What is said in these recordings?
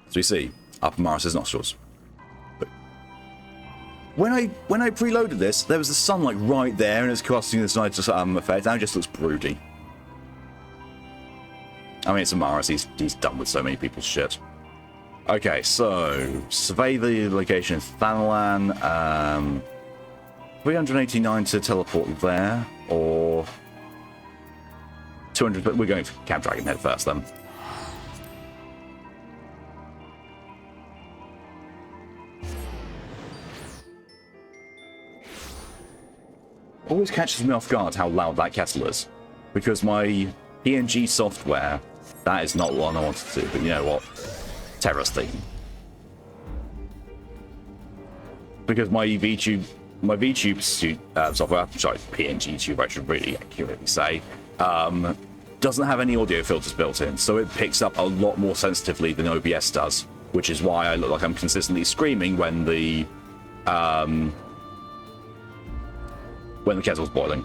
As we see, up Maris's nostrils. But when I preloaded this, there was the sunlight right there, and it's casting this nice effect. Now it just looks broody. I mean, it's a Maris. He's done with so many people's shit. Okay, so survey the location of Thanalan. 389 to teleport there, or 200. But we're going for Camp Dragonhead first, then. Always catches me off guard how loud that kettle is, because my PNG software, that is not what I wanted to do. But you know what? Terra's theme. Because my VTube software, sorry, PNG tube, I should really accurately say, doesn't have any audio filters built in, so it picks up a lot more sensitively than OBS does, which is why I look like I'm consistently screaming when the kettle's boiling.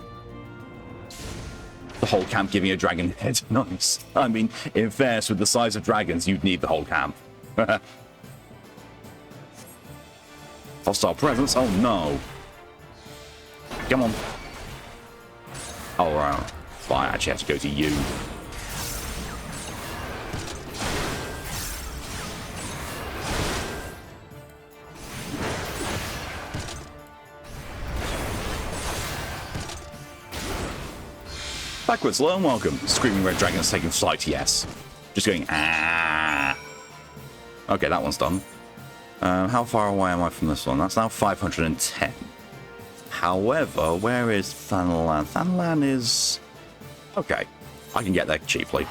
The whole camp giving a dragon head. Nice. I mean, in fairness, with the size of dragons, you'd need the whole camp. Hostile presence? Oh no. Come on. Oh, right. Well, I actually have to go to you. Backwards, hello and welcome. Screaming red dragons taking flight, yes. Just going, ah. Okay, that one's done. How far away am I from this one? That's now 510. However, where is Thanalan? Thanalan is... okay, I can get there cheaply.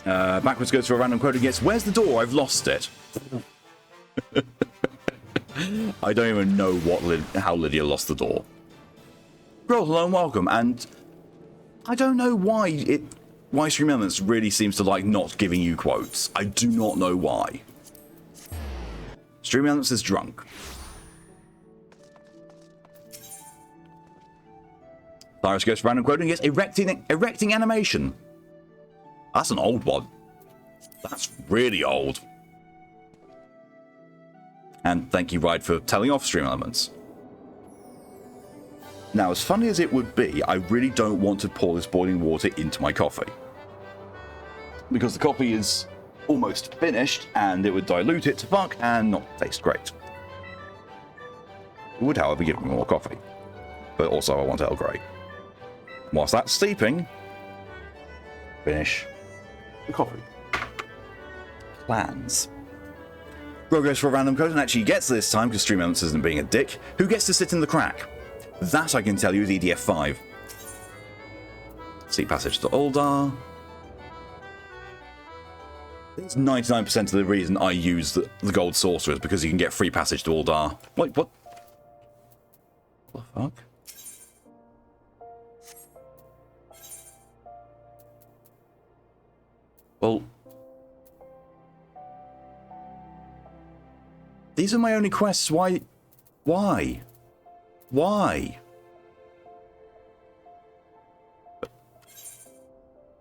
Backwards goes for a random quote and gets, where's the door? I've lost it. I don't even know how Lydia lost the door. Girl, hello and welcome, and I don't know why Stream Elements really seems to like not giving you quotes. I do not know why. Stream Elements is drunk. Cyrus goes for random quote and gets erecting animation. That's an old one. That's really old. And thank you, Ride, for telling off Stream Elements. Now, as funny as it would be, I really don't want to pour this boiling water into my coffee. Because the coffee is almost finished, and it would dilute it to fuck and not taste great. It would, however, give me more coffee. But also, I want Earl Grey. Whilst that's steeping, finish the coffee. Plans. Grog goes for a random code and actually gets this time because Stream Elements isn't being a dick. Who gets to sit in the crack? That I can tell you is EDF 5. Seek passage to Uldar. It's 99% of the reason I use the gold sorcerers because you can get free passage to Uldar. Wait, what? What the fuck? Well, these are my only quests. Why? Why?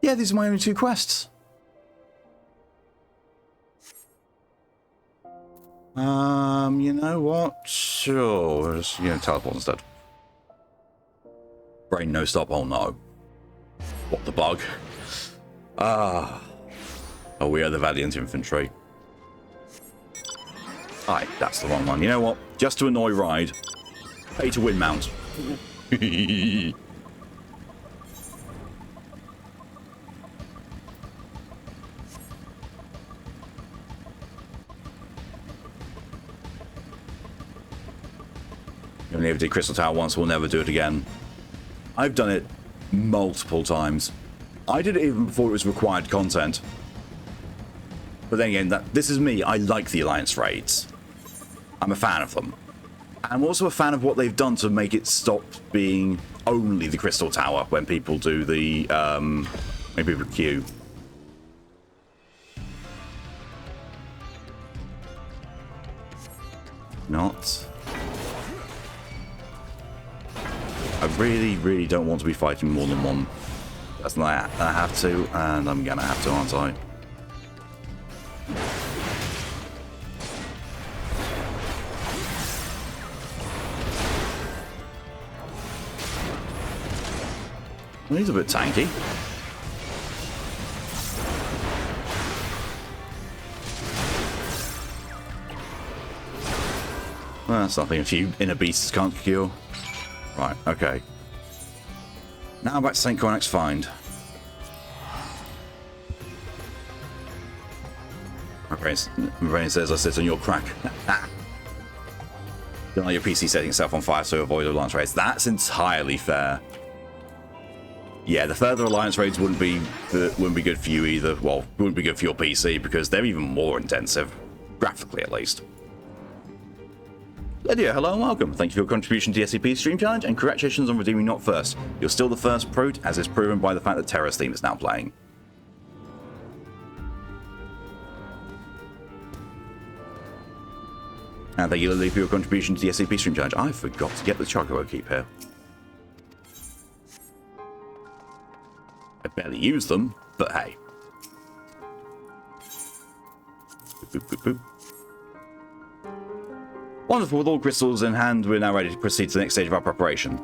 Yeah, these are my only two quests. You know what? Sure, we'll just, teleport instead. Brain no stop, oh no. What the bug? Oh, we are the Valiant Infantry. Aye, that's the wrong one. You know what? Just to annoy Ride. Pay to win mount. You only ever did Crystal Tower once, we'll never do it again. I've done it multiple times. I did it even before it was required content. But then again, this is me. I like the Alliance raids. I'm a fan of them. I'm also a fan of what they've done to make it stop being only the Crystal Tower when people do the, when people queue. Not. I really, really don't want to be fighting more than one. That's not I have to, and I'm gonna have to, aren't I? Well, he's a bit tanky. Well, that's nothing a few inner beasts can't cure. Right, okay. Now back to St. Cornac's Find. My brain says I sit on your crack. Don't let your PC setting itself on fire so avoid alliance raids. That's entirely fair. Yeah, the further alliance raids wouldn't be good for you either. Well, wouldn't be good for your PC because they're even more intensive, graphically at least. Lydia, hello and welcome. Thank you for your contribution to the SCP Stream Challenge and congratulations on redeeming Not First. You're still the first prot, as is proven by the fact that Terra's theme is now playing. And thank you, Lily, for your contribution to the SCP Stream Challenge. I forgot to get the Chocobo Keep here. I barely use them, but hey. Boop, boop, boop, boop. Wonderful, with all crystals in hand, we're now ready to proceed to the next stage of our preparation.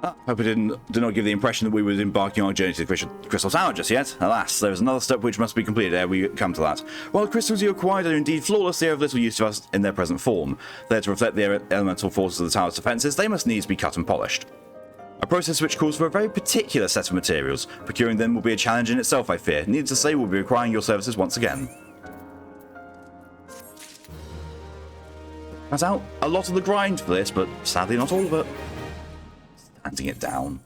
Hope I did not give the impression that we were embarking on our journey to the Crystal Tower just yet. Alas, there is another step which must be completed ere we come to that. While the crystals you acquired are indeed flawless, they are of little use to us in their present form. There to reflect the elemental forces of the tower's defences, they must needs be cut and polished. A process which calls for a very particular set of materials. Procuring them will be a challenge in itself, I fear. Needless to say, we'll be requiring your services once again. Cut out a lot of the grind for this, but sadly not all of it. Handing it down.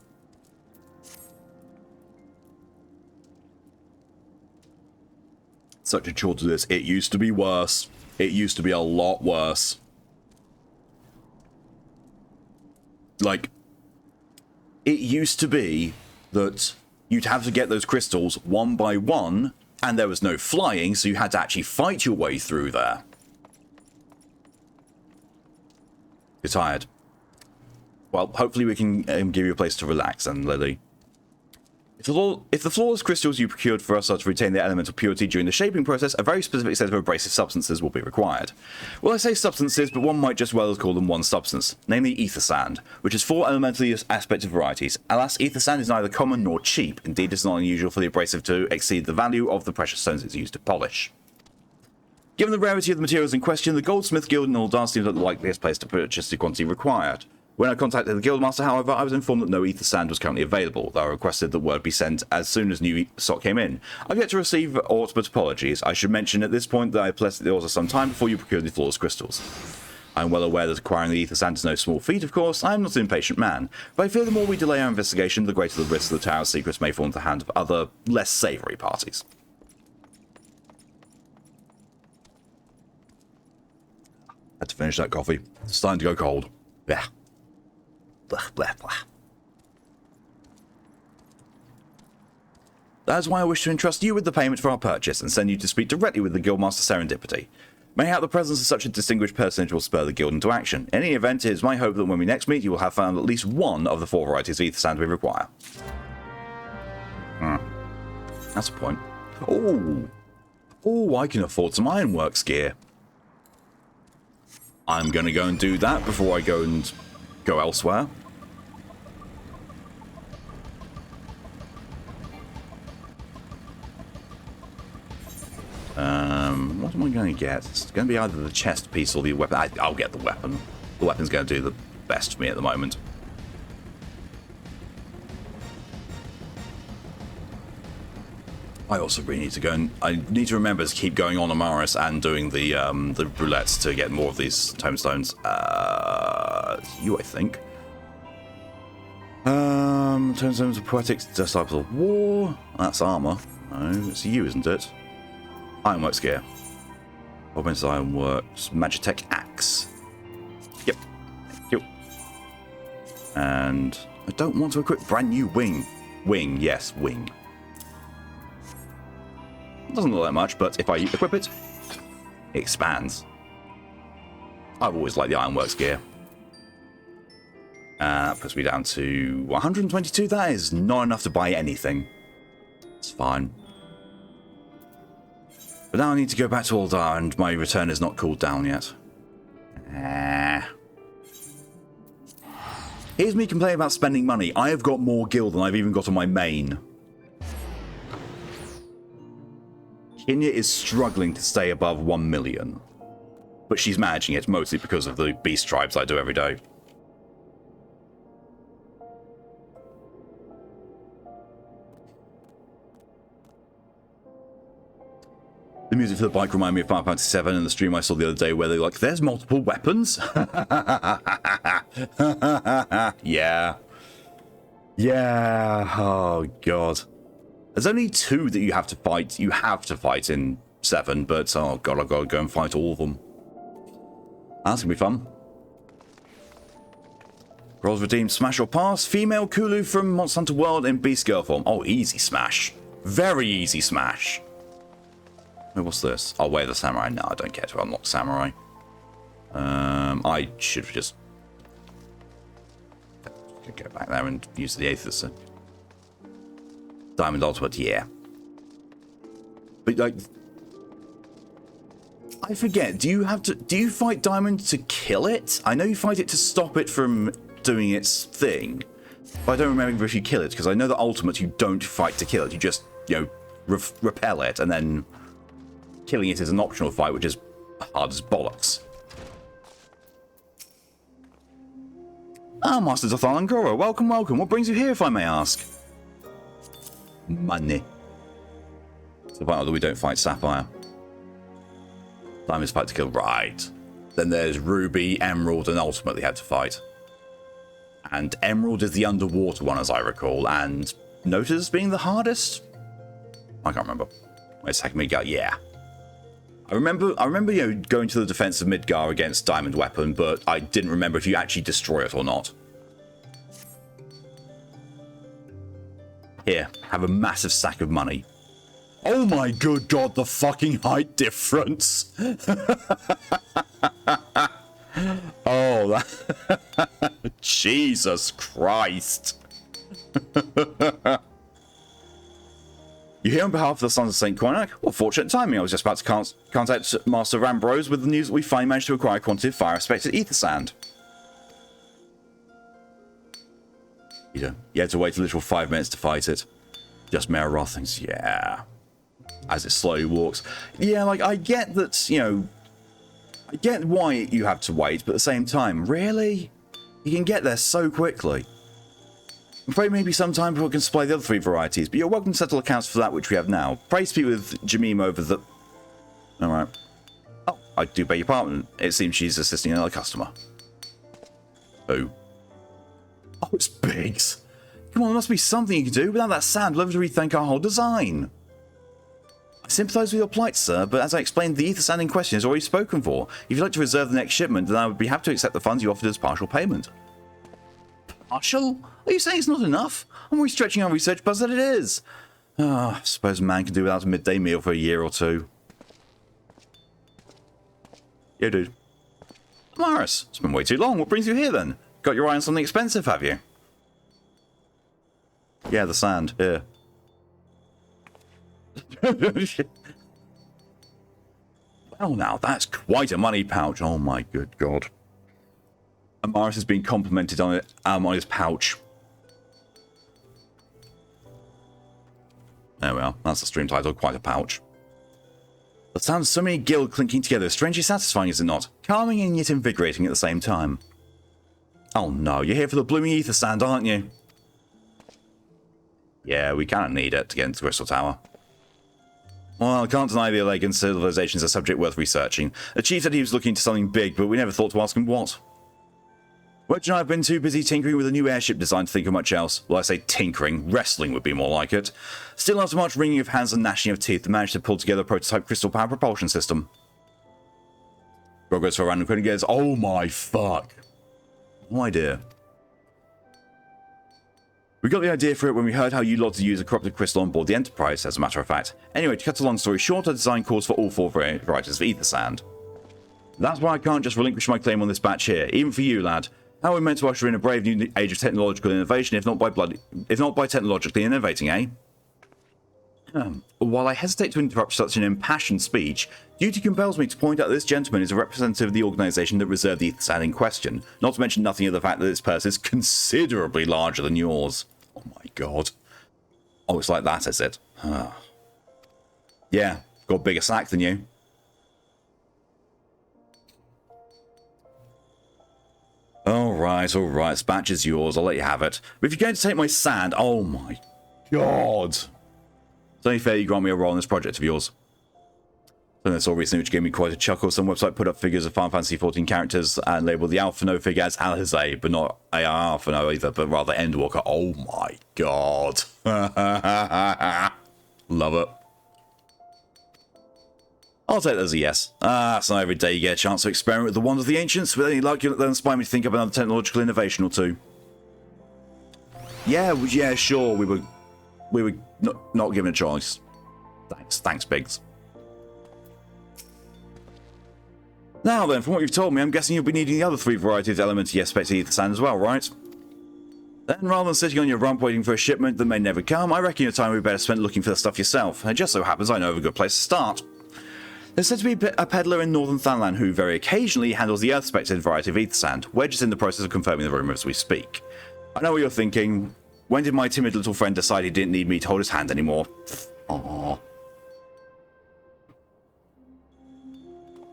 Such a chore to this. It used to be worse. It used to be a lot worse. Like, it used to be that you'd have to get those crystals one by one, and there was no flying, so you had to actually fight your way through there. You're tired. Well, hopefully we can give you a place to relax then, Lily. If the flawless crystals you procured for us are to retain their elemental purity during the shaping process, a very specific set of abrasive substances will be required. Well, I say substances, but one might just well as call them one substance, namely ether sand, which has 4 elementally aspected varieties. Alas, ether sand is neither common nor cheap. Indeed, it's not unusual for the abrasive to exceed the value of the precious stones it's used to polish. Given the rarity of the materials in question, the Goldsmith Guild in Aldar seems like the likeliest place to purchase the quantity required. When I contacted the Guildmaster, however, I was informed that no ether sand was currently available, though I requested that word be sent as soon as new stock came in. I've yet to receive aught but apologies. I should mention at this point that I placed the order some time before you procured the flawless crystals. I am well aware that acquiring the ether sand is no small feat, of course. I am not an impatient man, but I fear the more we delay our investigation, the greater the risk that the tower's secrets may fall into the hands of other, less savoury parties. Had to finish that coffee. It's starting to go cold. Yeah. Blah, blah, blah. That is why I wish to entrust you with the payment for our purchase and send you to speak directly with the Guildmaster Serendipity. Mayhap the presence of such a distinguished personage will spur the guild into action. In any event, it is my hope that when we next meet, you will have found at least one of the 4 varieties of ether sand we require. That's a point. Oh, I can afford some ironworks gear. I'm going to go and do that before I go elsewhere. What am I going to get? It's going to be either the chest piece or the weapon. I'll get the weapon. The weapon's going to do the best for me at the moment. I also really need to go and I need to remember to keep going on Amaris and doing the roulettes to get more of these tomestones. It's you, I think. Tomestones of Poetic Disciples of War. That's armor. No, it's you, isn't it? Ironworks gear. Weapons, Ironworks, Magitech Axe. Yep. Thank you. And I don't want to equip brand new wing. Wing, yes, wing. Doesn't look that much, but if I equip it, it expands. I've always liked the Ironworks gear. That puts me down to 122. That is not enough to buy anything. It's fine. But now I need to go back to Aldar, and my return is not cooled down yet. Here's me complaining about spending money. I have got more gil than I've even got on my main. Kenya is struggling to stay above 1 million. But she's managing it, mostly because of the beast tribes I do every day. The music for the bike reminded me of Final Fantasy XIV in the stream I saw the other day where they're like, there's multiple weapons? Yeah. Yeah. Oh, God. There's only 2 that you have to fight. You have to fight in 7, but oh, God, I've got to go and fight all of them. That's going to be fun. Rolls redeemed, smash or pass. Female Kulu from Monster Hunter World in Beast Girl form. Oh, easy smash. Very easy smash. Wait, what's this? I'll wear the samurai. No, I don't care to unlock samurai. I should just go back there and use the Aether. Diamond Ultimate, yeah. But like, I forget. Do you fight Diamond to kill it? I know you fight it to stop it from doing its thing, but I don't remember if you kill it, because I know that Ultimate you don't fight to kill it. You just, you know, repel it, and then killing it is an optional fight, which is hard as bollocks. Ah, Masters of Thalangora, welcome, welcome. What brings you here, if I may ask? Money. So vital that we don't fight Sapphire. Diamond's fight to kill, right. Then there's Ruby, Emerald, and Ultimate they had to fight. And Emerald is the underwater one, as I recall, and noted as being the hardest? I can't remember. Wait a second, Midgar, yeah. I remember, you know, going to the defense of Midgar against Diamond Weapon, but I didn't remember if you actually destroy it or not. Here, have a massive sack of money. Oh my good God, the fucking height difference! Oh, that... Jesus Christ! You here on behalf of the Sons of St. Quinac? What fortunate timing. I was just about to contact Master Rambrose with the news that we finally managed to acquire a quantity of fire-respected ether sand. You had to wait a literal 5 minutes to fight it. Just Mayor Rothings, yeah. As it slowly walks. Yeah, like, I get that, you know... I get why you have to wait, but at the same time, really? You can get there so quickly. I'm afraid maybe sometime before we can supply the other 3 varieties, but you're welcome to settle accounts for that which we have now. Pray speak with Jamim over the... Alright. Oh, I do beg your pardon. It seems she's assisting another customer. Oh. Oh, it's Biggs. Come on, there must be something you can do. Without that sand, we'll have to rethink our whole design. I sympathise with your plight, sir, but as I explained, the ether sand in question is already spoken for. If you'd like to reserve the next shipment, then I would be happy to accept the funds you offered as partial payment. Partial? Are you saying it's not enough? I'm always stretching our research budget that it is. I suppose a man can do without a midday meal for a year or 2. Yo, dude. Morris, it's been way too long. What brings you here, then? Got your eye on something expensive, have you? Yeah, the sand. Here. Well, now, that's quite a money pouch. Oh, my good God. And Morris has been complimented on it, on his pouch. There we are. That's the stream title. Quite a pouch. The sound of so many gil clinking together is strangely satisfying, is it not? Calming and yet invigorating at the same time. Oh no, you're here for the blooming ether sand, aren't you? Yeah, we kind of need it to get into the Crystal Tower. Well, I can't deny the Allegan civilization is a subject worth researching. The chief said he was looking into something big, but we never thought to ask him what. Wedge and I have been too busy tinkering with a new airship design to think of much else. Well, I say tinkering, wrestling would be more like it. Still, after much wringing of hands and gnashing of teeth, they managed to pull together a prototype crystal power propulsion system. Grog goes for a random credit goes, oh my fuck. No idea. We got the idea for it when we heard how you lot use a corrupted crystal on board the Enterprise, as a matter of fact. Anyway, to cut a long story short, our design calls for all 4 varieties of ether sand. That's why I can't just relinquish my claim on this batch here, even for you, lad. How are we meant to usher in a brave new age of technological innovation, if not by technologically innovating, eh? While I hesitate to interrupt such an impassioned speech, duty compels me to point out that this gentleman is a representative of the organisation that reserved the stand in question, not to mention nothing of the fact that this purse is considerably larger than yours. Oh my god. Oh, it's like that, is it? Yeah, got a bigger sack than you. Alright, this batch is yours, I'll let you have it. But if you're going to take my sand, oh my god. It's only fair you grant me a role in this project of yours. And I saw recently, which gave me quite a chuckle. Some website put up figures of Final Fantasy XIV characters and labelled the Alphino figure as Alizé, but not AR Alphino either, but rather Endwalker. Oh my god. Love it. I'll take that as a yes. It's not every day you get a chance to experiment with the wonders of the ancients. With any luck, you'll inspire me to think of another technological innovation or two. Yeah, sure. We were not given a choice. Thanks, Biggs. Now then, from what you've told me, I'm guessing you'll be needing the other 3 varieties of elemental aspects of ether sand as well, right? Then, rather than sitting on your rump waiting for a shipment that may never come, I reckon your time would be better spent looking for the stuff yourself. And it just so happens I know of a good place to start. There's said to be a peddler in northern Thanalan who very occasionally handles the earth-spected variety of ether sand. We're just in the process of confirming the rumour as we speak. I know what you're thinking. When did my timid little friend decide he didn't need me to hold his hand anymore? Aww.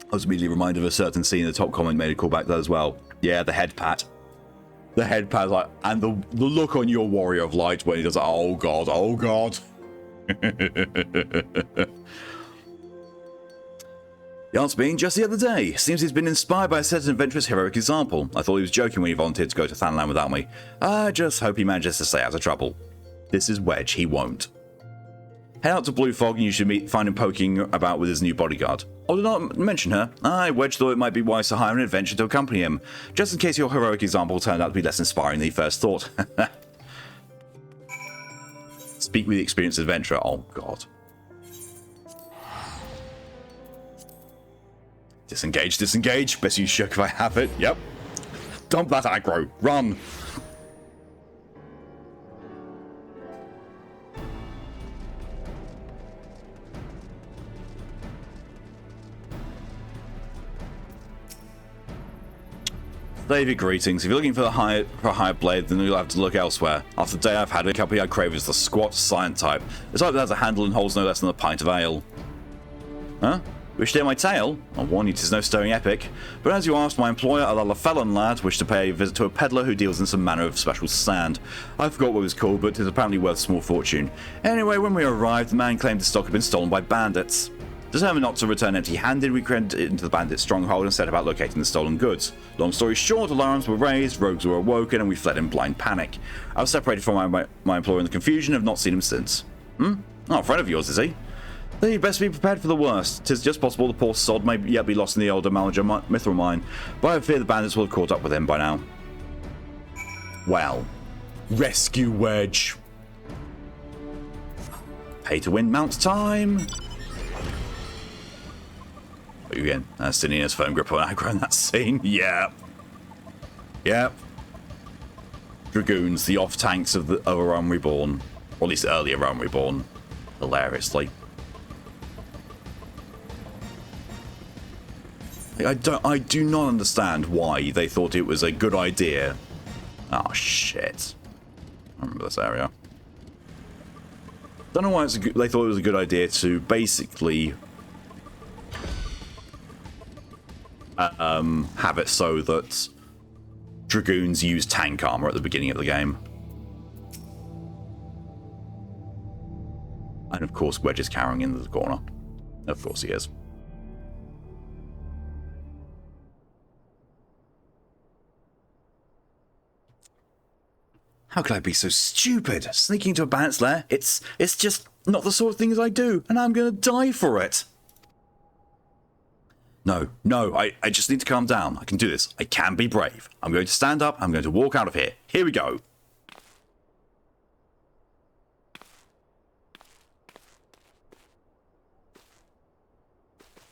I was immediately reminded of a certain scene. The top comment made a callback to that as well. Yeah, the head pat. The head pat, like, and the look on your warrior of light when he does, oh god, oh god. The answer being, just the other day. Seems he's been inspired by a certain adventurous heroic example. I thought he was joking when he volunteered to go to Thanalan without me. I just hope he manages to stay out of trouble. This is Wedge, he won't. Head out to Blue Fog and you should find him poking about with his new bodyguard. Oh, did not mention her. Wedge thought it might be wise to hire an adventurer to accompany him, just in case your heroic example turned out to be less inspiring than he first thought. Speak with the experienced adventurer. Oh, God. Disengage. Best use shook if I have it. Yep. Dump that aggro. Run. David, greetings. If you're looking for a higher blade, then you'll have to look elsewhere. After the day I've had, a company I crave is the squat silent type. The type that has a handle and holds no less than a pint of ale. Huh? Wish to hear my tale? I warn you, 'tis no stirring epic. But as you asked, my employer, a Lullafellan lad, wished to pay a visit to a peddler who deals in some manner of special sand. I forgot what it was called, but 'tis apparently worth a small fortune. Anyway, when we arrived, the man claimed the stock had been stolen by bandits. Determined not to return empty-handed, we crept into the bandit's stronghold and set about locating the stolen goods. Long story short, alarms were raised, rogues were awoken, and we fled in blind panic. I was separated from my employer in the confusion and have not seen him since. Oh, a friend of yours, is he? Then you'd best be prepared for the worst. 'Tis just possible the poor sod may yet be lost in the older Malager mithril mine, but I fear the bandits will have caught up with him by now. Well, rescue Wedge. Pay to win mount time. Again, Sinia's phone grip on aggro in that scene. Yep. Dragoons, the off-tanks of a Realm Reborn. Or at least earlier Realm Reborn. Hilariously. I do not understand why they thought it was a good idea. Oh, shit. I remember this area. Don't know why they thought it was a good idea to basically have it so that Dragoons use tank armor at the beginning of the game. And of course Wedge is cowering into the corner. Of course he is. How could I be so stupid? Sneaking into a bandit's lair? It's just not the sort of things I do, and I'm gonna die for it. No, I just need to calm down. I can do this. I can be brave. I'm going to stand up. I'm going to walk out of here. Here we go.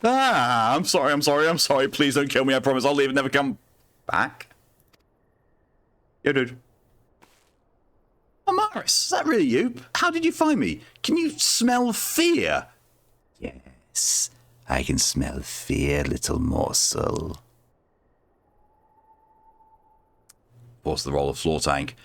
I'm sorry. Please don't kill me. I promise I'll leave and never come back. Yo, dude. I'm Morris, is that really you? How did you find me? Can you smell fear? Yes, I can smell fear, little morsel. Force the roll of floor tank.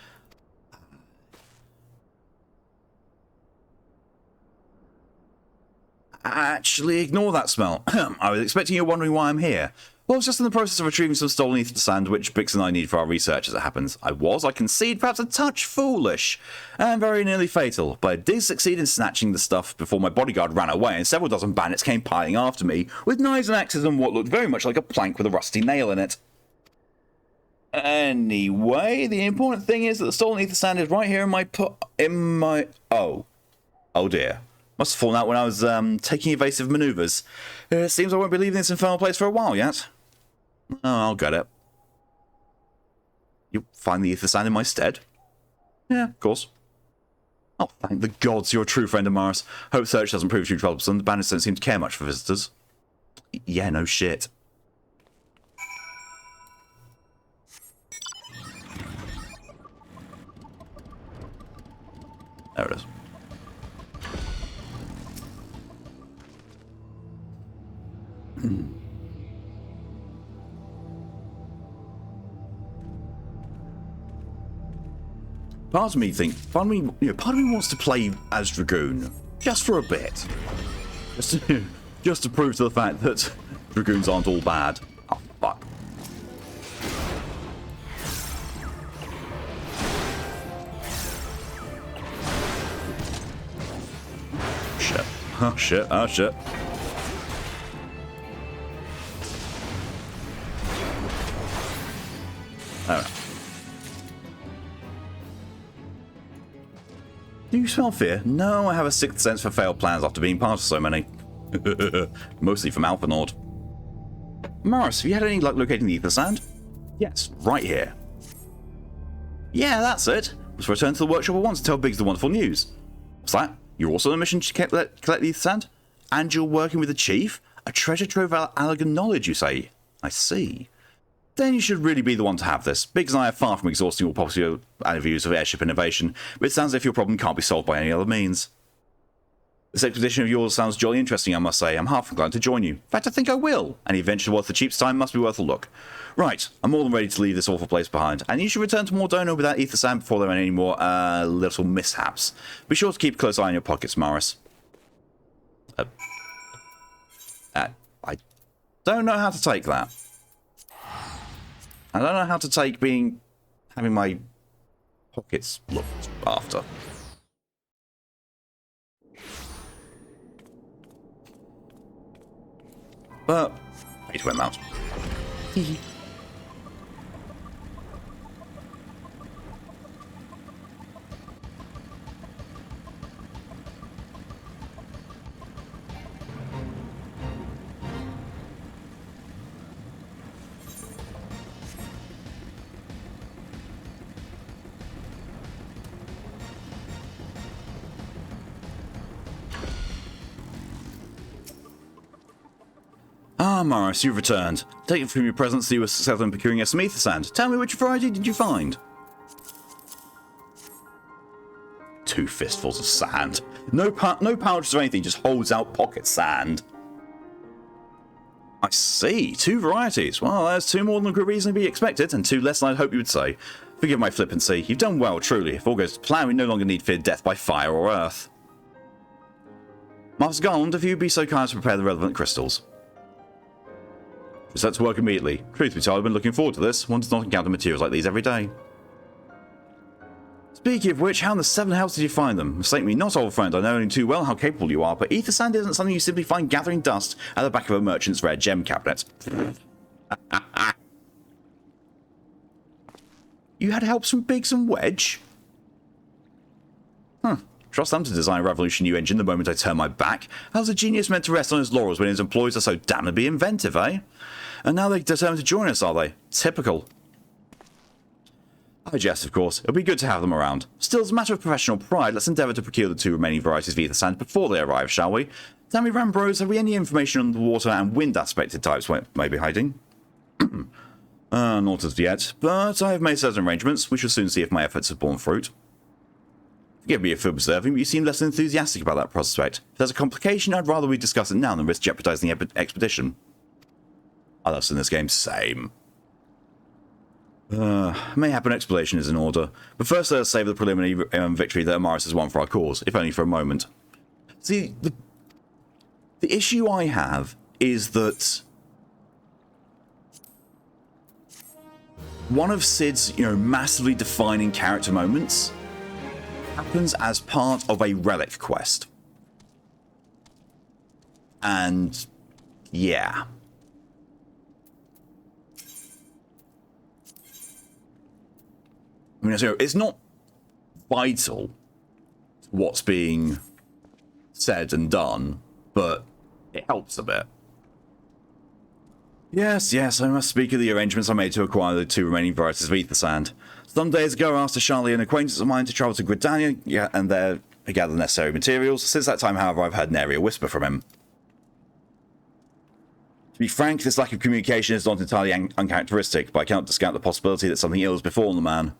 Actually, ignore that smell. I was expecting you wondering why I'm here. Well, I was just in the process of retrieving some stolen ether sand, which Bix and I need for our research as it happens. I concede, perhaps a touch foolish, and very nearly fatal, but I did succeed in snatching the stuff before my bodyguard ran away, and several dozen bandits came piling after me, with knives and axes and what looked very much like a plank with a rusty nail in it. Anyway, the important thing is that the stolen ether sand is right here in my... Oh dear. Must have fallen out when I was taking evasive maneuvers. It seems I won't be leaving this infernal place for a while yet. Oh, I'll get it. You'll find the ether sand in my stead? Yeah, of course. Oh, thank the gods you're a true friend of Morris. Hope search doesn't prove too troublesome. The bandits don't seem to care much for visitors. Yeah, no shit. There it is. Part of me wants to play as Dragoon, just for a bit. Just to prove to the fact that Dragoons aren't all bad. Oh, fuck. Shit. Oh, shit. Oh, shit. Alright. Do you smell fear? No, I have a sixth sense for failed plans after being part of so many. Mostly from Alpha Nord. Morris, have you had any luck locating the ether sand? Yes, right here. Yeah, that's it. Let's return to the workshop at once and tell Biggs the wonderful news. What's that? You're also on a mission to collect the ether sand? And you're working with the chief? A treasure trove of Allagan knowledge, you say? I see. Then you should really be the one to have this. Biggs and I are far from exhausting all possible views of airship innovation, but it sounds as if your problem can't be solved by any other means. This expedition of yours sounds jolly interesting, I must say. I'm half inclined to join you. In fact, I think I will. Any venture worth the cheap's time must be worth a look. Right, I'm more than ready to leave this awful place behind, and you should return to Mordona without ether sand before there are any more, little mishaps. Be sure to keep a close eye on your pockets, Morris. I don't know how to take that. I don't know how to take having my pockets looked after. But, pay to win that. Ah, Morris, you've returned. Take it from your presence that you were successful in procuring us some ether sand. Tell me, which variety did you find? 2 fistfuls of sand. No pouches or anything, just holds out pocket sand. I see, 2 varieties. Well, there's 2 more than could reasonably be expected, and 2 less than I'd hope you would say. Forgive my flippancy. You've done well, truly. If all goes to plan, we no longer need fear death by fire or earth. Master Garland, if you'd be so kind as to prepare the relevant crystals. Set to work immediately. Truth be told, I've been looking forward to this. One does not encounter materials like these every day. Speaking of which, how in the 7 hells did you find them? Mistake me not, old friend. I know only too well how capable you are, but ether sand isn't something you simply find gathering dust at the back of a merchant's rare gem cabinet. You had help from Biggs and Wedge? Trust them to design a revolution new engine the moment I turn my back. How's a genius meant to rest on his laurels when his employees are so damnably inventive, eh? And now they're determined to join us, are they? Typical. I jest, of course. It'll be good to have them around. Still, as a matter of professional pride, let's endeavour to procure the 2 remaining varieties of ether sand before they arrive, shall we? Tell me, Rambros, have we any information on the water and wind aspected types may be hiding? Not as yet, but I have made certain arrangements. We shall soon see if my efforts have borne fruit. Forgive me if observing, but you seem less enthusiastic about that prospect. If there's a complication, I'd rather we discuss it now than risk jeopardizing the expedition. Others in this game, same. Mayhap an explanation is in order, but first let us save the preliminary victory that Amaris has won for our cause, if only for a moment. See, the issue I have is that one of Cid's, massively defining character moments happens as part of a relic quest. And, yeah. I mean, it's not vital what's being said and done, but it helps a bit. Yes, I must speak of the arrangements I made to acquire the 2 remaining varieties of ether sand. Some days ago, I asked a Charlie, an acquaintance of mine, to travel to Gridania and there gather the necessary materials. Since that time, however, I've heard an area whisper from him. To be frank, this lack of communication is not entirely uncharacteristic, but I cannot discount the possibility that something ill has befallen the man.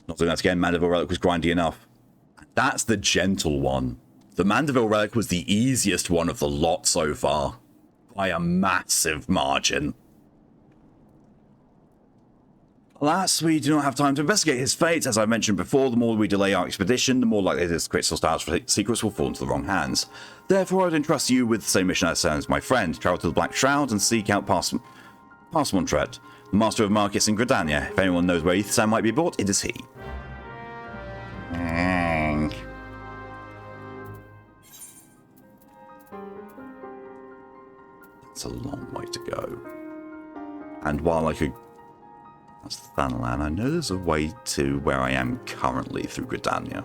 Not doing that again, Mandeville Relic was grindy enough. That's the gentle one. The Mandeville Relic was the easiest one of the lot so far. By a massive margin. Alas, we do not have time to investigate his fate. As I mentioned before, the more we delay our expedition, the more likely it is crystal stars for secrets will fall into the wrong hands. Therefore, I would entrust you with the same mission as my friend. Travel to the Black Shroud and seek out Montret, the master of markets in Gridania. If anyone knows where ether sand might be bought, it is he. That's a long way to go. And while I could... That's Thanalan. I know there's a way to where I am currently through Gridania.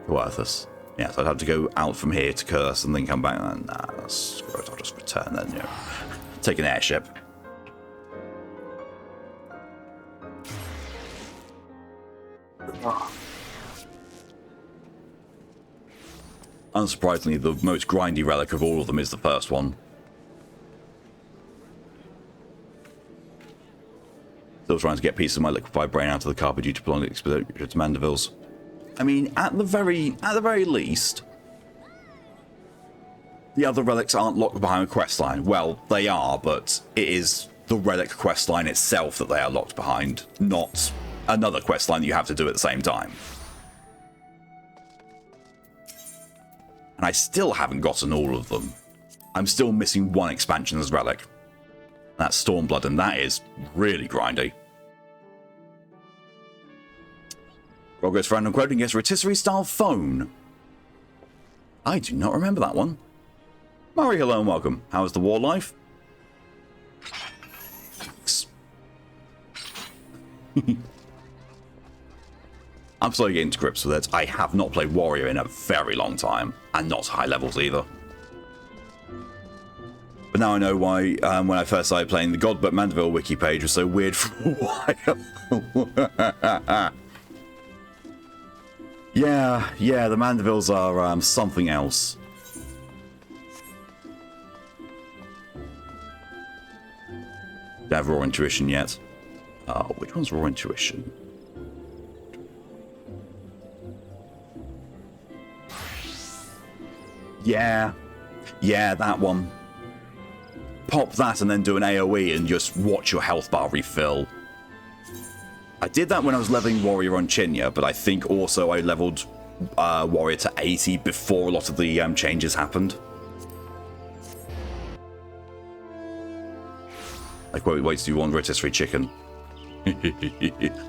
Worthless. Yes, I'd have to go out from here to Curse and then come back. Nah, that's good. I'll just return then, Take an airship. Unsurprisingly, the most grindy relic of all of them is the first one. Still trying to get pieces of my liquefied brain out of the carpet due to prolonged exposure to Mandeville's. I mean, at the very least, the other relics aren't locked behind a questline. Well, they are, but it is the relic questline itself that they are locked behind, not another questline that you have to do at the same time. And I still haven't gotten all of them. I'm still missing one expansion as relic. That's Stormblood, and that is really grindy. Progress for random quoting gets rotisserie-style phone. I do not remember that one. Murray, hello and welcome. How is the war life? Thanks. I'm slowly getting to grips with it. I have not played Warrior in a very long time, and not high levels either. But now I know why, when I first started playing, the Godbert Mandeville wiki page was so weird for a while. Yeah, the Mandevilles are something else. Don't have Raw Intuition yet. Which one's Raw Intuition? Yeah, that one. Pop that and then do an AoE and just watch your health bar refill. I did that when I was leveling Warrior on Chinya, but I think also I leveled Warrior to 80 before a lot of the changes happened. Like, wait, do you want rotisserie chicken?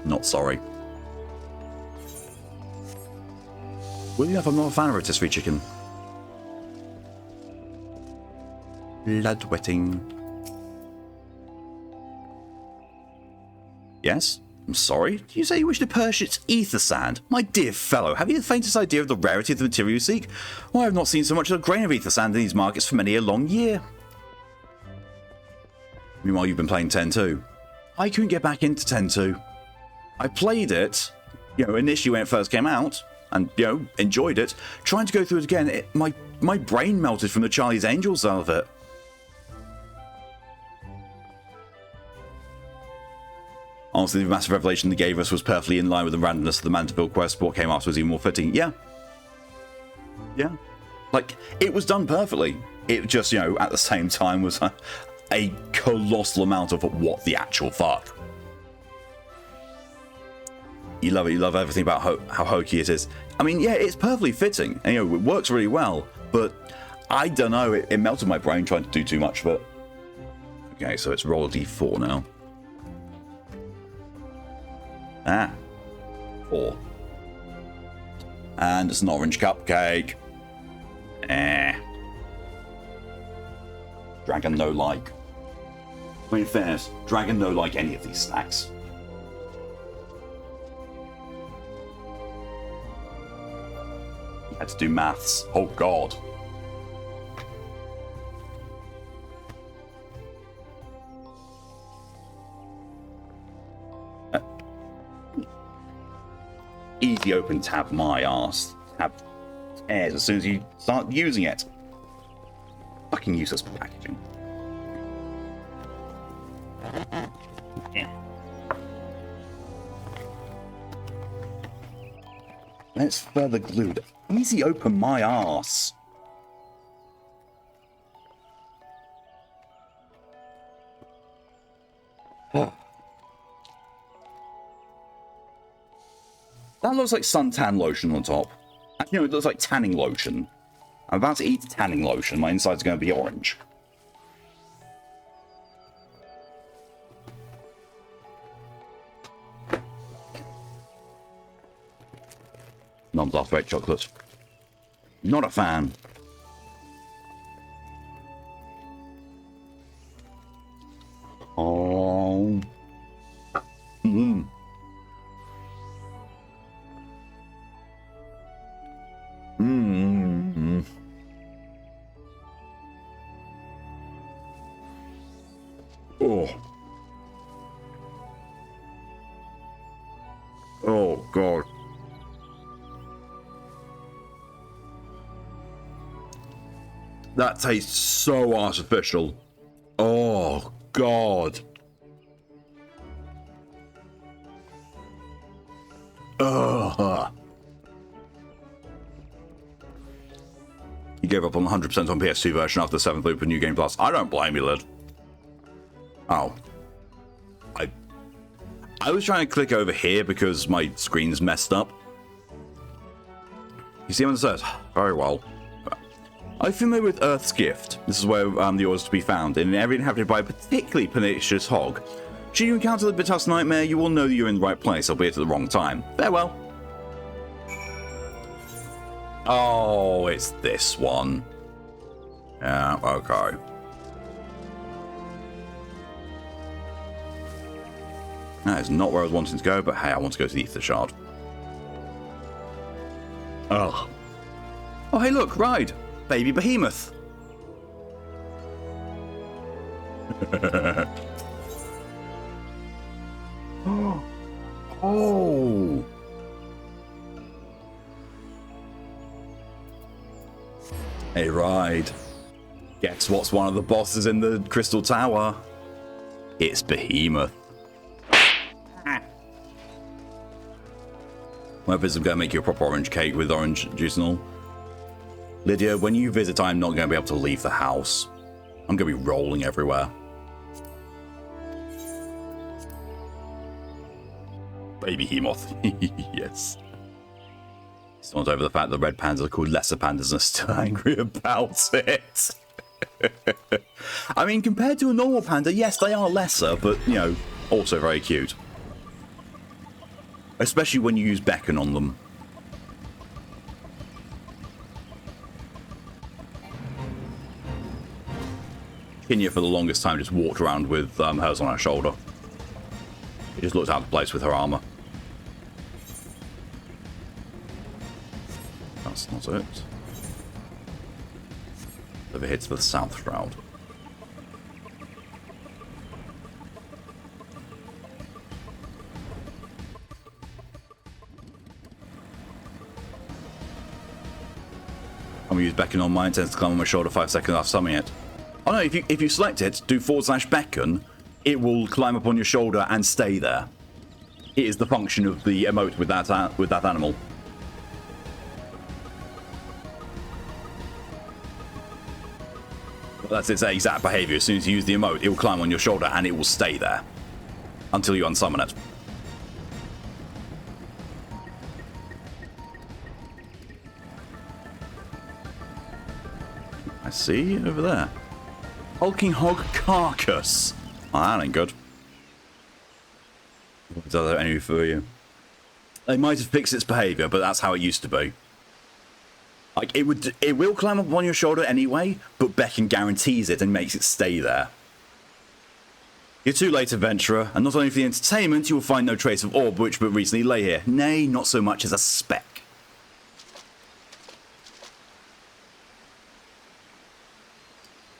Not sorry. Well, enough, I'm not a fan of rotisserie chicken. Bloodwetting. Yes? I'm sorry? Did you say you wish to purchase ether sand? My dear fellow, have you the faintest idea of the rarity of the material you seek? Well, I have not seen so much as a grain of ether sand in these markets for many a long year. Meanwhile, you've been playing 10-2. I couldn't get back into 10-2. I played it, initially when it first came out, and, enjoyed it. Trying to go through it again, my brain melted from the Charlie's Angels out of it. Honestly, the massive revelation they gave us was perfectly in line with the randomness of the Mandeville quest. What came after was even more fitting. Yeah. Yeah. Like, it was done perfectly. It just, you know, at the same time was a colossal amount of what the actual fuck. You love it. You love everything about how hokey it is. I mean, yeah, it's perfectly fitting. And, you know, it works really well. But I don't know. It melted my brain trying to do too much of it. Okay, so it's roll a d4 now. Ah. 4. And it's an orange cupcake. Dragon no like. I mean, in fairness, Dragon no like any of these snacks. You had to do maths. Oh god. Easy open tab my arse. Tab tears as soon as you start using it. Fucking useless packaging. Yeah. Let's further glue it. Easy open my arse. That looks like suntan lotion on top. Actually, no, it looks like tanning lotion. I'm about to eat tanning lotion. My inside's going to be orange. Non-dark red chocolate. Not a fan. Oh. Mmm. Mmm. Oh. Oh, God. That tastes so artificial. Oh, God. Ugh. You gave up on 100% on PS2 version after the 7th loop of New Game Plus. I don't blame you, lad. Oh. I was trying to click over here because my screen's messed up. You see what it says? Very well. Are you familiar with Earth's Gift? This is where the order is to be found, in an area inhabited by a particularly pernicious hog. Should you encounter the Bitas Nightmare, you will know that you're in the right place, albeit at the wrong time. Farewell. Oh, it's this one. Yeah, okay. That is not where I was wanting to go, but hey, I want to go to the Ether Shard. Ugh. Oh, hey, look, ride. Baby Behemoth. Oh. Hey, ride. Guess what's one of the bosses in the Crystal Tower? It's Behemoth. My visit, I'm going to make you a proper orange cake with orange juice and all. Lydia, when you visit, I'm not going to be able to leave the house. I'm going to be rolling everywhere. Baby Behemoth. Yes. Still not over the fact that red pandas are called lesser pandas and are still angry about it. I mean, compared to a normal panda, yes, they are lesser, but, you know, also very cute. Especially when you use beckon on them. Kinya, for the longest time, just walked around with hers on her shoulder. She just looked out of place with her armor. That's not it. Over here to the south shroud. I'm going to use beckon on mine. It tends to climb on my shoulder 5 seconds after summoning it. Oh no, if you select it, do /beckon, it will climb up on your shoulder and stay there. It is the function of the emote with that animal. That's its exact behavior. As soon as you use the emote, it will climb on your shoulder and it will stay there until you unsummon it. I see over there. Hulking hog carcass. Oh, that ain't good. What does that anyway for you? They might have fixed its behavior, but that's how it used to be. Like, it will climb up on your shoulder anyway, but Beckon guarantees it and makes it stay there. You're too late, adventurer, and not only for the entertainment, you will find no trace of orb which but recently lay here. Nay, not so much as a speck.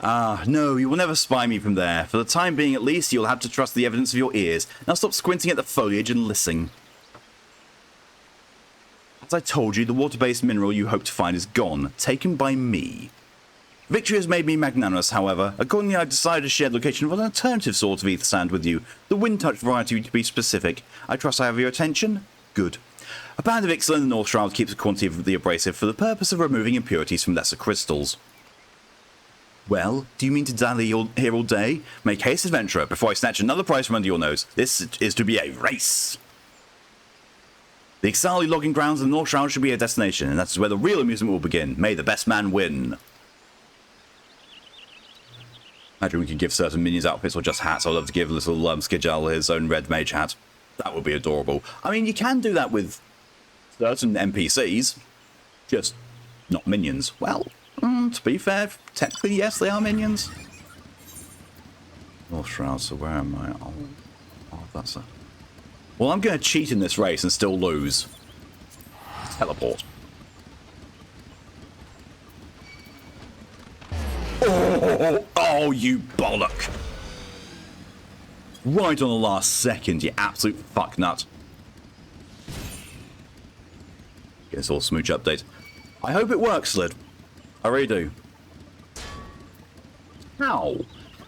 Ah, no, you will never spy me from there. For the time being at least, you'll have to trust the evidence of your ears. Now stop squinting at the foliage and listen. As I told you, the water-based mineral you hope to find is gone, taken by me. Victory has made me magnanimous, however. Accordingly, I've decided to share the location of an alternative sort of ether sand with you. The wind-touch variety, to be specific. I trust I have your attention? Good. A band of Ixalan in the North Shroud keeps a quantity of the abrasive for the purpose of removing impurities from lesser crystals. Well, do you mean to dally here all day? Make haste, adventurer, before I snatch another prize from under your nose. This is to be a race. The Ixali logging grounds of the North Shroud should be a destination, and that is where the real amusement will begin. May the best man win. Imagine we could give certain minions outfits or just hats. I'd love to give little Skidgel his own red mage hat. That would be adorable. I mean, you can do that with certain NPCs, just not minions. Well, to be fair, technically, yes, they are minions. North Shroud, so where am I? Oh, that's a... Well, I'm going to cheat in this race and still lose. Teleport. Oh, you bollock. Right on the last second, you absolute fucknut. Get this all smooch update. I hope it works, Slid. I really do. How?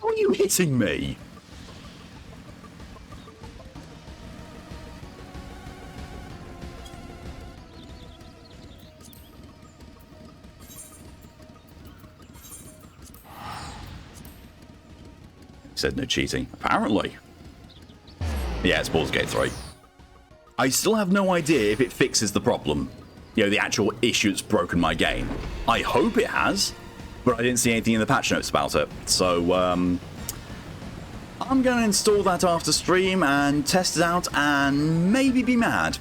How are you hitting me? Said no cheating. Apparently. Yeah, it's Baldur's Gate 3. I still have no idea if it fixes the problem. You know, the actual issue that's broken my game. I hope it has, but I didn't see anything in the patch notes about it. So, I'm going to install that after stream and test it out and maybe be mad.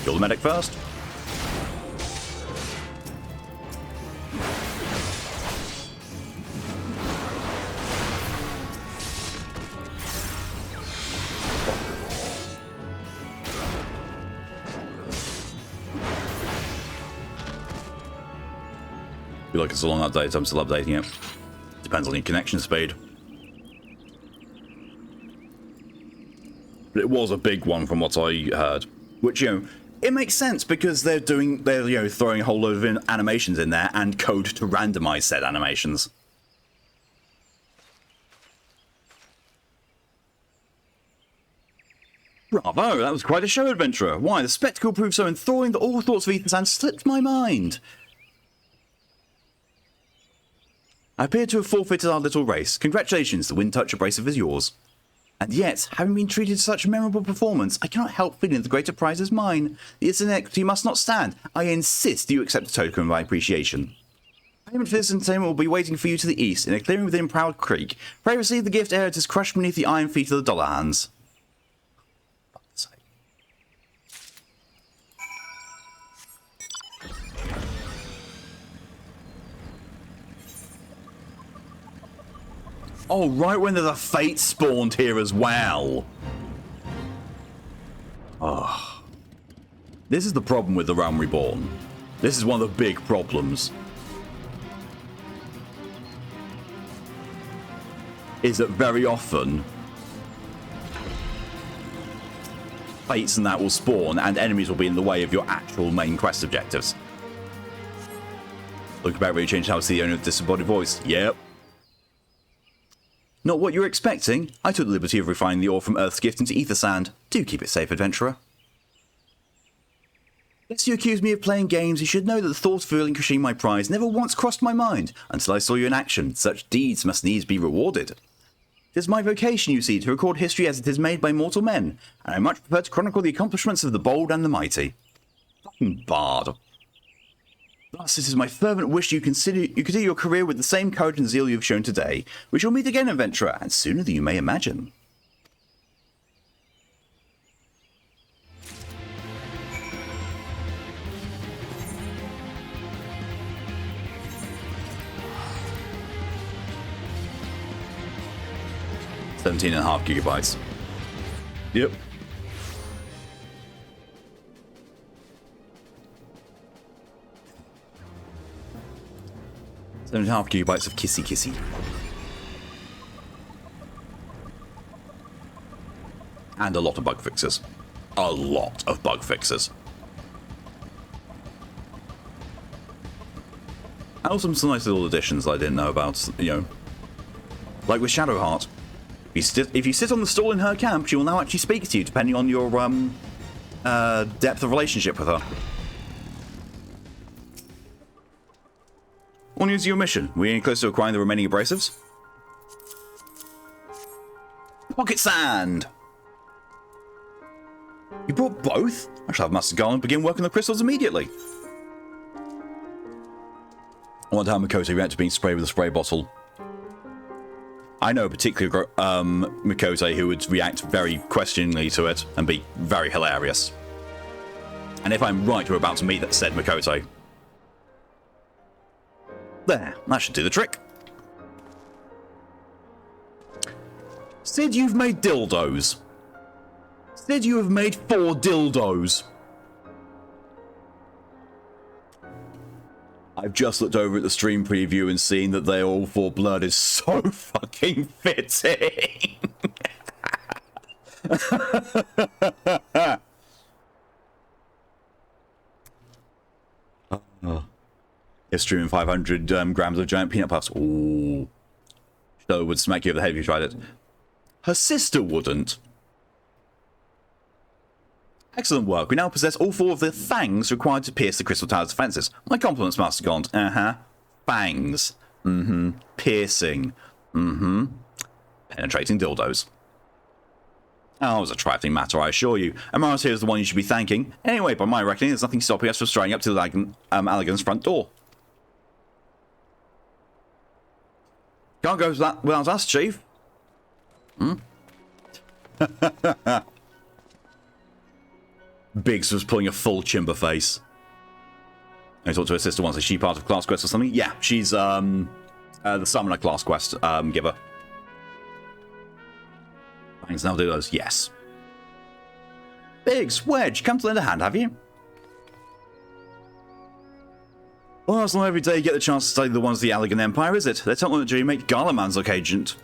Kill the medic first. Feel like it's a long update, I'm still updating it. Depends on your connection speed. But it was a big one from what I heard. Which, you know, it makes sense because they're you know, throwing a whole load of animations in there and code to randomize said animations. Bravo, that was quite a show, adventurer. Why, the spectacle proved so enthralling that all thoughts of Ethan Sand slipped my mind. I appear to have forfeited our little race. Congratulations, the wind touch abrasive is yours. And yet, having been treated to such a memorable performance, I cannot help feeling the greater prize is mine. It's an equity must not stand. I insist you accept a token of my appreciation. Payment for this entertainment will be waiting for you to the east, in a clearing within Proud Creek. Pray receive the gift ere it is crushed beneath the iron feet of the dollar hands. Oh, right when there's a fate spawned here as well. Oh. This is the problem with the Realm Reborn. This is one of the big problems. is that very often fates and that will spawn, and enemies will be in the way of your actual main quest objectives. Look about really changed how to see the owner of disembodied voice. Yep. Not what you were expecting. I took the liberty of refining the ore from Earth's gift into ether sand. Do keep it safe, adventurer. Lest you accuse me of playing games, you should know that the thought of relinquishing my prize never once crossed my mind until I saw you in action. Such deeds must needs be rewarded. It is my vocation, you see, to record history as it is made by mortal men, and I much prefer to chronicle the accomplishments of the bold and the mighty. Fucking bard. Thus, it is my fervent wish you continue your career with the same courage and zeal you have shown today. We shall meet again, adventurer, and sooner than you may imagine. $17.5 gigabytes. Yep. $7.5 gigabytes of kissy kissy. And a lot of bug fixes. A lot of bug fixes. And also some nice little additions I didn't know about, you know. Like with Shadowheart. If you sit on the stall in her camp, she will now actually speak to you, depending on your depth of relationship with her. What news of your mission? We're getting close to acquiring the remaining abrasives. Pocket sand! You brought both? I shall have Master Garland begin working the crystals immediately. I wonder how Makoto reacted to being sprayed with a spray bottle. I know a particular Makoto who would react very questioningly to it and be very hilarious. And if I'm right, we're about to meet that said Makoto. There, that should do the trick. Sid, you've made dildos. Sid, you have made 4 dildos. I've just looked over at the stream preview and seen that they're all 4 blood is so fucking fitting. You're streaming 500 grams of giant peanut puffs. Ooh. So it would smack you over the head if you tried it. Her sister wouldn't. Excellent work. We now possess all 4 of the fangs required to pierce the Crystal Tower's defenses. My compliments, Master Gaunt. Fangs. Piercing. Penetrating dildos. Oh, it was a trifling matter, I assure you. Amaris here is the one you should be thanking. Anyway, by my reckoning, there's nothing stopping us from straying up to the Allegan's front door. Can't go without us, Chief. Biggs was pulling a full chimber face. I talked to her sister once. Is she part of Class Quest or something? Yeah, she's the Summoner Class Quest giver. Thanks, now do those. Yes. Biggs, Wedge, come to lend a hand, have you? Well, it's not every day you get the chance to study the ones of the Allegan Empire, is it? They're telling that you make Garlemann's look agent.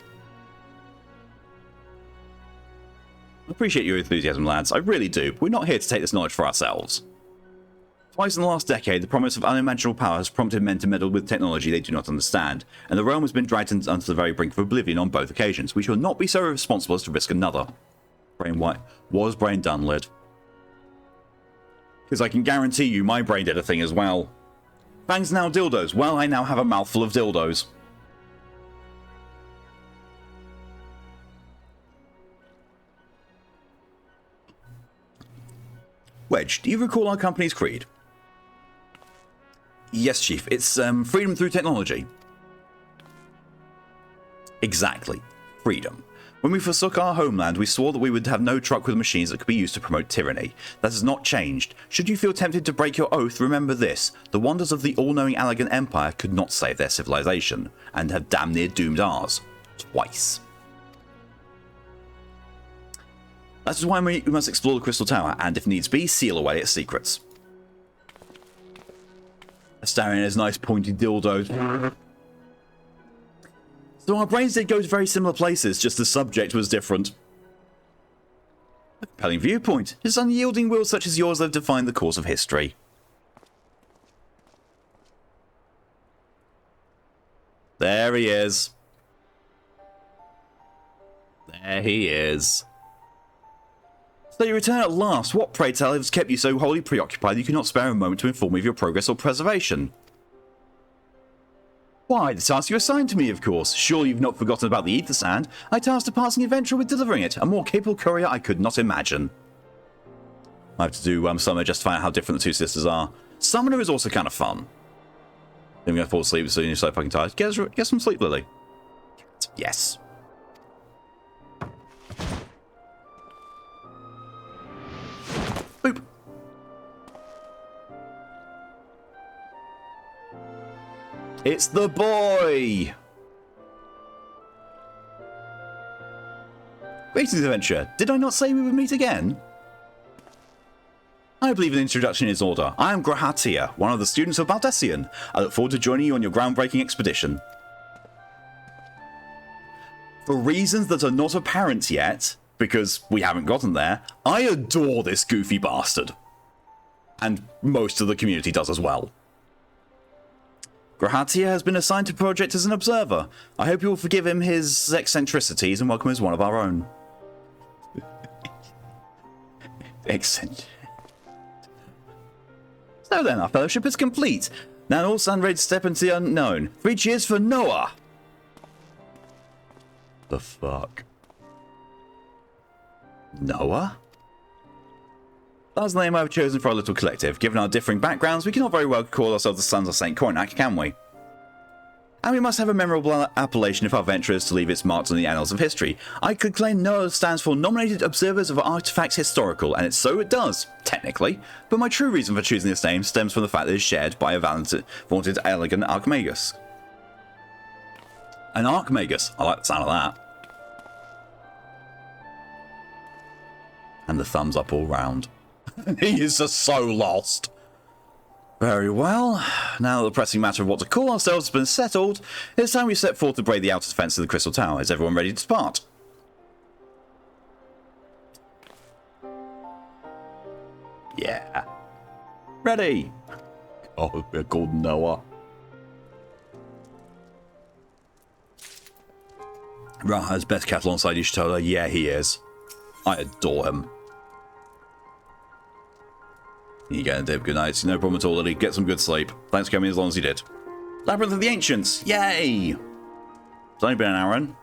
I appreciate your enthusiasm, lads. I really do. But we're not here to take this knowledge for ourselves. Twice in the last decade, the promise of unimaginable power has prompted men to meddle with technology they do not understand, and the realm has been dragged onto the very brink of oblivion on both occasions. We shall not be so irresponsible as to risk another. Brain white. Was brain done, Lid? Because I can guarantee you my brain did a thing as well. Fangs now dildos. Well, I now have a mouthful of dildos. Wedge, do you recall our company's creed? Yes, Chief. It's freedom through technology. Exactly. Freedom. When we forsook our homeland, we swore that we would have no truck with machines that could be used to promote tyranny. That has not changed. Should you feel tempted to break your oath, remember this. The wonders of the all-knowing Allegan Empire could not save their civilization, and have damn near doomed ours. Twice. That is why we must explore the Crystal Tower, and if needs be, seal away its secrets. Staring at his nice pointy dildos. So our brains did go to very similar places, just the subject was different. A compelling viewpoint. It's unyielding wills such as yours that have defined the course of history. There he is. There he is. So you return at last. What, pray tell, has kept you so wholly preoccupied you cannot spare a moment to inform me of your progress or preservation? Why, the task you assigned to me, of course. Surely you've not forgotten about the ether sand. I tasked a passing adventurer with delivering it. A more capable courier I could not imagine. I have to do Summoner just to find out how different the two sisters are. Summoner is also kind of fun. I'm going to fall asleep as soon as you're so fucking tired. Get some sleep, Lily. Yes. Boop. It's the boy! Greetings, adventurer. Did I not say we would meet again? I believe an introduction is in order. I am Grahatia, one of the students of Baldessian. I look forward to joining you on your groundbreaking expedition. For reasons that are not apparent yet, because we haven't gotten there, I adore this goofy bastard. And most of the community does as well. Grahatia has been assigned to the project as an observer. I hope you will forgive him his eccentricities and welcome as one of our own. Eccentric. So then, our fellowship is complete. Now all stand ready to step into the unknown. 3 cheers for Noah! The fuck? Noah? That's the name I've chosen for our little collective. Given our differing backgrounds, we cannot very well call ourselves the Sons of St. Coinac, can we? And we must have a memorable appellation if our venture is to leave its marks on the annals of history. I could claim Noah stands for Nominated Observers of Artifacts Historical, and so it does, technically. But my true reason for choosing this name stems from the fact that it is shared by a vaunted elegant Archmagus. An Archmagus, I like the sound of that. And the thumbs up all round. He is just so lost. Very well. Now that the pressing matter of what to call ourselves has been settled, it's time we set forth to break the outer defence of the Crystal Tower. Is everyone ready to depart? Yeah. Ready. Oh, we're called Noah. Raha's best cattle alongside Ishtola. Yeah, he is. I adore him. You get a dip. Good night. No problem at all, Lily. Get some good sleep. Thanks for coming as long as you did. Labyrinth of the Ancients. Yay! It's only been an hour in.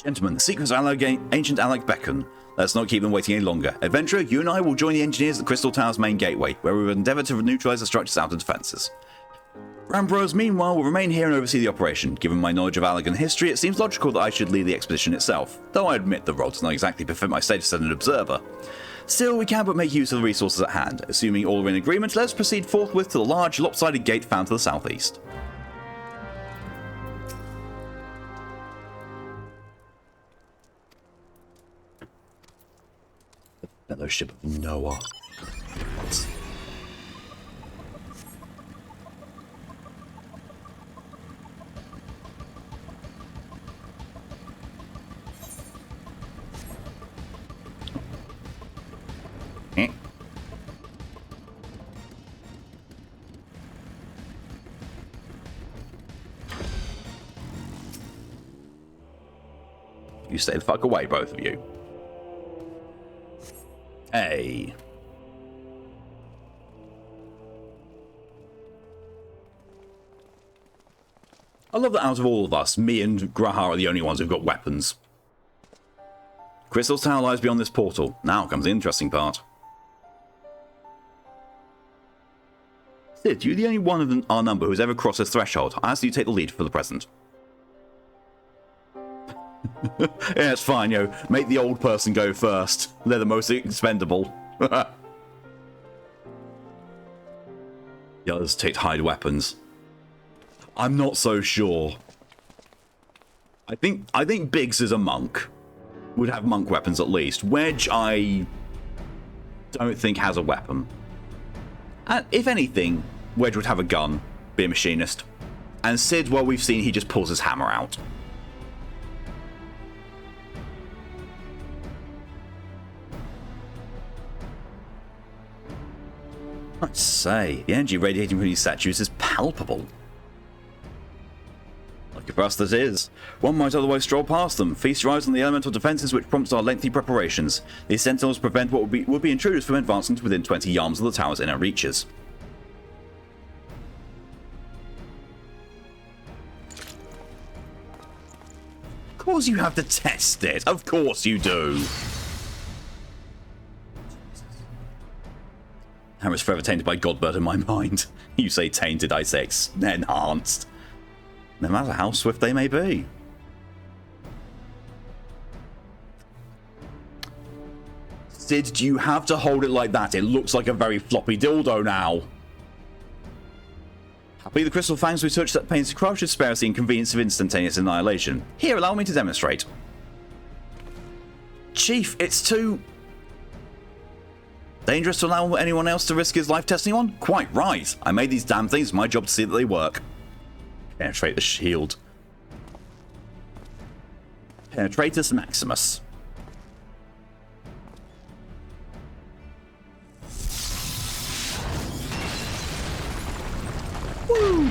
Gentlemen, the secrets of ancient Alec beckon. Let's not keep them waiting any longer. Adventurer, you and I will join the engineers at the Crystal Tower's main gateway, where we will endeavour to neutralise the structure's outer defences. Rambrose, meanwhile, will remain here and oversee the operation. Given my knowledge of Allegan history, it seems logical that I should lead the expedition itself, though I admit the role does not exactly befit my status as an observer. Still, we can but make use of the resources at hand. Assuming all are in agreement, let's proceed forthwith to the large, lopsided gate found to the southeast. The Fellowship of Noah. What? You stay the fuck away, both of you. Hey. I love that out of all of us, me and Graha are the only ones who've got weapons. Crystal's Tower lies beyond this portal. Now comes the interesting part. Sid, you're the only one of our number who's ever crossed this threshold. I ask you to take the lead for the present. Yeah, it's fine, make the old person go first. They're the most expendable. The others take hide weapons. I'm not so sure. I think Biggs is a monk. Would have monk weapons at least. Wedge, I don't think has a weapon. And if anything, Wedge would have a gun, be a machinist. And Sid, well, we've seen he just pulls his hammer out. I say, the energy radiating from these statues is palpable. Lucky for us that is. One might otherwise stroll past them, feast your eyes on the elemental defences which prompts our lengthy preparations. These sentinels prevent what would be intruders from advancing to within 20 yards of the tower's inner reaches. Of course you have to test it. Of course you do. Hammer is forever tainted by Godbird in my mind. You say tainted, I say enhanced. No matter how swift they may be. Sid, do you have to hold it like that? It looks like a very floppy dildo now. Happily, the crystal fangs we touch that pains to crush should spare us the inconvenience of instantaneous annihilation. Here, allow me to demonstrate. Chief, it's too dangerous to allow anyone else to risk his life testing on? Quite right. I made these damn things. My job to see that they work. Penetrate the shield. Penetratus Maximus. Woo!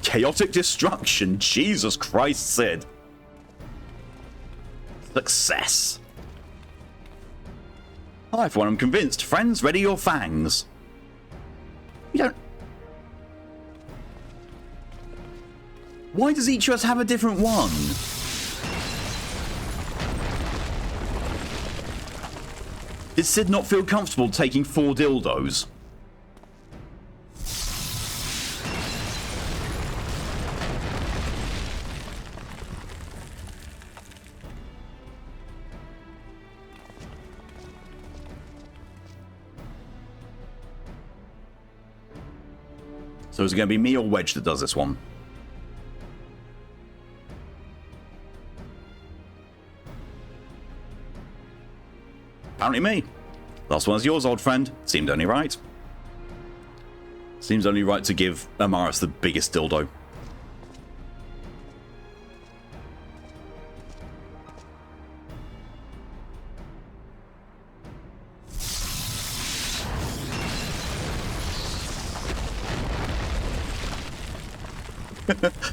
Chaotic destruction. Jesus Christ, Sid. Success. Hi, everyone, I'm convinced. Friends, ready your fangs. You don't... Why does each of us have a different one? Did Sid not feel comfortable taking 4 dildos? So is it going to be me or Wedge that does this one? Apparently me. Last one's yours, old friend. Seemed only right. Seems only right to give Amaris the biggest dildo.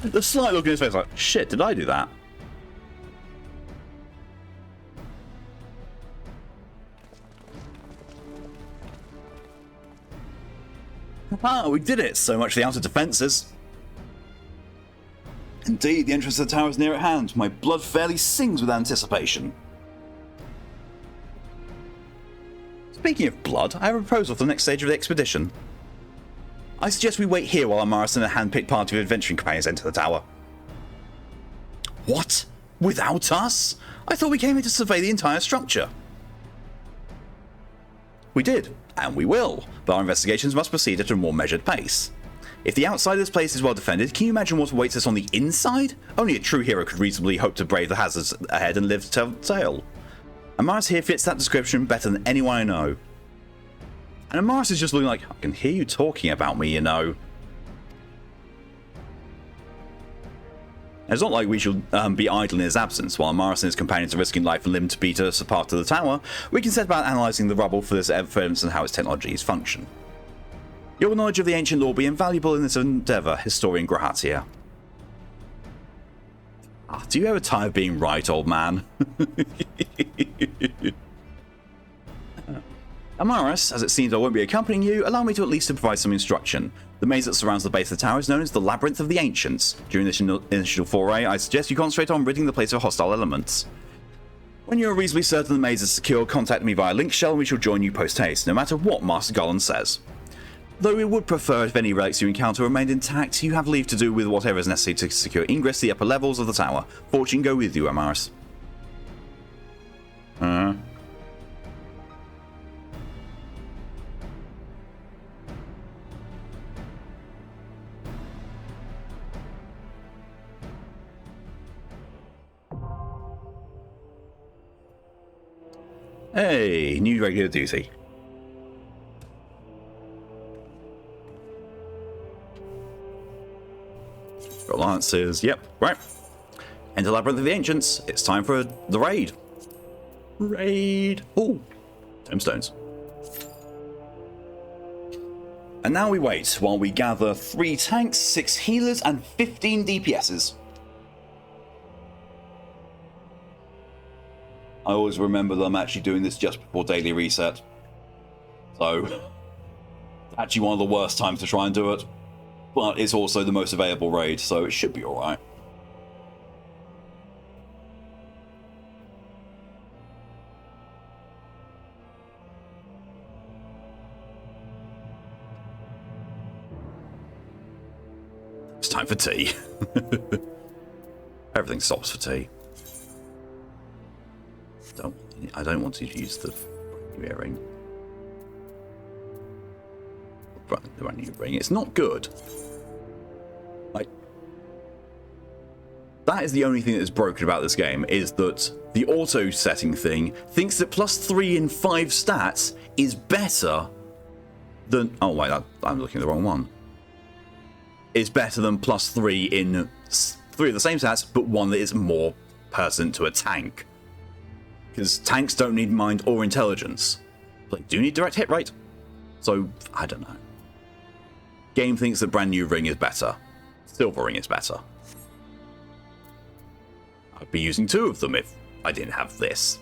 The slight look in his face like, shit, did I do that? Ah, we did it! So much for the outer defences. Indeed, the entrance to the tower is near at hand. My blood fairly sings with anticipation. Speaking of blood, I have a proposal for the next stage of the expedition. I suggest we wait here while Amaris and a hand-picked party of adventuring companions enter the tower. What? Without us? I thought we came here to survey the entire structure. We did, and we will, but our investigations must proceed at a more measured pace. If the outside of this place is well defended, can you imagine what awaits us on the inside? Only a true hero could reasonably hope to brave the hazards ahead and live to tell the tale. Amaris here fits that description better than anyone I know. And Amaris is just looking like, I can hear you talking about me, you know. It's not like we should be idle in his absence. While Amaris and his companions are risking life and limb to beat us apart to the tower, we can set about analysing the rubble for this evidence and how its technologies function. Your knowledge of the ancient lore will be invaluable in this endeavour, Historian Grahatia. Ah, do you ever tire of being right, old man? Amaris, as it seems I won't be accompanying you, allow me to at least provide some instruction. The maze that surrounds the base of the tower is known as the Labyrinth of the Ancients. During this initial foray, I suggest you concentrate on ridding the place of hostile elements. When you are reasonably certain the maze is secure, contact me via link shell and we shall join you post-haste, no matter what Master Garland says. Though we would prefer if any relics you encounter remained intact, you have leave to do with whatever is necessary to secure ingress to the upper levels of the tower. Fortune go with you, Amaris. Hey, new regular duty. Alliances, yep, right. Enter Labyrinth of the Ancients. It's time for the raid. Raid. Oh, tombstones. And now we wait while we gather 3 tanks, 6 healers, and 15 DPSs. I always remember that I'm actually doing this just before daily reset. So, actually one of the worst times to try and do it. But it's also the most available raid, so it should be alright. It's time for tea. Everything stops for tea. I don't want to use the earring. The brand new ring. It's not good. Like, that is the only thing that is broken about this game, is that the auto setting thing thinks that +3 in 5 stats is better than... Oh wait, I'm looking at the wrong one. Is better than +3 in 3 of the same stats, but one that is more pertinent to a tank. Because tanks don't need mind or intelligence. But they do need direct hit rate. So, I don't know. Game thinks the brand new ring is better. Silver ring is better. I'd be using 2 of them if I didn't have this.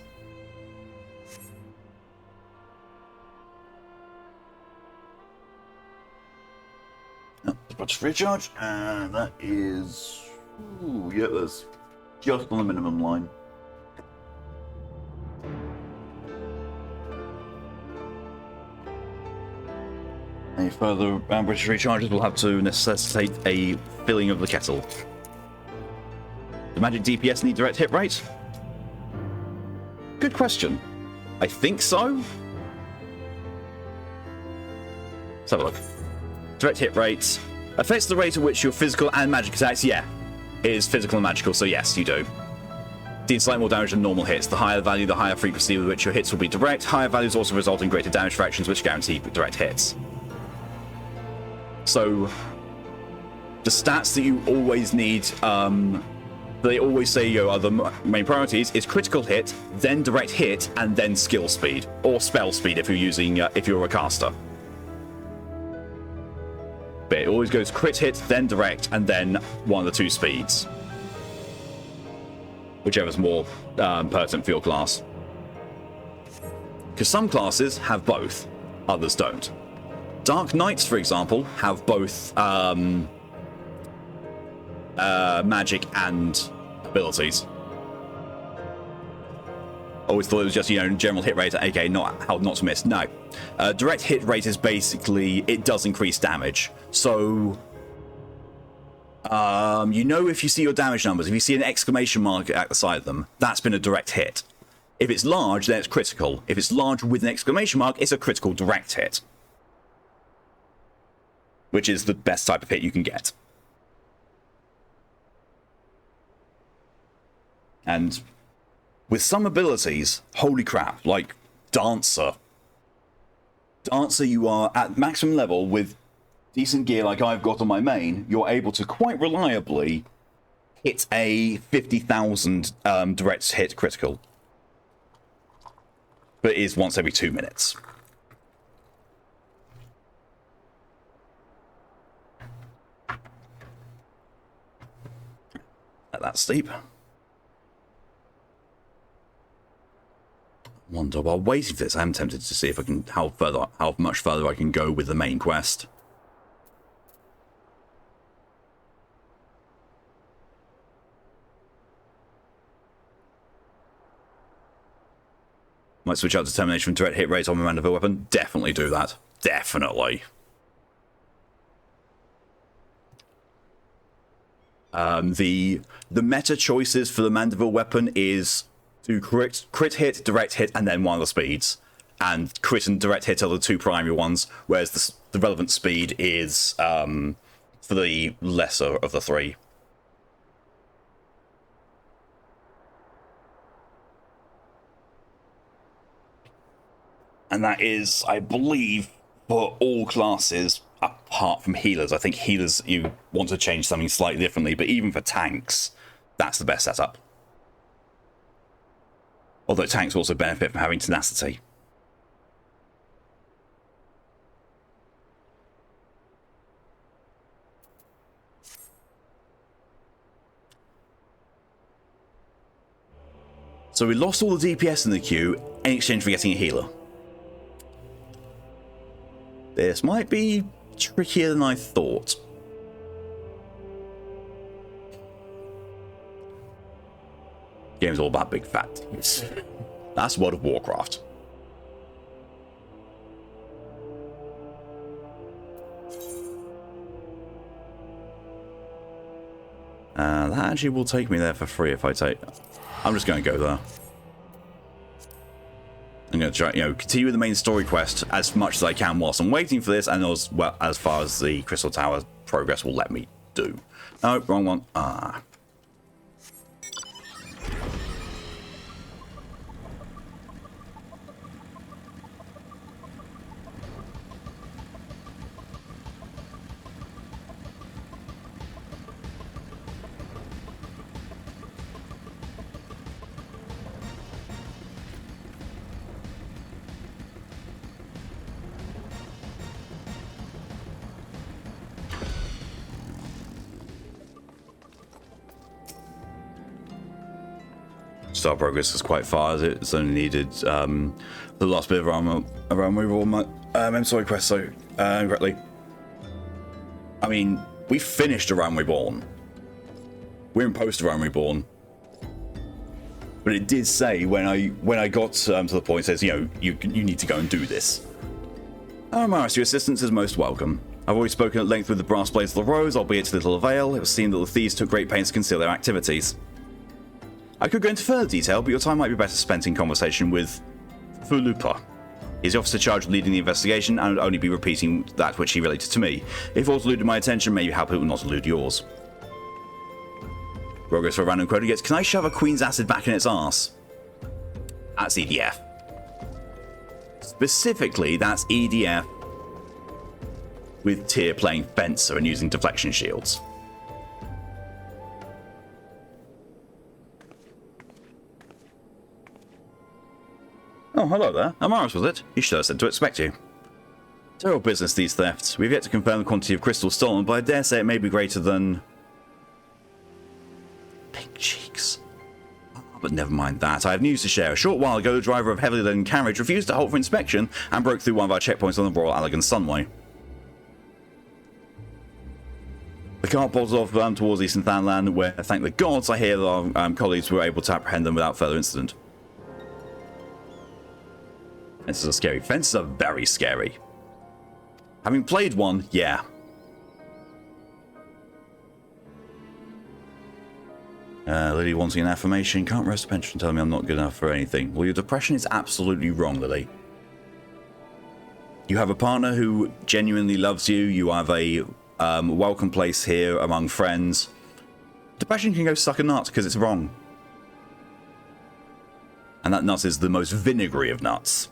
Oh, let's recharge, and that is... Ooh, yeah, that's just on the minimum line. Any further British recharges will have to necessitate a filling of the kettle. The magic DPS need direct hit rate? Good question. I think so. Let's have a look. Direct hit rate affects the rate at which your physical and magic attacks. Yeah, it is physical and magical, so yes, you do. Deal slightly more damage than normal hits. The higher the value, the higher frequency with which your hits will be direct. Higher values also result in greater damage fractions, which guarantee direct hits. So, the stats that you always need, they always say are the main priorities, is critical hit, then direct hit, and then skill speed. Or spell speed if you're using, if you're a caster. But it always goes crit hit, then direct, and then one of the 2 speeds. Whichever's more pertinent for your class. Because some classes have both, others don't. Dark Knights, for example, have both magic and abilities. Always thought it was just, general hit rate, aka not how not to miss. No. Direct hit rate is basically, it does increase damage. So, if you see your damage numbers, if you see an exclamation mark at the side of them, that's been a direct hit. If it's large, then it's critical. If it's large with an exclamation mark, it's a critical direct hit. Which is the best type of hit you can get. And with some abilities, holy crap, like Dancer. Dancer, you are at maximum level with decent gear like I've got on my main, you're able to quite reliably hit a 50,000 direct hit critical. But it is once every 2 minutes. That's steep. Wonder while waiting for this, I am tempted to see if I can how much further I can go with the main quest. Might switch out determination from direct hit rate on my Mandeville weapon. Definitely do that. Definitely. The meta choices for the Mandeville weapon is to crit hit, direct hit, and then one of the speeds. And crit and direct hit are the 2 primary ones, whereas the relevant speed is for the lesser of the 3. And that is, I believe, for all classes apart from healers. I think healers, you want to change something slightly differently, but even for tanks, that's the best setup. Although tanks also benefit from having tenacity. So we lost all the DPS in the queue in exchange for getting a healer. This might be trickier than I thought. Game's all about big fat tits. That's World of Warcraft. That actually will take me there for free if I take... I'm just going to go there. I'm going to try, continue with the main story quest as much as I can whilst I'm waiting for this, and as well as far as the Crystal Tower progress will let me do. No, wrong one. Ah. Star progress is quite far as it's only needed the last bit of around removal on my story quest, so correctly. I mean, we finished Around Reborn. We're in post Around Reborn. But it did say when I got to the point, it says, you need to go and do this. Maris, your assistance is most welcome. I've already spoken at length with the Brass Blades of the Rose, albeit to little avail. It was seen that the thieves took great pains to conceal their activities. I could go into further detail, but your time might be better spent in conversation with Fulupa. He's the officer charged with leading the investigation, and would only be repeating that which he related to me. If aught eluded my attention, maybe help it will not elude yours. Progress for a random quote gets, can I shove a Queen's Acid back in its arse? That's EDF. Specifically, that's EDF with Tyr playing Fencer and using deflection shields. Oh, hello there. Amaris, was it? You should have said to expect you. Terrible business, these thefts. We've yet to confirm the quantity of crystals stolen, but I dare say it may be greater than... Pink cheeks. Oh, but never mind that. I have news to share. A short while ago, the driver of a heavily laden carriage refused to halt for inspection and broke through one of our checkpoints on the Royal Allegan Sunway. The cart bolted off towards Eastern Thanland, where, thank the gods, I hear that our colleagues were able to apprehend them without further incident. Fences are scary. Fences are very scary. Having played one, yeah. Lily wanting an affirmation. Can't rest a pension telling me I'm not good enough for anything. Well, your depression is absolutely wrong, Lily. You have a partner who genuinely loves you. You have a welcome place here among friends. Depression can go suck a nut because it's wrong. And that nut is the most vinegary of nuts.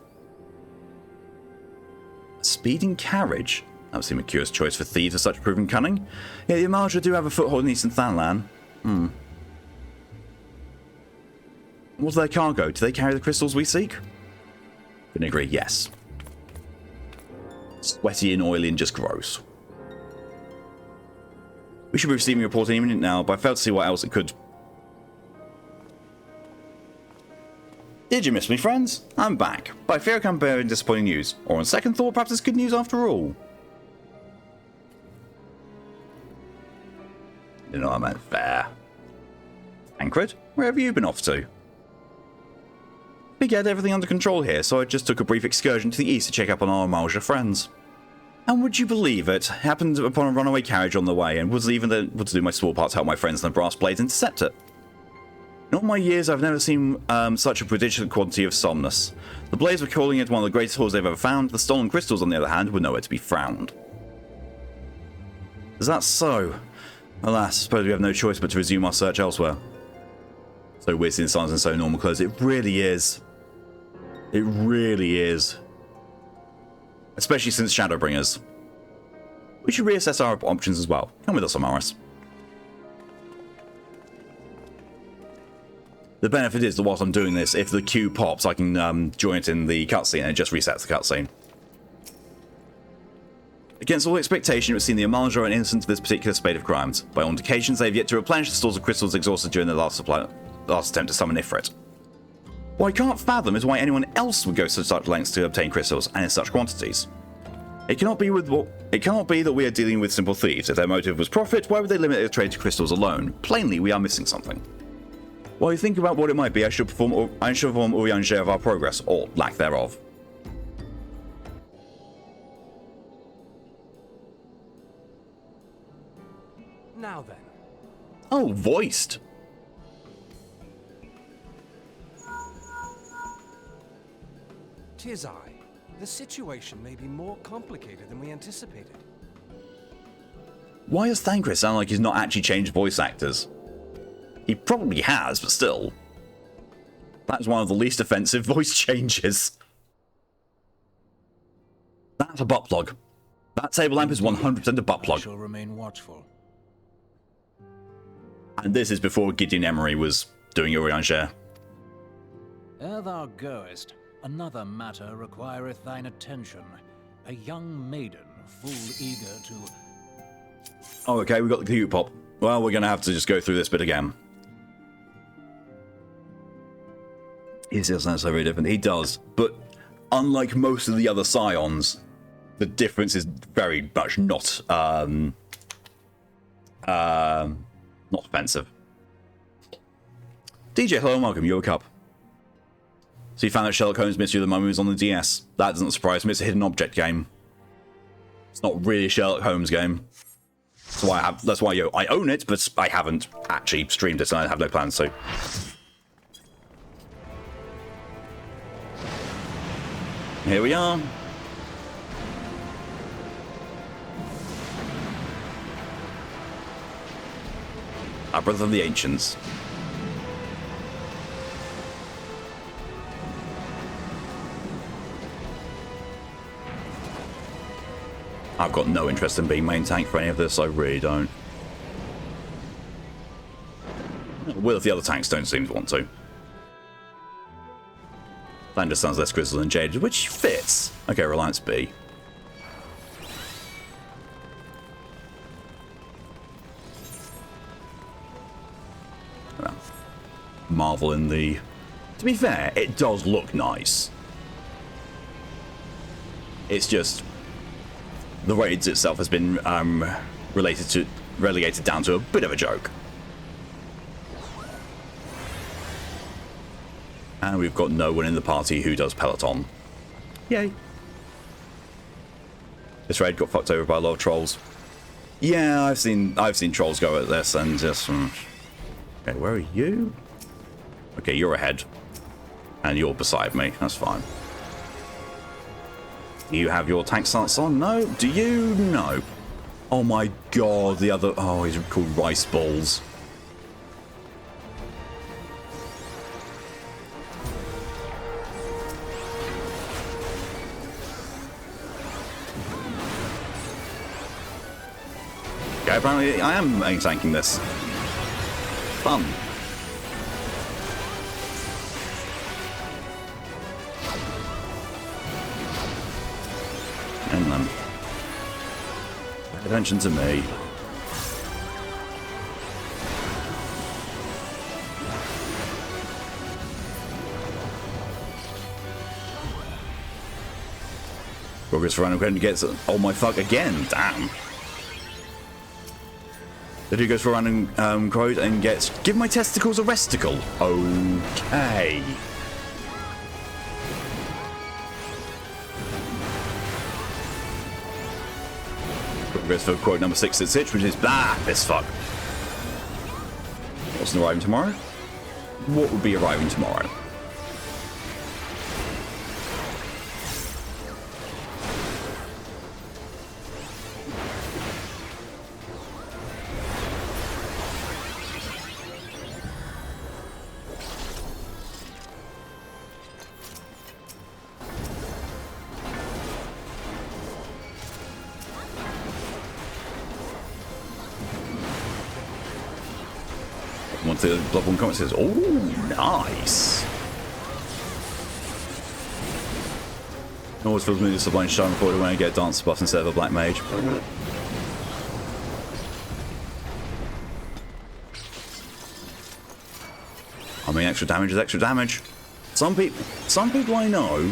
Speeding carriage? That would seem a curious choice for thieves of such proven cunning. Yeah, the Amalja do have a foothold in Eastern Thanlan. What's their cargo? Do they carry the crystals we seek? Vinegary, yes. Sweaty and oily and just gross. We should be receiving a report any minute now, but I failed to see what else it could... Did you miss me, friends? I'm back, but I fear I come bearing disappointing news. Or on second thought, perhaps it's good news after all. You know, I meant fair. Tancred, where have you been off to? We get everything under control here, so I just took a brief excursion to the east to check up on our Amalja friends. And would you believe it? Happened upon a runaway carriage on the way, and was even able to do my small part to help my friends and the Brass Blades intercept it. In all my years, I've never seen such a prodigious quantity of somnus. The Blades were calling it one of the greatest hauls they've ever found. The stolen crystals, on the other hand, were nowhere to be found. Is that so? Alas, I suppose we have no choice but to resume our search elsewhere. So weird seeing the silence and so normal clothes. It really is. It really is. Especially since Shadowbringers. We should reassess our options as well. Come with us, Amaris. The benefit is that whilst I'm doing this, if the queue pops, I can join it in the cutscene and it just resets the cutscene. Against all expectation, it would seem the Amalja are innocent of this particular spate of crimes. By all indications, they have yet to replenish the stores of crystals exhausted during their last attempt to summon Ifrit. What I can't fathom is why anyone else would go to such lengths to obtain crystals, and in such quantities. It cannot be that we are dealing with simple thieves. If their motive was profit, why would they limit their trade to crystals alone? Plainly, we are missing something. While you think about what it might be, I should inform Urianger of our progress, or lack thereof. Now then. Oh, voiced. 'Tis I. The situation may be more complicated than we anticipated. Why does Thancred sound like he's not actually changed voice actors? He probably has, but still. That's one of the least offensive voice changes. That's a butt plug. That table lamp is 100% a butt plug. I shall remain watchful. And this is before Gideon Emery was doing Urianger. Ere thou goest, another matter requireth thine attention. A young maiden, full eager to... Oh, okay, we got the cute pop. Well, we're gonna have to just go through this bit again. He still sounds so very different. He does, but unlike most of the other Scions, the difference is very much not offensive. DJ, hello and welcome. You a cup. So you found out Sherlock Holmes Mystery of the Mummy was on the DS. That doesn't surprise me. It's a hidden object game. It's not really a Sherlock Holmes game. That's why I own it, but I haven't actually streamed it, and I have no plans to. Here we are. Our brother of the ancients. I've got no interest in being main tank for any of this, I really don't. Well, if the other tanks don't seem to want to. Thunder sounds less grizzled than jaded, which fits. Okay, Reliance B. Marvel in the... To be fair, it does look nice. It's just... The raids itself has been relegated down to a bit of a joke. And we've got no one in the party who does Peloton. Yay. This raid got fucked over by a lot of trolls. Yeah, I've seen trolls go at this and just... Okay, where are you? Okay, you're ahead. And you're beside me. That's fine. You have your tank stance on? No? Do you? No. Oh my god, the other... Oh, he's called Rice Balls. Okay, apparently I am tanking this. Fun. And then... Pay attention to me. Progress for random credit gets... Oh my fuck, again! Damn! The dude goes for a random quote and gets... Give my testicles a resticle! Okay. Progress for quote number 6 at Sitch, which is... Ah, this fuck. What's arriving tomorrow? What would be arriving tomorrow? The Bloodborne comment says, oh, nice. Always feels me to sublime shine recorded when I get a dance buff instead of a black mage. I mean, extra damage is extra damage. Some people I know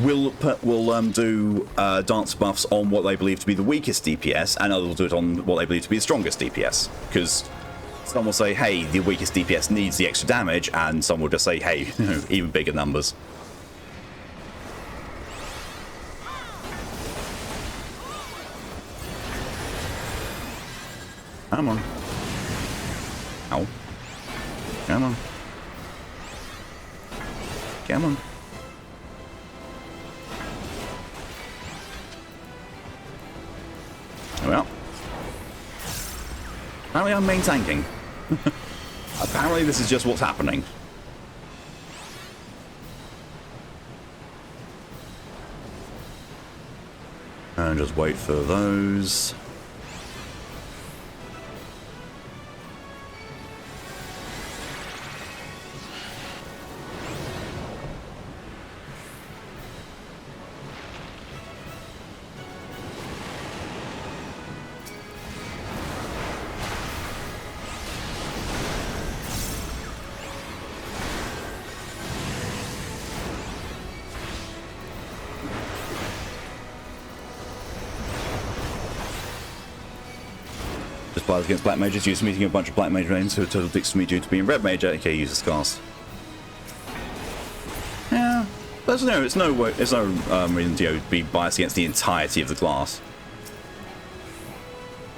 will do dance buffs on what they believe to be the weakest DPS, and others will do it on what they believe to be the strongest DPS. Because some will say, hey, the weakest DPS needs the extra damage, and some will just say, hey, even bigger numbers. Come on. Ow. Come on. Come on. Well. Apparently I'm main tanking. Apparently this is just what's happening. And just wait for those. Players against black mages used to meeting a bunch of black mage mains who are total dicks to me due to being red mage. Okay, use the scars. Yeah, there's no reason to be biased against the entirety of the class.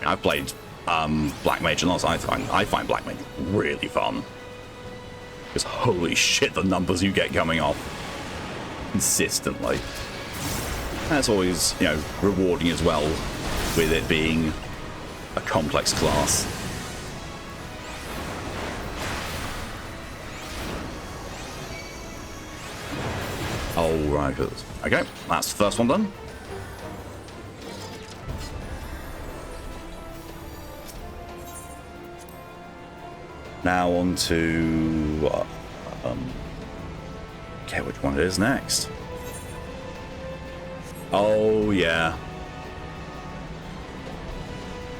I've played black mage and I find black mage really fun. Because holy shit, the numbers you get coming off consistently. That's always rewarding as well, with it being a complex class. Oh, right. Okay, that's the first one done. Now on to... okay, which one it is next? Oh, yeah.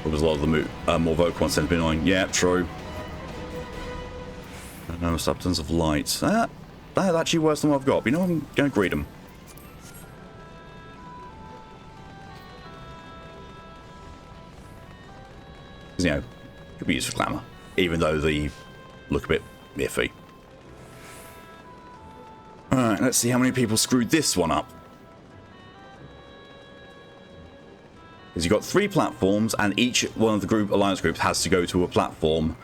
Because a lot of the more vocal ones tend to be annoying. Yeah, true. No substance of light. That's actually worse than what I've got. But I'm going to greet them. Because, could be used for glamour. Even though they look a bit iffy. Alright, let's see how many people screwed this one up. Because you've got 3 platforms, and each one of the alliance groups has to go to a platform.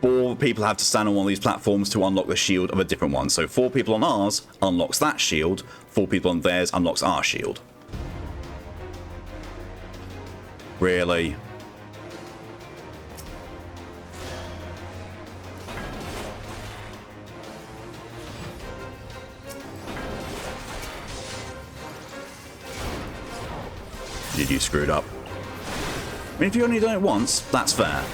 4 people have to stand on one of these platforms to unlock the shield of a different one. So 4 people on ours unlocks that shield, 4 people on theirs unlocks our shield. Really? Did you screw it up? I mean, if you only done it once, that's fair.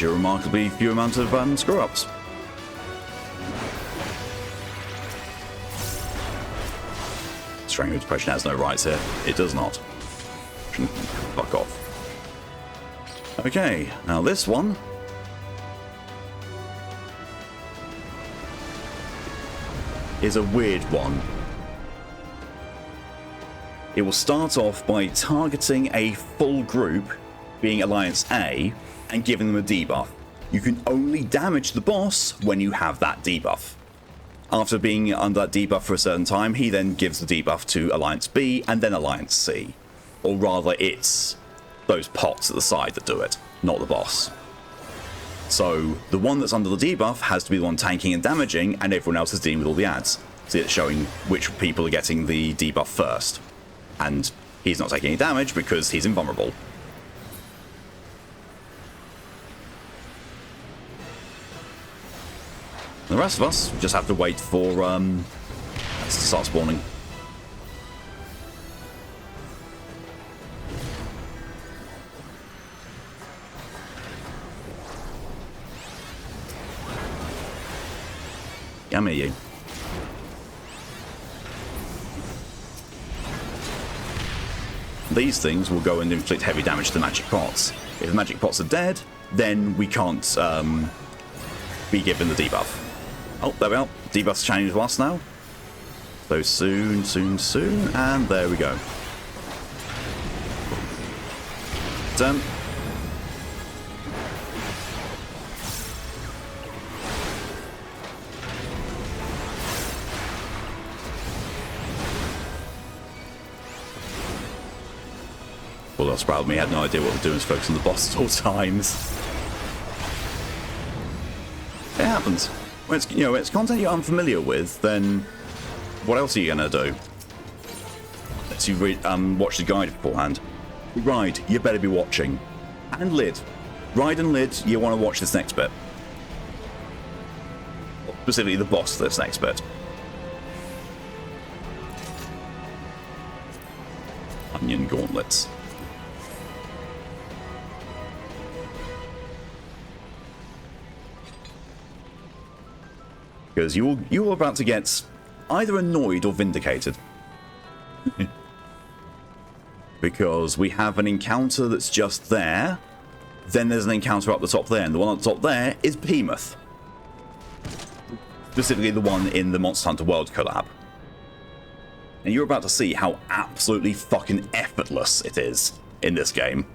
A remarkably few amount of screw-ups. Strength of depression has no rights here. It does not. Fuck off. Okay, now this one. Is a weird one. It will start off by targeting a full group, being Alliance A, and giving them a debuff. You can only damage the boss when you have that debuff. After being under that debuff for a certain time, he then gives the debuff to Alliance B and then Alliance C. Or rather, it's those pots at the side that do it, not the boss. So the one that's under the debuff has to be the one tanking and damaging, and everyone else is dealing with all the ads. So it's showing which people are getting the debuff first. And he's not taking any damage because he's invulnerable. The rest of us just have to wait for to start spawning. Come here, you. These things will go and inflict heavy damage to the magic pots. If the magic pots are dead, then we can't be given the debuff. Oh, there we are. Debuff's changed to us now. So soon, and there we go. Done. Well, that's proud of me. I had no idea what we're doing. Focus on the boss at all times. It happens. When it's, when it's content you're unfamiliar with, then what else are you gonna do? Let's you read, watch the guide beforehand. Ride, you better be watching. And Lid. Ride and Lid, you want to watch this next bit. Specifically the boss this next bit. Onion gauntlets. Because you're about to get either annoyed or vindicated. Because we have an encounter that's just there, then there's an encounter up the top there, and the one up the top there is Behemoth. Specifically the one in the Monster Hunter World collab. And you're about to see how absolutely fucking effortless it is in this game.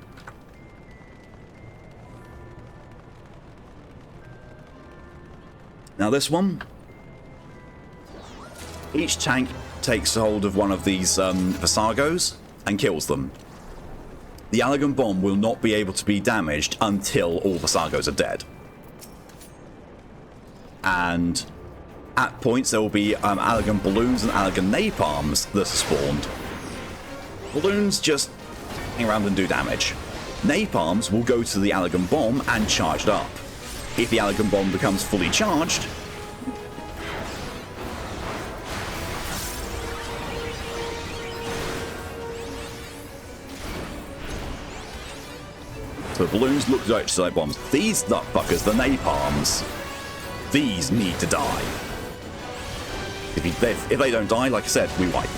Now this one, each tank takes hold of one of these Visagos and kills them. The Allergen Bomb will not be able to be damaged until all Visagos are dead. And at points there will be Allergen Balloons and Allergen Napalms that are spawned. Balloons just hang around and do damage. Napalms will go to the Allergen Bomb and charge it up. If the Allergen Bomb becomes fully charged, so the balloons look just like bombs. These nutfuckers, the napalms, these need to die. If they don't die, like I said, we wipe.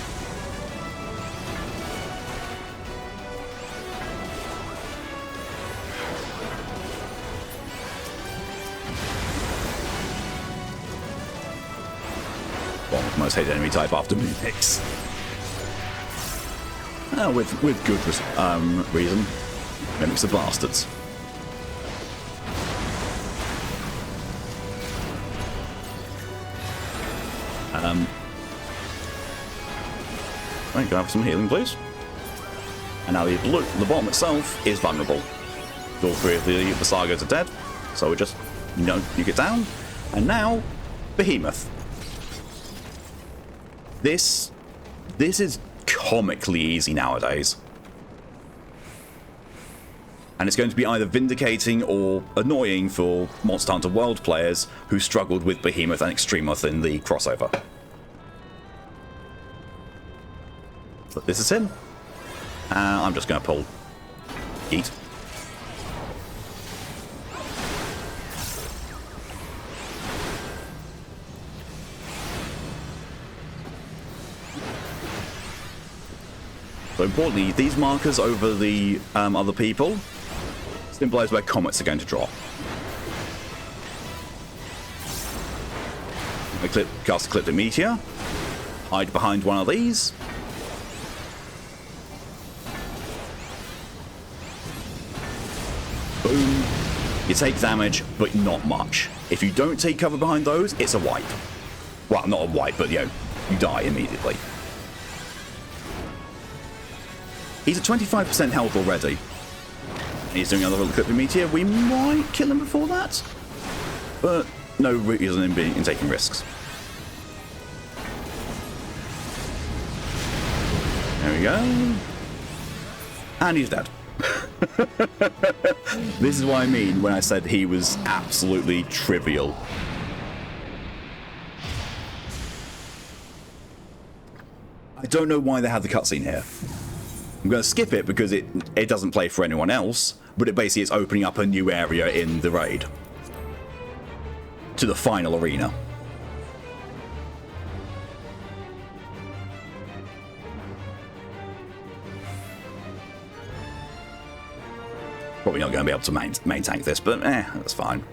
Most hated enemy type after Mimics. With good reason. Mimics are bastards. Right, can I have some healing, please? And now the bomb itself is vulnerable. All three of the Visagos are dead, so we just, you get down. And now, Behemoth. This is comically easy nowadays. And it's going to be either vindicating or annoying for Monster Hunter World players who struggled with Behemoth and Extremoth in the crossover. But this is him. I'm just going to pull Eat. So importantly, these markers over the other people symbolize where comets are going to drop. I cast Ecliptic Meteor, hide behind one of these. Boom. You take damage, but not much. If you don't take cover behind those, it's a wipe. Well, not a wipe, but you die immediately. He's at 25% health already. He's doing another Ecliptic Meteor. We might kill him before that, but no reason in taking risks. There we go. And he's dead. This is what I mean when I said he was absolutely trivial. I don't know why they have the cutscene here. I'm going to skip it because it doesn't play for anyone else, but it basically is opening up a new area in the raid. To the final arena. Probably not going to be able to main tank this, but that's fine.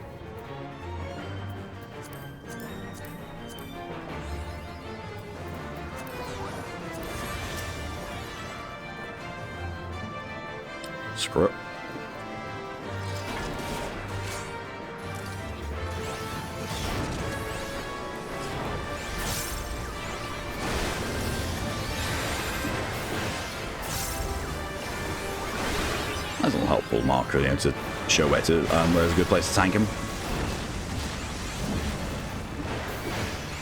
Screw it. That's a little helpful marker, you know, to show where's a good place to tank him.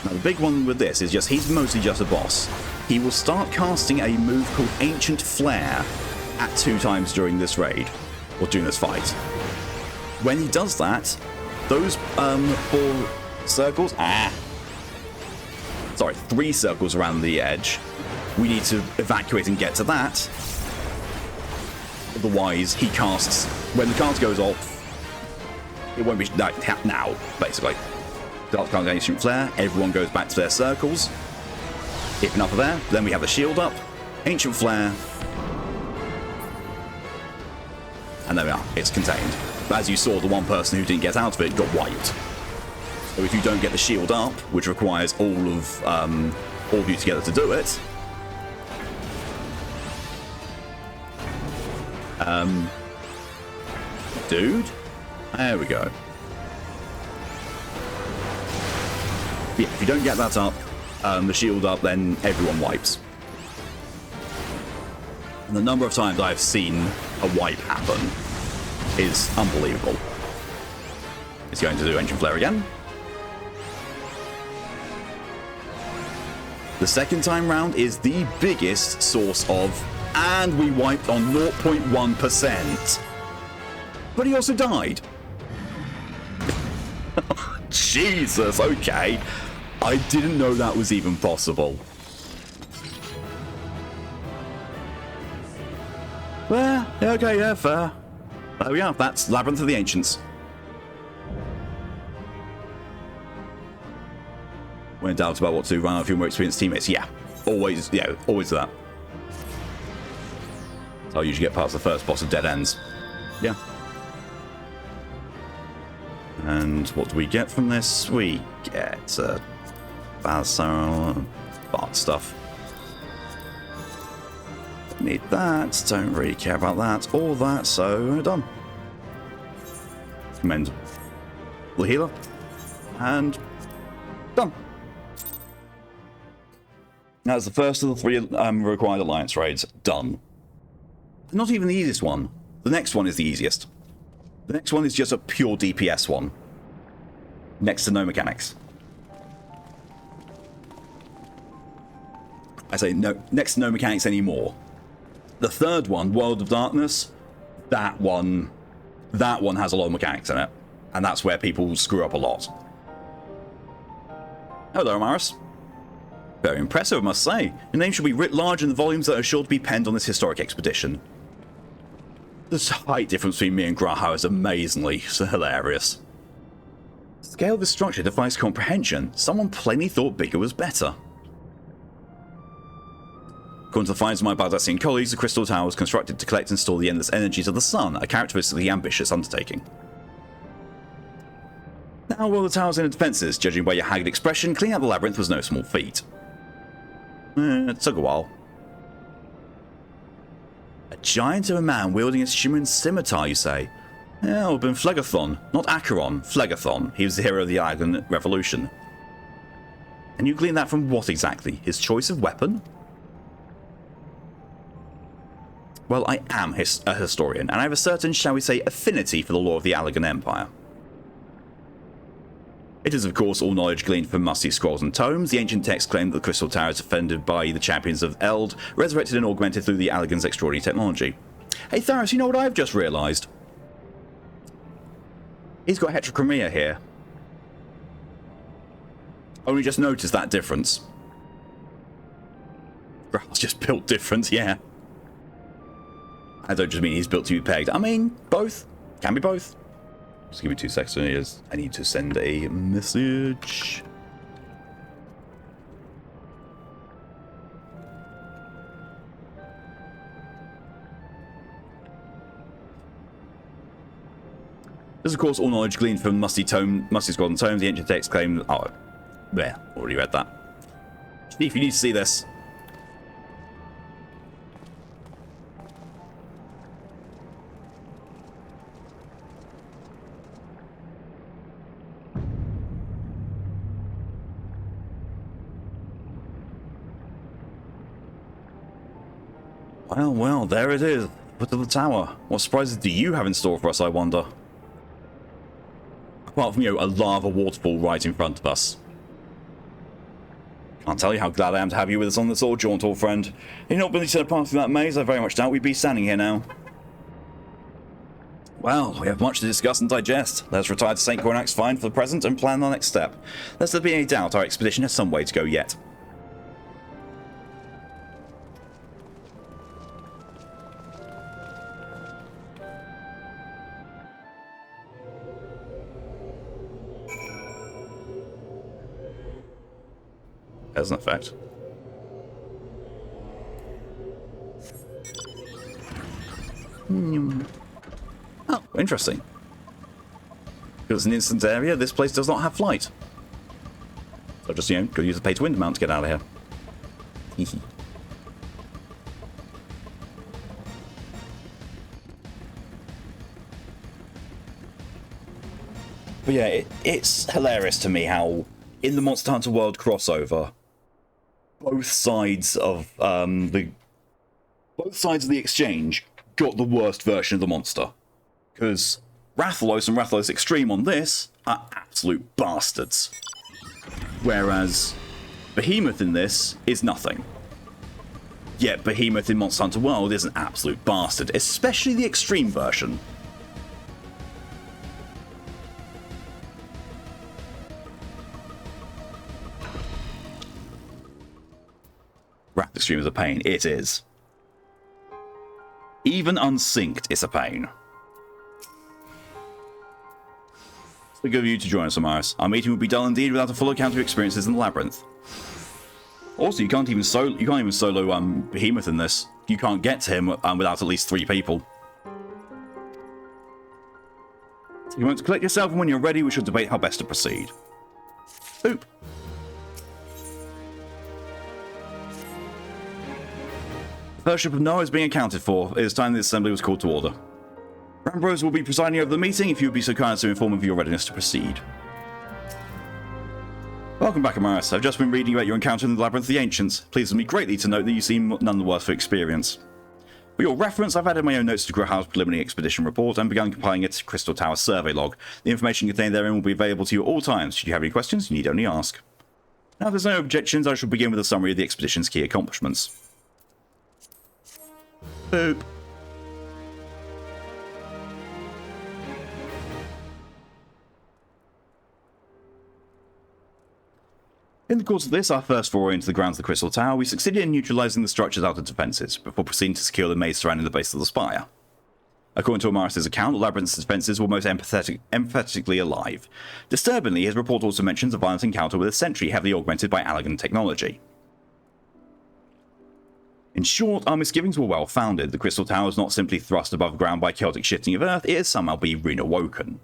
Now the big one with this is just he's mostly just a boss. He will start casting a move called Ancient Flare at 2 times during this raid, or during this fight. When he does that, those 4 circles, sorry, 3 circles around the edge, we need to evacuate and get to that. Otherwise, he casts, when the cast goes off, it won't be now, basically. Dark Card Ancient Flare, everyone goes back to their circles. If enough are there, then we have the shield up, Ancient Flare, and there we are, it's contained. But as you saw, the one person who didn't get out of it got wiped. So if you don't get the shield up, which requires all of you together to do it, dude, there we go. Yeah, if you don't get that up, the shield up, then everyone wipes. And the number of times I've seen a wipe happen is unbelievable. It's going to do Ancient Flare again. The second time round is the biggest source of, and we wiped on 0.1%. But he also died. Jesus, okay. I didn't know that was even possible. Well, yeah, okay, yeah, fair. There we are, that's Labyrinth of the Ancients. When in doubt about what to do, run out of your more experienced teammates. Yeah, always that. That's how you usually get past the first boss of Dead Ends. Yeah. And what do we get from this? We get Bart stuff. Need that, don't really care about that or that, so we're done. Commend the healer, and done. That's the first of the 3 required alliance raids done. Not even the easiest one. The next one is the easiest. The next one is just a pure DPS one. Next to no mechanics. I say no, next to no mechanics anymore. The third one, World of Darkness, that one has a lot of mechanics in it. And that's where people screw up a lot. Hello, Amaris. Very impressive, I must say. Your name should be writ large in the volumes that are sure to be penned on this historic expedition. The height difference between me and Graha is amazingly hilarious. The scale of this structure defies comprehension. Someone plainly thought bigger was better. According to the finds of my Baldessian colleagues, the Crystal Tower was constructed to collect and store the endless energies of the sun, a characteristically ambitious undertaking. Now, while the tower's inner defences, judging by your haggard expression, cleaning out the labyrinth was no small feat. It took a while. A giant of a man wielding a shimmering scimitar, you say? Yeah, it would have been Phlegathon, not Acheron, Phlegathon. He was the hero of the Iron Revolution. And you glean that from what exactly? His choice of weapon? Well, I am a historian, and I have a certain, shall we say, affinity for the lore of the Allagan Empire. It is, of course, all knowledge gleaned from musty scrolls and tomes. The ancient texts claim that the Crystal Tower is defended by the champions of Eld, resurrected and augmented through the Allagan's extraordinary technology. Hey, Tharos, you know what I've just realised? He's got heterochromia here. Only just noticed that difference. Growl's just built different, yeah. I don't just mean he's built to be pegged. I mean, both. Can be both. Just give me 2 seconds. I need to send a message. This, of course, all knowledge gleaned from Musty Squadron Tomes. The ancient text claim. Oh, there. Already read that. Chief, you need to see this. Well, there it is. Foot of the tower. What surprises do you have in store for us, I wonder? Apart from, a lava waterfall right in front of us. Can't tell you how glad I am to have you with us on this little jaunt, old friend. Had you not been to pass through that maze, I very much doubt we'd be standing here now. Well, we have much to discuss and digest. Let's retire to St. Cornac's Find for the present and plan our next step. Lest there be any doubt, our expedition has some way to go yet. As an effect. Oh, interesting. Because it's an instant area, this place does not have flight. So just, go use the pay-to-win mount to get out of here. But yeah, it's hilarious to me how, in the Monster Hunter World crossover, both sides of the exchange got the worst version of the monster. Because Rathalos and Rathalos Extreme on this are absolute bastards. Whereas Behemoth in this is nothing. Yet Behemoth in Monster Hunter World is an absolute bastard, especially the Extreme version. Wrath Extreme is a pain. It is. Even unsynced, it's a pain. It's good of you to join us, Amaris. Our meeting would be dull indeed without a full account of your experiences in the labyrinth. Also, you can't even solo Behemoth in this. You can't get to him without at least 3 people. You want to collect yourself, and when you're ready, we should debate how best to proceed. Boop. The Fellowship of Noah is being accounted for. It is time the assembly was called to order. Rambrose will be presiding over the meeting if you would be so kind as to inform of your readiness to proceed. Welcome back, Amaris. I've just been reading about your encounter in the Labyrinth of the Ancients. Pleases me greatly to note that you seem none the worse for experience. For your reference, I've added my own notes to Growl's preliminary expedition report and begun compiling its Crystal Tower survey log. The information contained therein will be available to you at all times. Should you have any questions, you need only ask. Now, if there's no objections, I shall begin with a summary of the expedition's key accomplishments. Boop. In the course of this, our first foray into the grounds of the Crystal Tower, we succeeded in neutralizing the structure's outer defenses, before proceeding to secure the maze surrounding the base of the spire. According to Amaris' account, the Labyrinth's defenses were most empathetically alive. Disturbingly, his report also mentions a violent encounter with a sentry heavily augmented by Allegan technology. In short, our misgivings were well founded. The Crystal Tower is not simply thrust above ground by chaotic shifting of Earth, it is somehow being reawoken.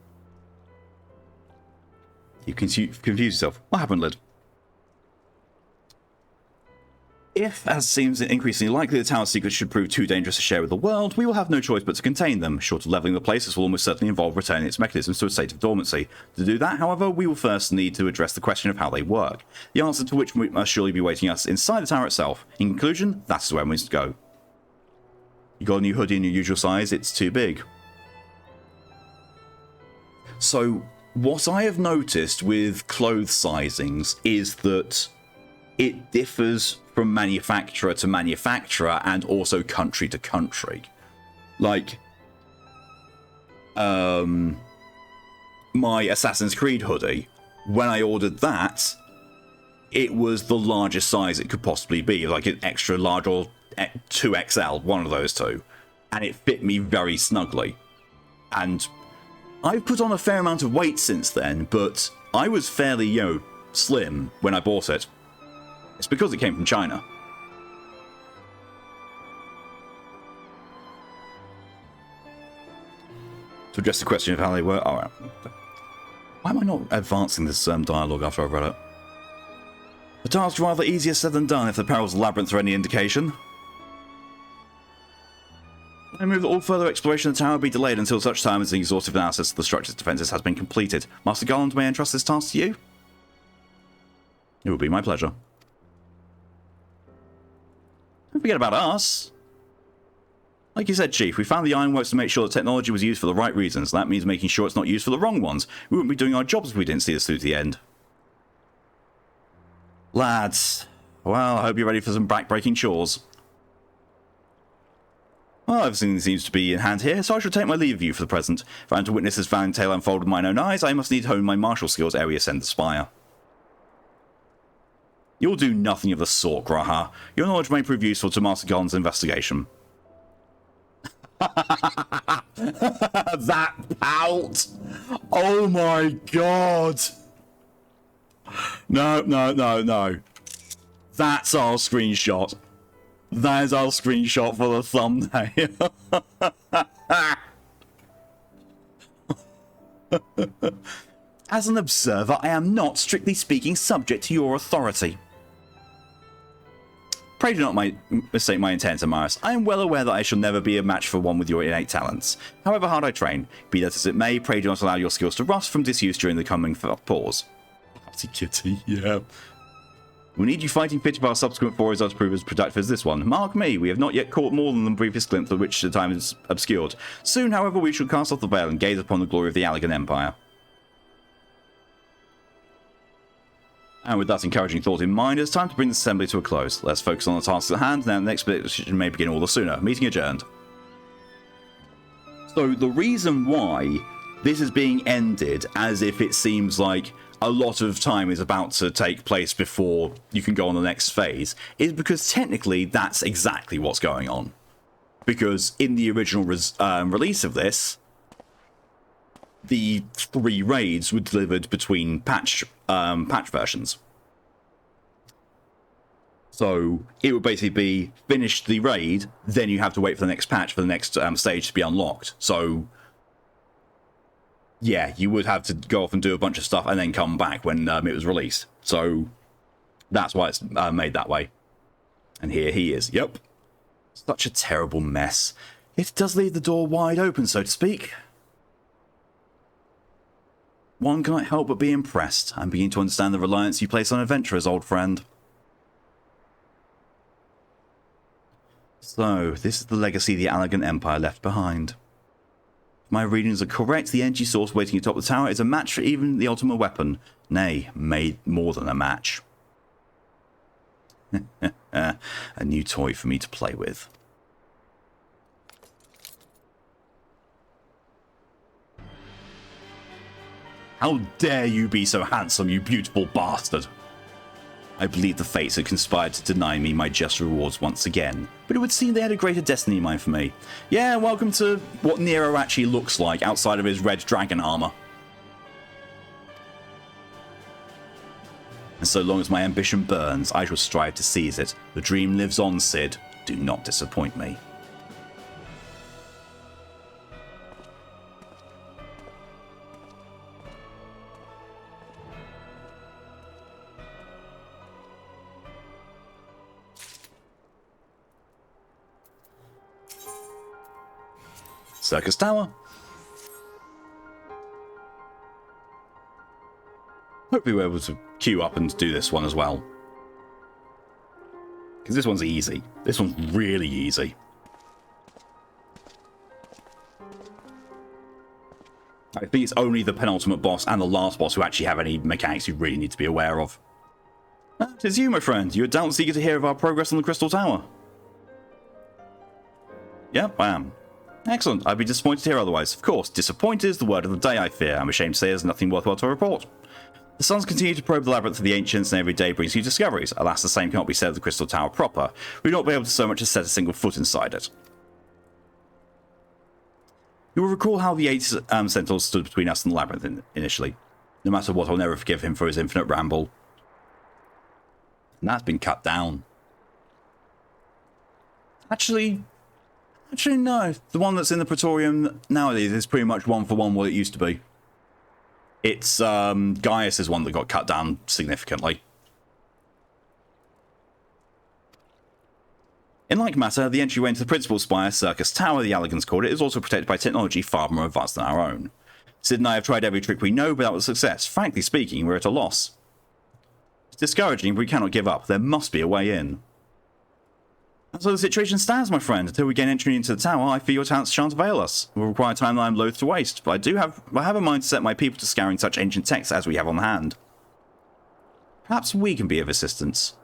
You confuse yourself. What happened, Lid? If, as seems increasingly likely, the tower's secrets should prove too dangerous to share with the world, we will have no choice but to contain them. Short of levelling the place, this will almost certainly involve returning its mechanisms to a state of dormancy. To do that, however, we will first need to address the question of how they work, the answer to which must surely be waiting us inside the tower itself. In conclusion, that's where we must go. You got a new hoodie in your usual size, it's too big. So, what I have noticed with clothes sizings is that it differs from manufacturer to manufacturer and also country to country. Like, my Assassin's Creed hoodie, when I ordered that, it was the largest size it could possibly be, like an extra large or 2XL, one of those two. And it fit me very snugly. And I've put on a fair amount of weight since then, but I was fairly, slim when I bought it. It's because it came from China. To address the question of how they were... Alright. Why am I not advancing this dialogue after I've read it? The task's rather easier said than done if the Perils Labyrinth are any indication. I move that all further exploration of the tower be delayed until such time as an exhaustive analysis of the structure's defences has been completed. Master Garland, may I entrust this task to you? It would be my pleasure. Don't forget about us. Like you said, Chief, we found the ironworks to make sure the technology was used for the right reasons. That means making sure it's not used for the wrong ones. We wouldn't be doing our jobs if we didn't see this through to the end. Lads, well, I hope you're ready for some back-breaking chores. Well, everything seems to be in hand here, so I shall take my leave of you for the present. If I am to witness this valiant tale unfold with mine own eyes, I must need hone my martial skills ere we ascend the spire. You'll do nothing of the sort, Graha. Your knowledge may prove useful to Master Garland's investigation. That pout! Oh my god! No. That's our screenshot. That is our screenshot for the thumbnail. As an observer, I am not, strictly speaking, subject to your authority. Pray do not mistake my intent, Amaris. I am well aware that I shall never be a match for one with your innate talents. However hard I train, be that as it may, pray do not allow your skills to rust from disuse during the coming pause. Bloody kitty, yeah. We need you fighting fit of our subsequent forays are to prove as productive as this one. Mark me, we have not yet caught more than the briefest glimpse of which the time is obscured. Soon, however, we shall cast off the veil and gaze upon the glory of the Allegan Empire. And with that encouraging thought in mind, it's time to bring this assembly to a close. Let's focus on the tasks at hand, now the next expedition may begin all the sooner. Meeting adjourned. So the reason why this is being ended as if it seems like a lot of time is about to take place before you can go on the next phase is because technically that's exactly what's going on. Because in the original release of this, the 3 raids were delivered between patch versions. So it would basically be finish the raid, then you have to wait for the next patch for the next stage to be unlocked. So yeah, you would have to go off and do a bunch of stuff and then come back when it was released. So that's why it's made that way. And here he is. Yep. Such a terrible mess. It does leave the door wide open, so to speak. One cannot help but be impressed. I'm beginning to understand the reliance you place on adventurers, old friend. So, this is the legacy the Allegan Empire left behind. If my readings are correct, the energy source waiting atop the tower is a match for even the ultimate weapon. Nay, made more than a match. A new toy for me to play with. How dare you be so handsome, you beautiful bastard! I believe the fates had conspired to deny me my just rewards once again, but it would seem they had a greater destiny in mind for me. Yeah, welcome to what Nero actually looks like outside of his red dragon armor. And so long as my ambition burns, I shall strive to seize it. The dream lives on, Cid. Do not disappoint me. Circus Tower. Hopefully we're able to queue up and do this one as well. Because this one's easy. This one's really easy. I think it's only the penultimate boss and the last boss who actually have any mechanics you really need to be aware of. Tis you, my friend. You are doubtless eager to hear of our progress on the Crystal Tower. Yep, I am. Excellent. I'd be disappointed to hear otherwise. Of course, disappointed is the word of the day, I fear. I'm ashamed to say there's nothing worthwhile to report. The Suns continue to probe the labyrinth of the ancients, and every day brings new discoveries. Alas, the same cannot be said of the Crystal Tower proper. We would not be able to so much as set a single foot inside it. You will recall how the 8 Sentinels stood between us and the labyrinth initially. No matter what, I'll never forgive him for his infinite ramble. And that's been cut down. Actually, no. The one that's in the Praetorium nowadays is pretty much one for one what it used to be. It's Gaius is one that got cut down significantly. In like matter, the entryway into the principal spire, Circus Tower, the Allegans called it, is also protected by technology far more advanced than our own. Sid and I have tried every trick we know, but without success. Frankly speaking, we're at a loss. It's discouraging, but we cannot give up. There must be a way in. And so the situation stands, my friend. Until we gain entry into the tower, I fear your talents shan't avail us. It will require time that I am loath to waste, but I have a mind to set my people to scouring such ancient texts as we have on hand. Perhaps we can be of assistance.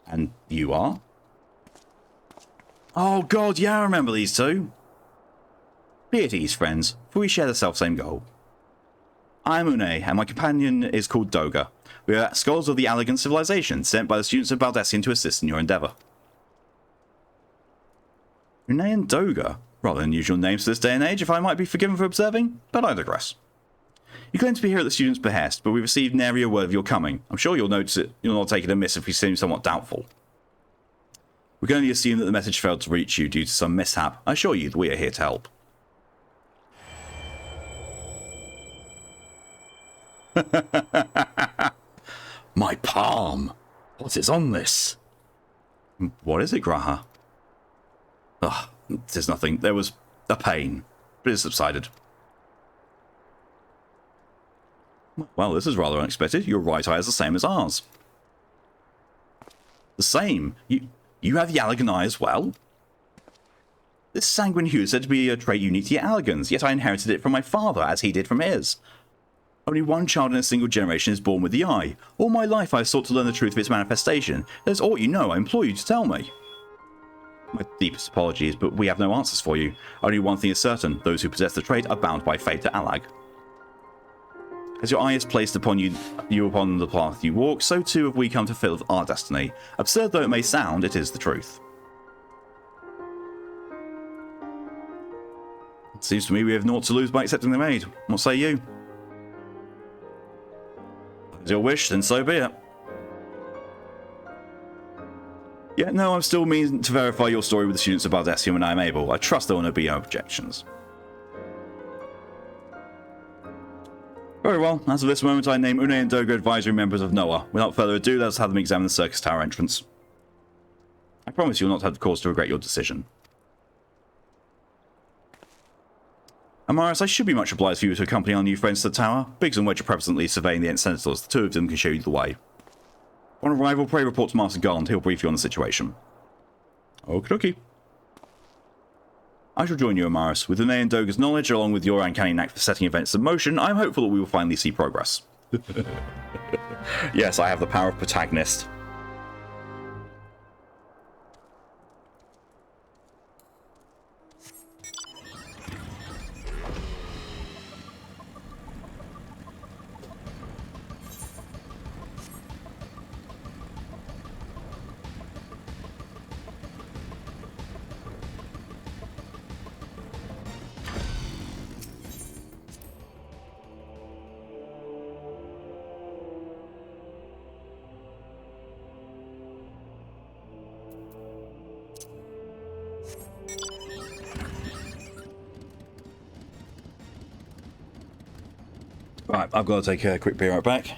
And you are? Oh god, yeah, I remember these two. Be at ease, friends, for we share the self-same goal. I am Une, and my companion is called Doga. We are scholars of the Allegan civilization, sent by the students of Baldessian to assist in your endeavour. Une and Doga? Rather unusual names for this day and age, if I might be forgiven for observing, but I digress. You claim to be here at the students' behest, but we received nary a word of your coming. I'm sure you'll notice it. You'll not take it amiss if we seem somewhat doubtful. We can only assume that the message failed to reach you due to some mishap. I assure you that we are here to help. My palm! What is on this? What is it, Graha? Ugh, it is nothing. There was a pain, but it has subsided. Well, this is rather unexpected. Your right eye is the same as ours. The same? You have the Allegan eye as well? This sanguine hue is said to be a trait unique to the Allegans, yet I inherited it from my father, as he did from his. Only one child in a single generation is born with the eye. All my life I have sought to learn the truth of its manifestation. If there's aught you know, I implore you to tell me. My deepest apologies, but we have no answers for you. Only one thing is certain, those who possess the trait are bound by fate to Allag. As your eye is placed upon you upon the path you walk, so too have we come to fill our destiny. Absurd though it may sound, it is the truth. It seems to me we have naught to lose by accepting the maid. What say you? As your wish, then so be it. Yeah, no, I'm still meaning to verify your story with the students of Baldessian when I am able. I trust there will not be no objections. Very well, as of this moment I name Une and Doga advisory members of Noah. Without further ado, let us have them examine the Circus Tower entrance. I promise you will not have the cause to regret your decision. Amaris, I should be much obliged for you to accompany our new friends to the tower. Biggs and Wedge are presently surveying the Sentinels. The two of them can show you the way. On arrival, pray report to Master Garland. He'll brief you on the situation. Okie dokie. I shall join you, Amaris. With Une and Doga's knowledge, along with your uncanny knack for setting events in motion, I'm hopeful that we will finally see progress. Yes, I have the power of protagonist. Right, I've got to take a quick beer right back.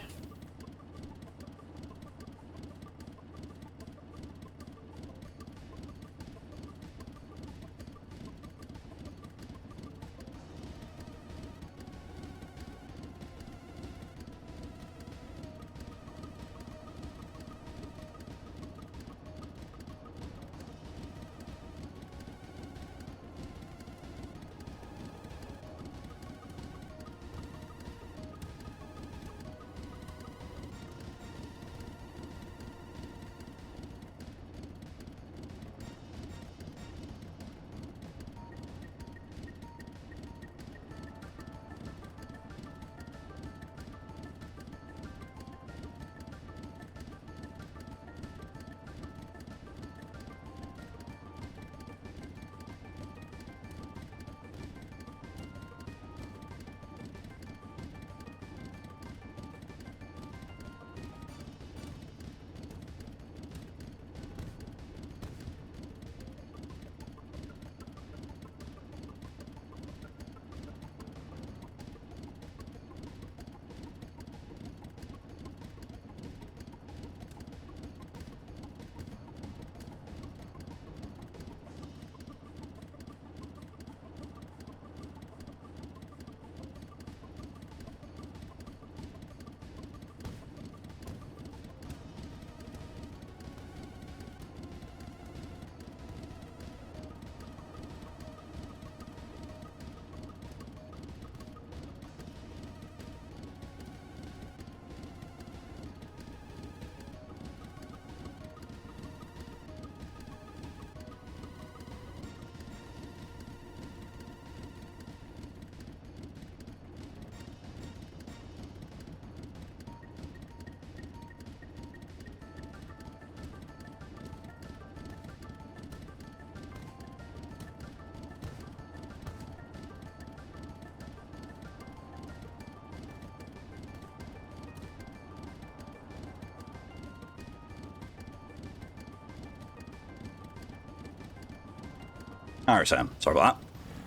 Alright, Sam. Sorry about that.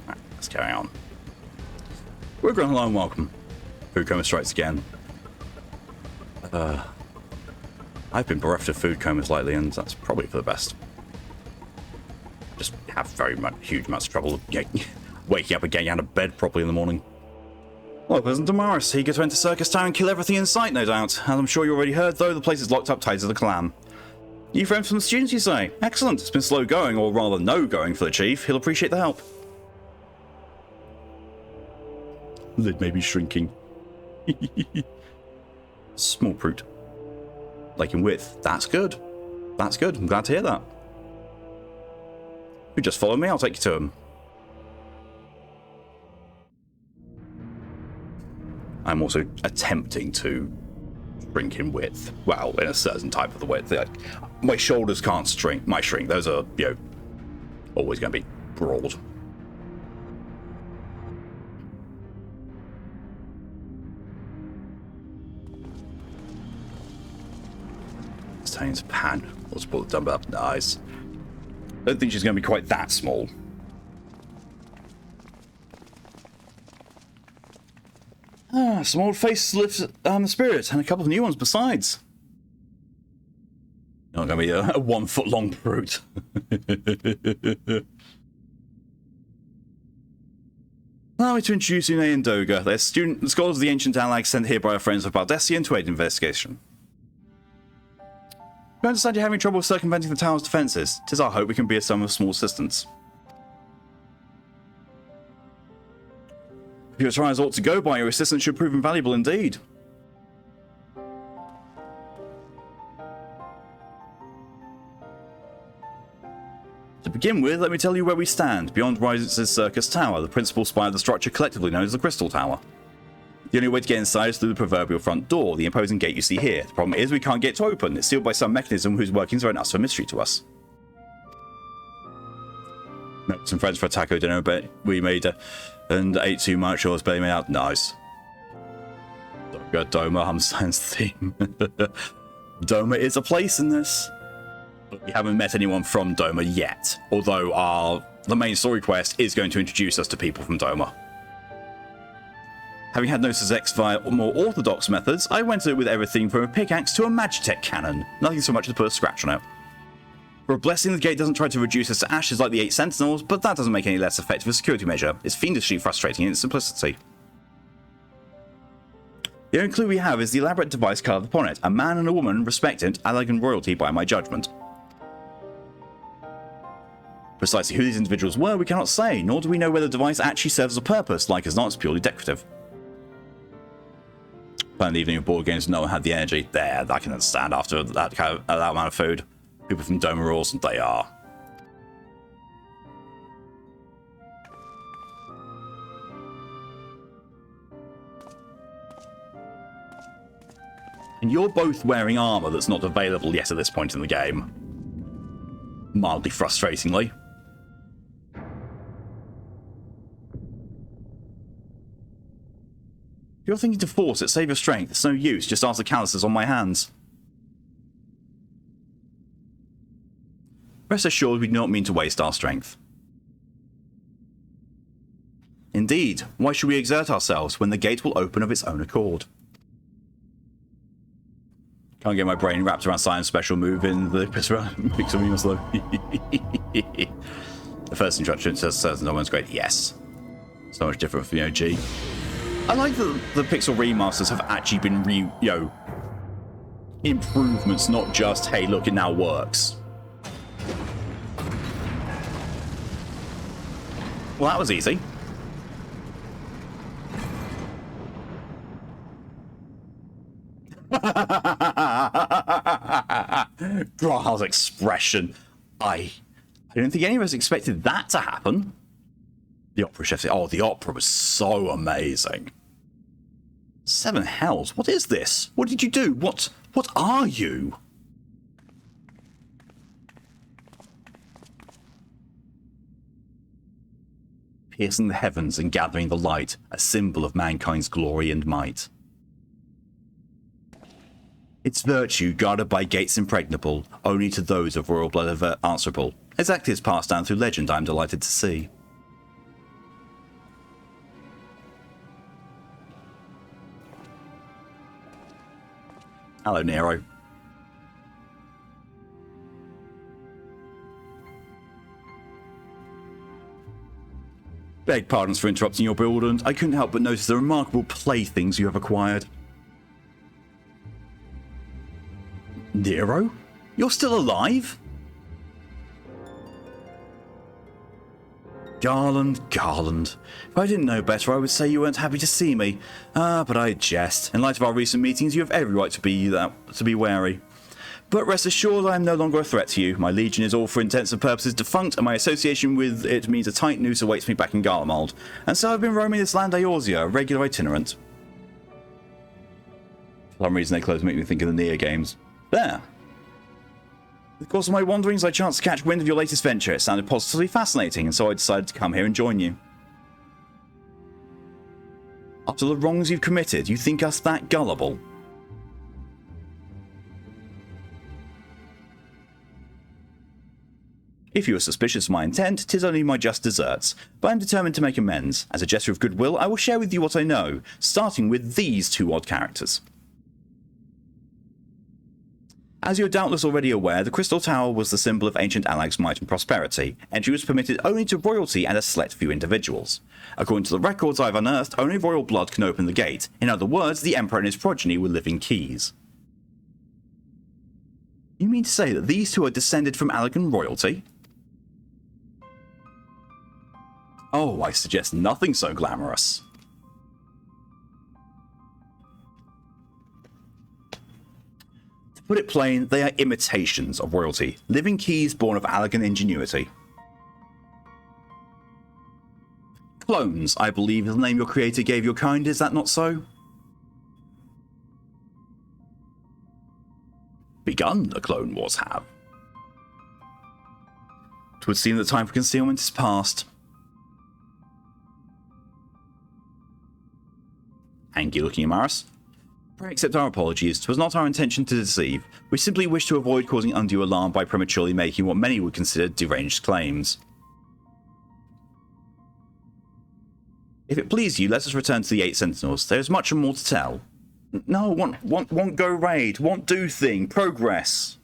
Alright, let's carry on. We're going hello and welcome. Food coma strikes again. I've been bereft of food comas lately, and that's probably for the best. Just have huge amounts of trouble waking up and getting out of bed properly in the morning. Well, Pleasant to Morris, eager to enter Circus Town and kill everything in sight, no doubt. As I'm sure you already heard, though, the place is locked up tight as the clam. New friends from the students, you say? Excellent. It's been slow going, or rather no going for the chief. He'll appreciate the help. Lid may be shrinking. Small fruit. Like in width. That's good. That's good. I'm glad to hear that. You just follow me, I'll take you to him. I'm also attempting to shrink in width. Well, in a certain type of the width. Like, my shoulders can't shrink. Those are, always going to be broad. Let's turn into pan. Let's pull the dump up. Nice. Don't think she's going to be quite that small. Some old faces lift the spirit, and a couple of new ones besides. Not going to be a 1 foot long brute. Allow me to introduce Une and Doga. They're scholars of the ancient Alag sent here by our friends of Baldessian to aid investigation. We understand you're having trouble circumventing the tower's defences. 'Tis our hope we can be of some small assistance. If your trials ought to go by, your assistance should prove invaluable indeed. To begin with, let me tell you where we stand. Beyond rises Circus Tower, the principal spire of the structure collectively known as the Crystal Tower. The only way to get inside is through the proverbial front door, the imposing gate you see here. The problem is we can't get it to open. It's sealed by some mechanism whose workings are an utter mystery to us. Met some friends for a taco dinner, but we made and ate too much or was barely made out. Nice. Doma, Hamstein's theme. Doma is a place in this. But we haven't met anyone from Doma yet, although the main story quest is going to introduce us to people from Doma. Having had no success via more orthodox methods, I went with everything from a pickaxe to a Magitech cannon. Nothing so much as put a scratch on it. For a blessing, the gate doesn't try to reduce us to ashes like the 8 Sentinels, but that doesn't make any less effective a security measure. It's fiendishly frustrating in its simplicity. The only clue we have is the elaborate device carved upon it. A man and a woman, respected, elegant royalty by my judgment. Precisely who these individuals were, we cannot say, nor do we know whether the device actually serves a purpose, like as not, it's purely decorative. Playing the evening of board games, no one had the energy. There, I can understand after that amount of food. People from Doma are awesome, they are. And you're both wearing armor that's not available yet at this point in the game. Mildly frustratingly. If you're thinking to force it, save your strength. It's no use, just ask the calluses on my hands. Rest assured we do not mean to waste our strength. Indeed, why should we exert ourselves when the gate will open of its own accord? Can't get my brain wrapped around Science special move in the Pixel Remix though. The first introduction to certain one's great. Yes. So much different from the OG. I like that the Pixel remasters have actually been improvements, not just, hey, look, it now works. Well, that was easy. Grahal's expression. I don't think any of us expected that to happen. The opera chef. Oh, the opera was so amazing. 7 hells. What is this? What did you do? What are you? Piercing the heavens and gathering the light, a symbol of mankind's glory and might. Its virtue, guarded by gates impregnable, only to those of royal blood answerable. Exactly as passed down through legend, I'm delighted to see. Hello, Nero. Beg pardons for interrupting your build, and I couldn't help but notice the remarkable playthings you have acquired. Nero? You're still alive? Garland. If I didn't know better, I would say you weren't happy to see me. But I jest. In light of our recent meetings, you have every right to be wary. But rest assured, I am no longer a threat to you. My legion is all for intents and purposes defunct, and my association with it means a tight noose awaits me back in Garlemald. And so I've been roaming this land Eorzea, a regular itinerant. For some reason, they close make me think of the Nier games. There. In the course of my wanderings, I chanced to catch wind of your latest venture. It sounded positively fascinating, and so I decided to come here and join you. After the wrongs you've committed, you think us that gullible? If you are suspicious of my intent, 'tis only my just deserts, but I am determined to make amends. As a gesture of goodwill, I will share with you what I know, starting with these two odd characters. As you are doubtless already aware, the Crystal Tower was the symbol of ancient Alag's might and prosperity. Entry was permitted only to royalty and a select few individuals. According to the records I've unearthed, only royal blood can open the gate. In other words, the Emperor and his progeny were living keys. You mean to say that these two are descended from Alagan royalty? Oh, I suggest nothing so glamorous. To put it plain, they are imitations of royalty, living keys born of Alagan ingenuity. Clones, I believe, is the name your creator gave your kind, is that not so? Begun, the Clone Wars have. 'Twould seem the time for concealment is past. Angie looking embarrassed. Pray accept our apologies. 'Twas not our intention to deceive. We simply wish to avoid causing undue alarm by prematurely making what many would consider deranged claims. If it please you, let us return to the 8 Sentinels. There is much more to tell. No, want go raid, want do thing, progress.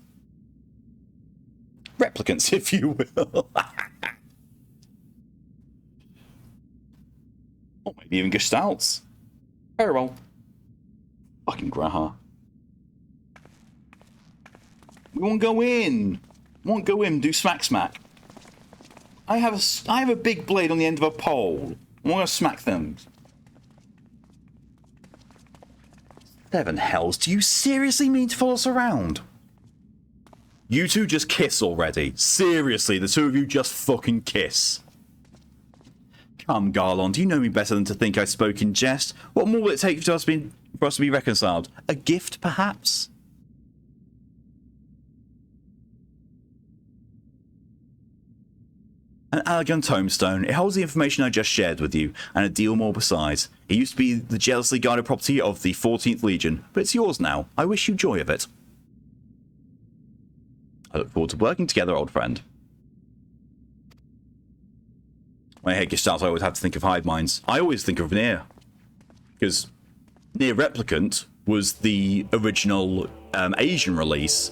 Replicants, if you will. Or maybe even Gestalts. Very well. Fucking Graha. We won't go in. Won't go in. Do smack. I have a big blade on the end of a pole. I want to smack them. 7 hells. Do you seriously mean to follow us around? You two just kiss already. Seriously, the two of you just fucking kiss. Come, Garland, you know me better than to think I spoke in jest. What more will it take for us to be reconciled? A gift, perhaps? An Alagan tombstone. It holds the information I just shared with you, and a deal more besides. It used to be the jealously guarded property of the 14th Legion, but it's yours now. I wish you joy of it. I look forward to working together, old friend. When I hear Gestalt, I always have to think of hive minds. I always think of Nier. Because Nier Replicant was the original Asian release,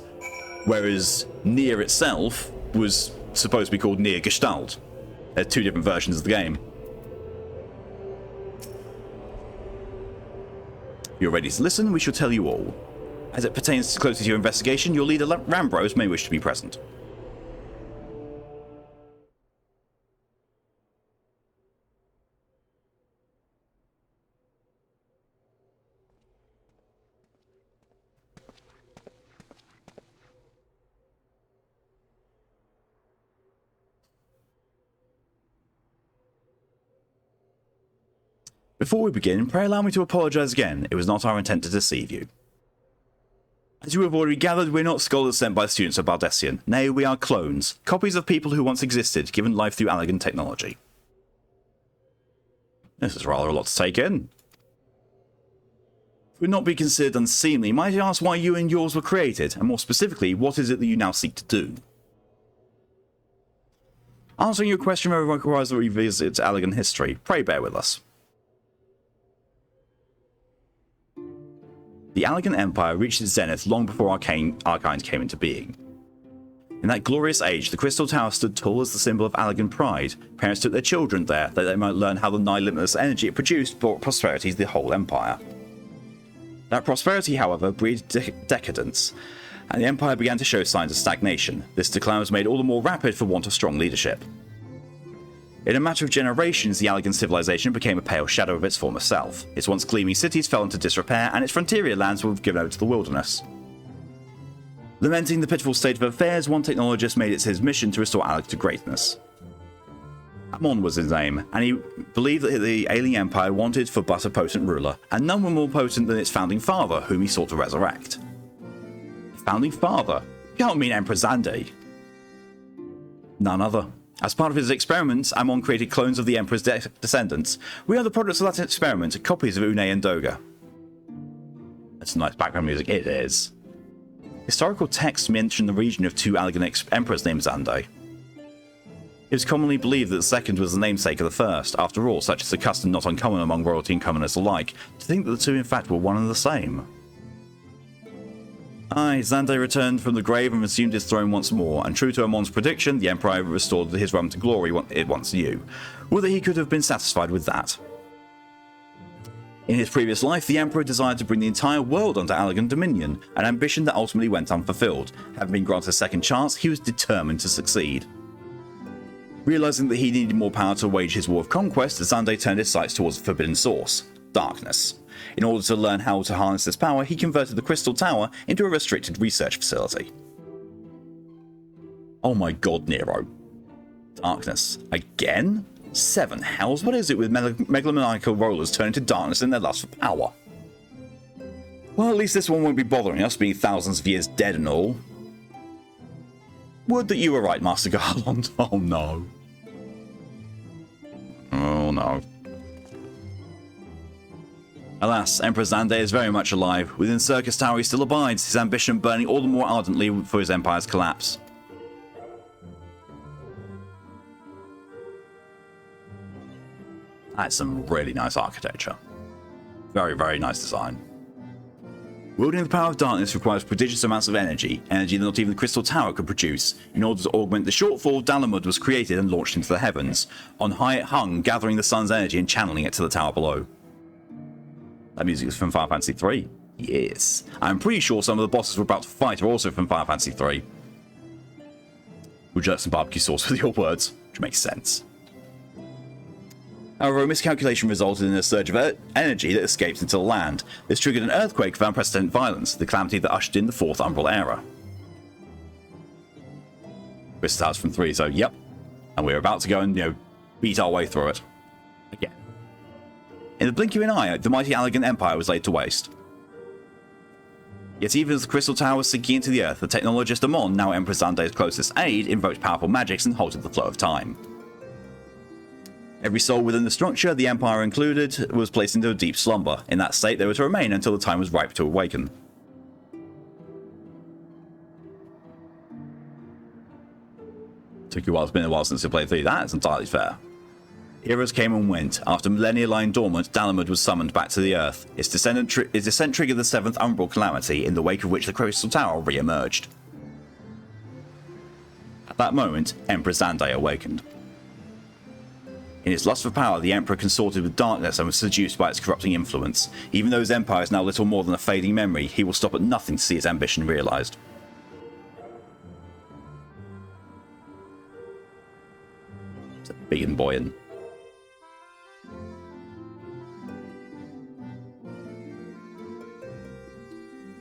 whereas Nier itself was supposed to be called Nier Gestalt. There's 2 different versions of the game. If you're ready to listen, we shall tell you all. As it pertains closely to your investigation, your leader Rambros may wish to be present. Before we begin, pray allow me to apologise again. It was not our intent to deceive you. As you have already gathered, we're not scholars sent by students of Baldessian. Nay, we are clones, copies of people who once existed, given life through Alagan technology. This is rather a lot to take in. If it would not be considered unseemly, might I ask why you and yours were created, and more specifically, what is it that you now seek to do? Answering your question requires a revisit to Allegan history. Pray bear with us. The Allegan Empire reached its zenith long before Arcane came into being. In that glorious age, the Crystal Tower stood tall as the symbol of Allegan pride. Parents took their children there, that they might learn how the nigh limitless energy it produced brought prosperity to the whole empire. That prosperity, however, breeded decadence, and the empire began to show signs of stagnation. This decline was made all the more rapid for want of strong leadership. In a matter of generations, the Allegan civilization became a pale shadow of its former self. Its once gleaming cities fell into disrepair, and its frontier lands were given over to the wilderness. Lamenting the pitiful state of affairs, one technologist made it his mission to restore Alec to greatness. Amon was his name, and he believed that the alien empire wanted for but a potent ruler, and none were more potent than its founding father, whom he sought to resurrect. Founding father? You can't mean Emperor Xande. None other. As part of his experiments, Amon created clones of the Emperor's descendants. We are the products of that experiment, copies of Une and Doga. That's some nice background music. It is. Historical texts mention the region of two Allegan emperors named Xande. It was commonly believed that the second was the namesake of the first. After all, such is a custom not uncommon among royalty and commoners alike, to think that the two in fact were one and the same. Aye, Xande returned from the grave and assumed his throne once more, and true to Amon's prediction, the Emperor restored his realm to glory it once knew. Whether he could have been satisfied with that. In his previous life, the Emperor desired to bring the entire world under Allegan dominion, an ambition that ultimately went unfulfilled. Having been granted a second chance, he was determined to succeed. Realizing that he needed more power to wage his war of conquest, Xande turned his sights towards the forbidden source, darkness. In order to learn how to harness this power, he converted the Crystal Tower into a restricted research facility. Oh my god, Nero. Darkness. Again? 7 hells? What is it with megalomaniacal rollers turning to darkness in their lust for power? Well, at least this one won't be bothering us, being thousands of years dead and all. Would that you were right, Master Garland. Oh no. Oh no. Alas, Emperor Xande is very much alive. Within Circus Tower he still abides, his ambition burning all the more ardently for his empire's collapse. That's some really nice architecture. Very, very nice design. Wielding the power of darkness requires prodigious amounts of energy that not even the Crystal Tower could produce. In order to augment the shortfall, Dalamud was created and launched into the heavens. On high it hung, gathering the sun's energy and channeling it to the tower below. That music is from Final Fantasy XIII. Yes. I'm pretty sure some of the bosses we're about to fight are also from Final Fantasy XIII. We'll jerk some barbecue sauce with your words, which makes sense. However, a miscalculation resulted in a surge of energy that escaped into the land. This triggered an earthquake of unprecedented violence, the calamity that ushered in the 4th Umbral Era. Crystal Tower's from 3, so yep. And we're about to go and, beat our way through it. Again. In the blink of an eye, the mighty Allegan Empire was laid to waste. Yet even as the Crystal Tower was sinking into the earth, the technologist Amon, now Emperor Xande's closest aide, invoked powerful magics and halted the flow of time. Every soul within the structure, the Empire included, was placed into a deep slumber. In that state, they were to remain until the time was ripe to awaken. Took you a while, it's been a while since you played 3, that's entirely fair. Eras came and went. After millennia lying dormant, Dalamud was summoned back to the Earth. Its descent triggered the 7th Umbral Calamity, in the wake of which the Crystal Tower re-emerged. At that moment, Emperor Xande awakened. In his lust for power, the Emperor consorted with darkness and was seduced by its corrupting influence. Even though his empire is now little more than a fading memory, he will stop at nothing to see his ambition realized. It's a big and buoyant.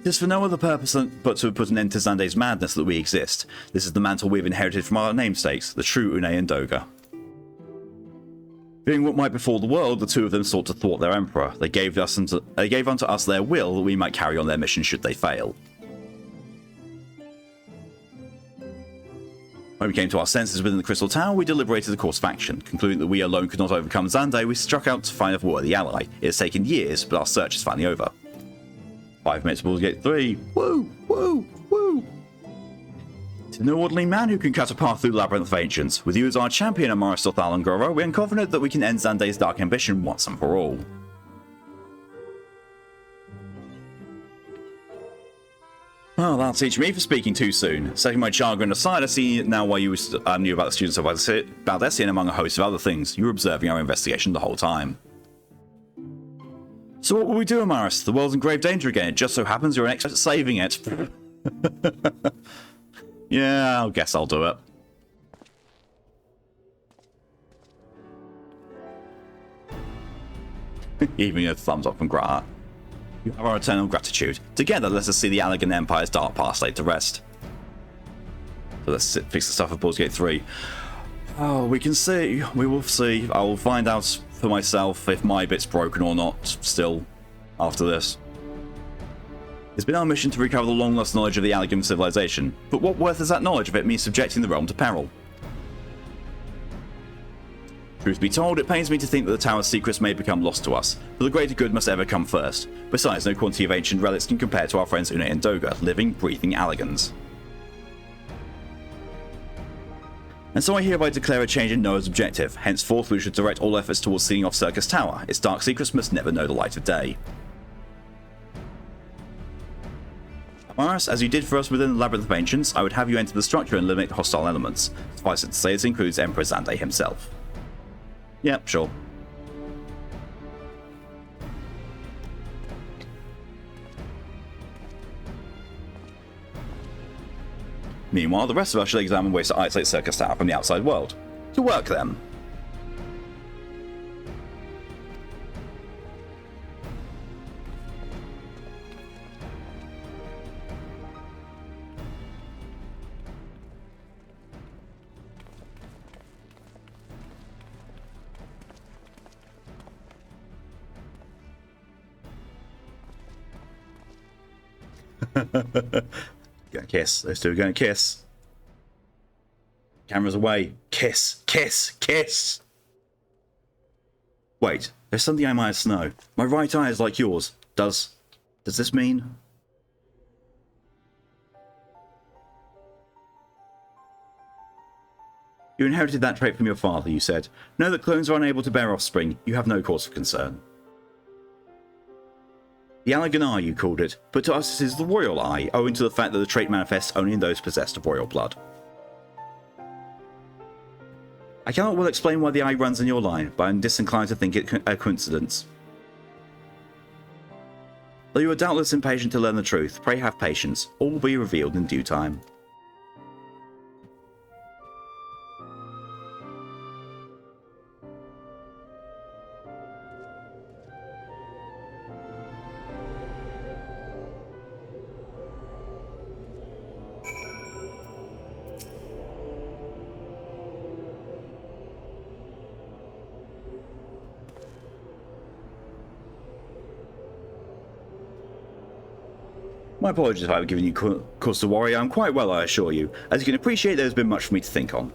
It is for no other purpose but to put an end to Xande's madness that we exist. This is the mantle we have inherited from our namesakes, the true Une and Doga. Fearing what might befall the world, the two of them sought to thwart their emperor. They gave unto us their will that we might carry on their mission should they fail. When we came to our senses within the Crystal Tower, we deliberated the course of action. Concluding that we alone could not overcome Xande, we struck out to find a worthy ally. It has taken years, but our search is finally over. 5 minutes to Baldur's Gate 3. Woo! Woo! Woo! To no ordinary man who can cut a path through the Labyrinth of Ancients. With you as our champion, Amaris Dothal and Goro, we are confident that we can end Xanday's dark ambition once and for all. Well, that'll teach me for speaking too soon. Setting my chagrin aside, I see now why you knew about the students of Valdesian among a host of other things. You were observing our investigation the whole time. So what will we do, Amaris? The world's in grave danger again. It just so happens you're an expert at saving it. Yeah, I guess I'll do it. Even a thumbs up from Grata. You have our eternal gratitude. Together, let us see the Allegan Empire's dark past laid to rest. So let's fix the stuff at Baldur's Gate 3. Oh, we can see. We will see. I will find out for myself if my bit's broken or not still after this. It's been our mission to recover the long-lost knowledge of the Allegan civilization, but what worth is that knowledge if it means subjecting the realm to peril? Truth be told, it pains me to think that the tower's secrets may become lost to us, but the greater good must ever come first. Besides, no quantity of ancient relics can compare to our friends Une and Doga, living, breathing Allegans. And so I hereby declare a change in Noah's objective. Henceforth, we should direct all efforts towards sealing off Circus Tower. Its dark secrets must never know the light of day. Amaris, as you did for us within the Labyrinth of Ancients, I would have you enter the structure and eliminate hostile elements. Suffice it to say, this includes Emperor Xanday himself. Yep, sure. Meanwhile, the rest of us shall examine ways to isolate Circus Tower from the outside world. To work, then. Gonna kiss. Those two are gonna kiss. Camera's away. Kiss. Kiss. Kiss. Wait, there's something I might know. My right eye is like yours. Does this mean? You inherited that trait from your father, you said. Know that clones are unable to bear offspring. You have no cause for concern. The Allegan Eye, you called it, but to us this is the Royal Eye, owing to the fact that the trait manifests only in those possessed of royal blood. I cannot well explain why the eye runs in your line, but I am disinclined to think it a coincidence. Though you are doubtless impatient to learn the truth, pray have patience. All will be revealed in due time. My apologies if I've given you cause to worry. I'm quite well, I assure you. As you can appreciate, there's been much for me to think on.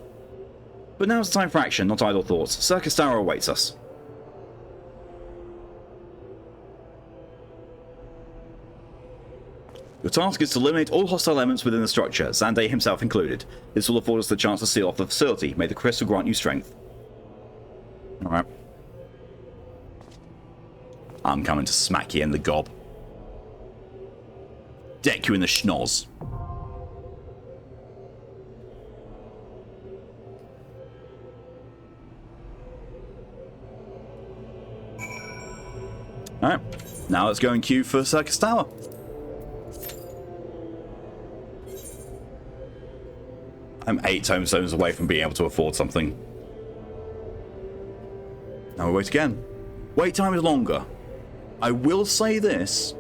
But now's the time for action, not idle thoughts. Circus Tower awaits us. Your task is to eliminate all hostile elements within the structure, Xanday himself included. This will afford us the chance to seal off the facility. May the crystal grant you strength. Alright. I'm coming to smack you in the gob. Deck you in the schnoz. Alright, now let's go and queue for Circus Tower. I'm 8 tomestones away from being able to afford something. Now we wait again. Wait time is longer. I will say this.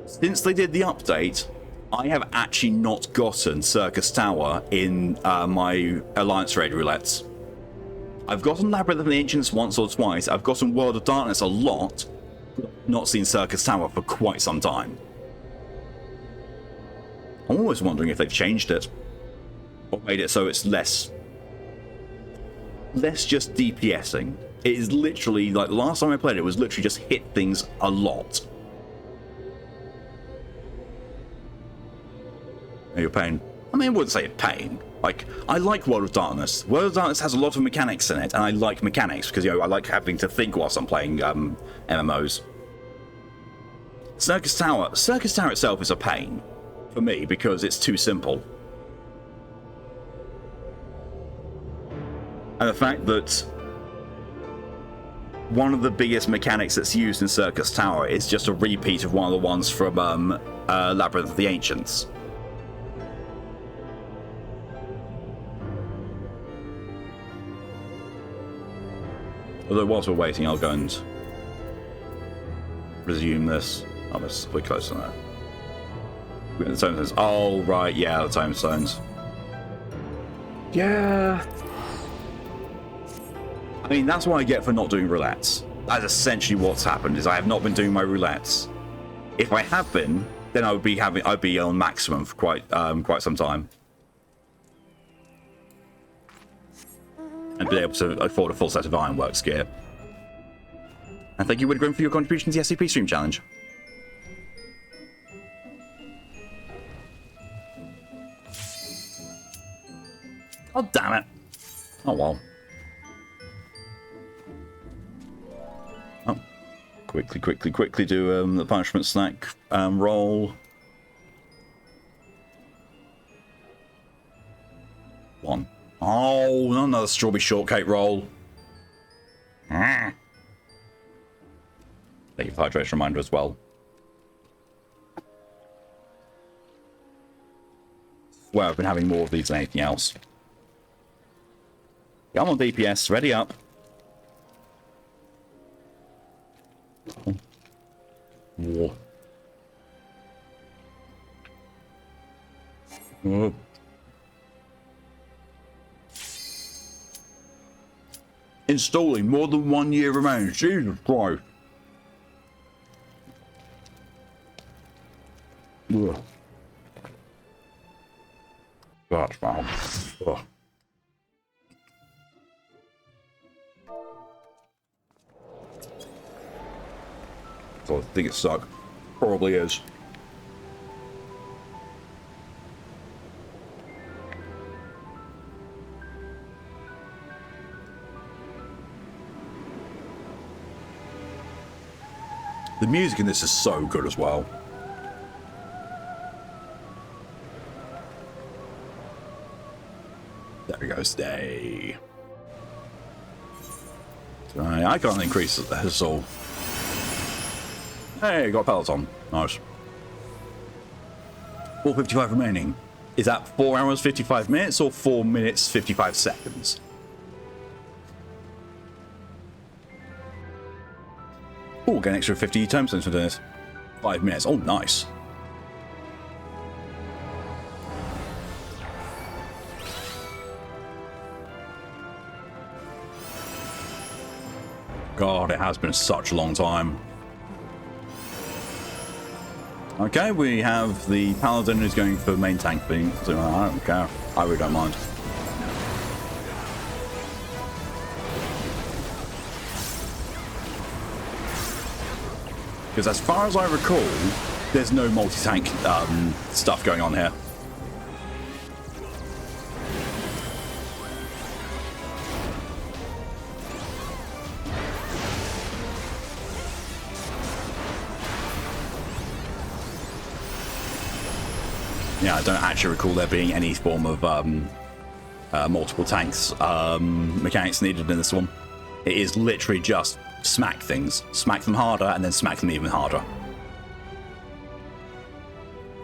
Since they did the update, I have actually not gotten Circus Tower in my Alliance Raid roulettes. I've gotten Labyrinth of the Ancients once or twice. I've gotten World of Darkness a lot. Not seen Circus Tower for quite some time. I'm always wondering if they've changed it. Or made it so it's less just DPSing. It is literally, like the last time I played it, was literally just hit things a lot. Your pain. I mean, I wouldn't say a pain. Like, I like World of Darkness. World of Darkness has a lot of mechanics in it, and I like mechanics because, you know, I like having to think whilst I'm playing MMOs. Circus Tower itself is a pain for me because it's too simple. And the fact that one of the biggest mechanics that's used in Circus Tower is just a repeat of one of the ones from Labyrinth of the Ancients. Although whilst we're waiting, I'll go and resume this. Oh, we're close to that. We're in the tombstones. Oh, right, yeah, the tombstones. Yeah. I mean, that's what I get for not doing roulettes. That's essentially what's happened, is I have not been doing my roulettes. If I have been, then I'd be on maximum for quite some time. And be able to afford a full set of Ironworks gear. And thank you, Widgrim, for your contribution to the SCP Stream Challenge. Oh, damn it. Oh, well. Oh. Quickly do the punishment snack roll. 1. Oh, not another strawberry shortcake roll. Thank you for hydration reminder as well. Well, I've been having more of these than anything else. Come on, DPS, ready up. Whoa. Oh. Installing, more than 1 year remains. Jesus Christ. Ugh. That's bad. Ugh. So I think it sucked. Probably is. The music in this is so good as well. There we go, stay. I can't increase it, so. Hey, got a Peloton. Nice. 4:55 remaining. Is that 4 hours 55 minutes or 4 minutes 55 seconds? Oh, get an extra 50 tombstones for doing this. 5 minutes. Oh, nice. God, it has been such a long time. Okay, we have the Paladin who's going for main tank thing. So I don't care. I really don't mind. Because as far as I recall, there's no multi-tank stuff going on here. Yeah, I don't actually recall there being any form of multiple tanks mechanics needed in this one. It is literally just smack things. Smack them harder, and then smack them even harder.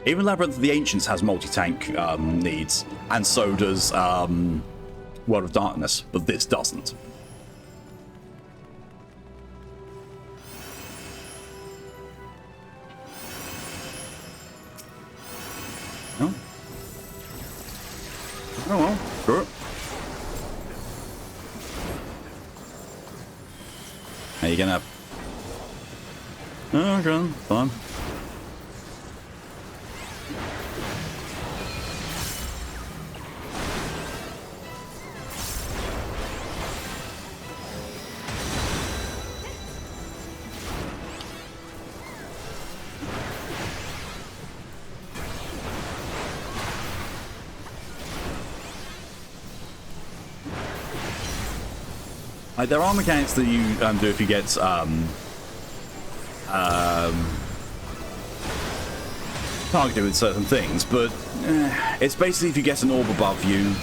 Even Labyrinth of the Ancients has multi-tank needs, and so does World of Darkness, but this doesn't. Oh. Oh well, screw it. How you gonna... Oh, okay, fine. Like, there are mechanics that you do if you get targeted with certain things, but it's basically if you get an orb above you,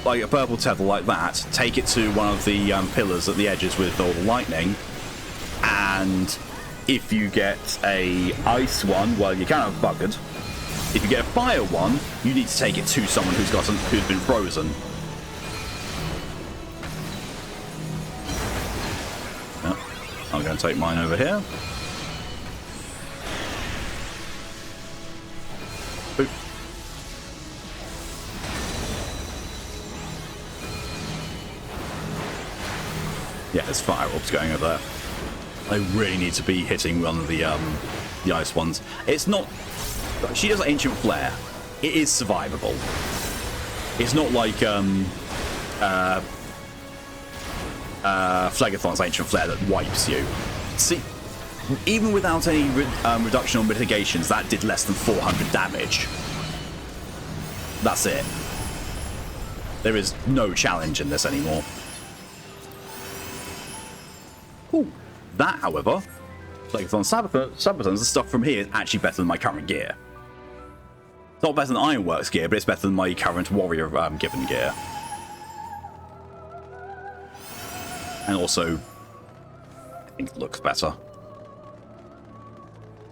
like a purple tether like that, take it to one of the pillars at the edges with all the lightning, and if you get a ice one, well, you're kind of buggered. If you get a fire one, you need to take it to someone who's been frozen. Yep. I'm going to take mine over here. Boop. Yeah, there's fire orbs going over there. I really need to be hitting one of the ice ones. It's not. She does Ancient Flare. It is survivable. It's not like Phlegethon's Ancient Flare that wipes you. See, even without any reduction or mitigations, that did less than 400 damage. That's it. There is no challenge in this anymore. Ooh. That, however, Phlegethon Sabatons, the stuff from here is actually better than my current gear. It's not better than Ironworks gear, but it's better than my current Warrior given gear. And also, I think it looks better.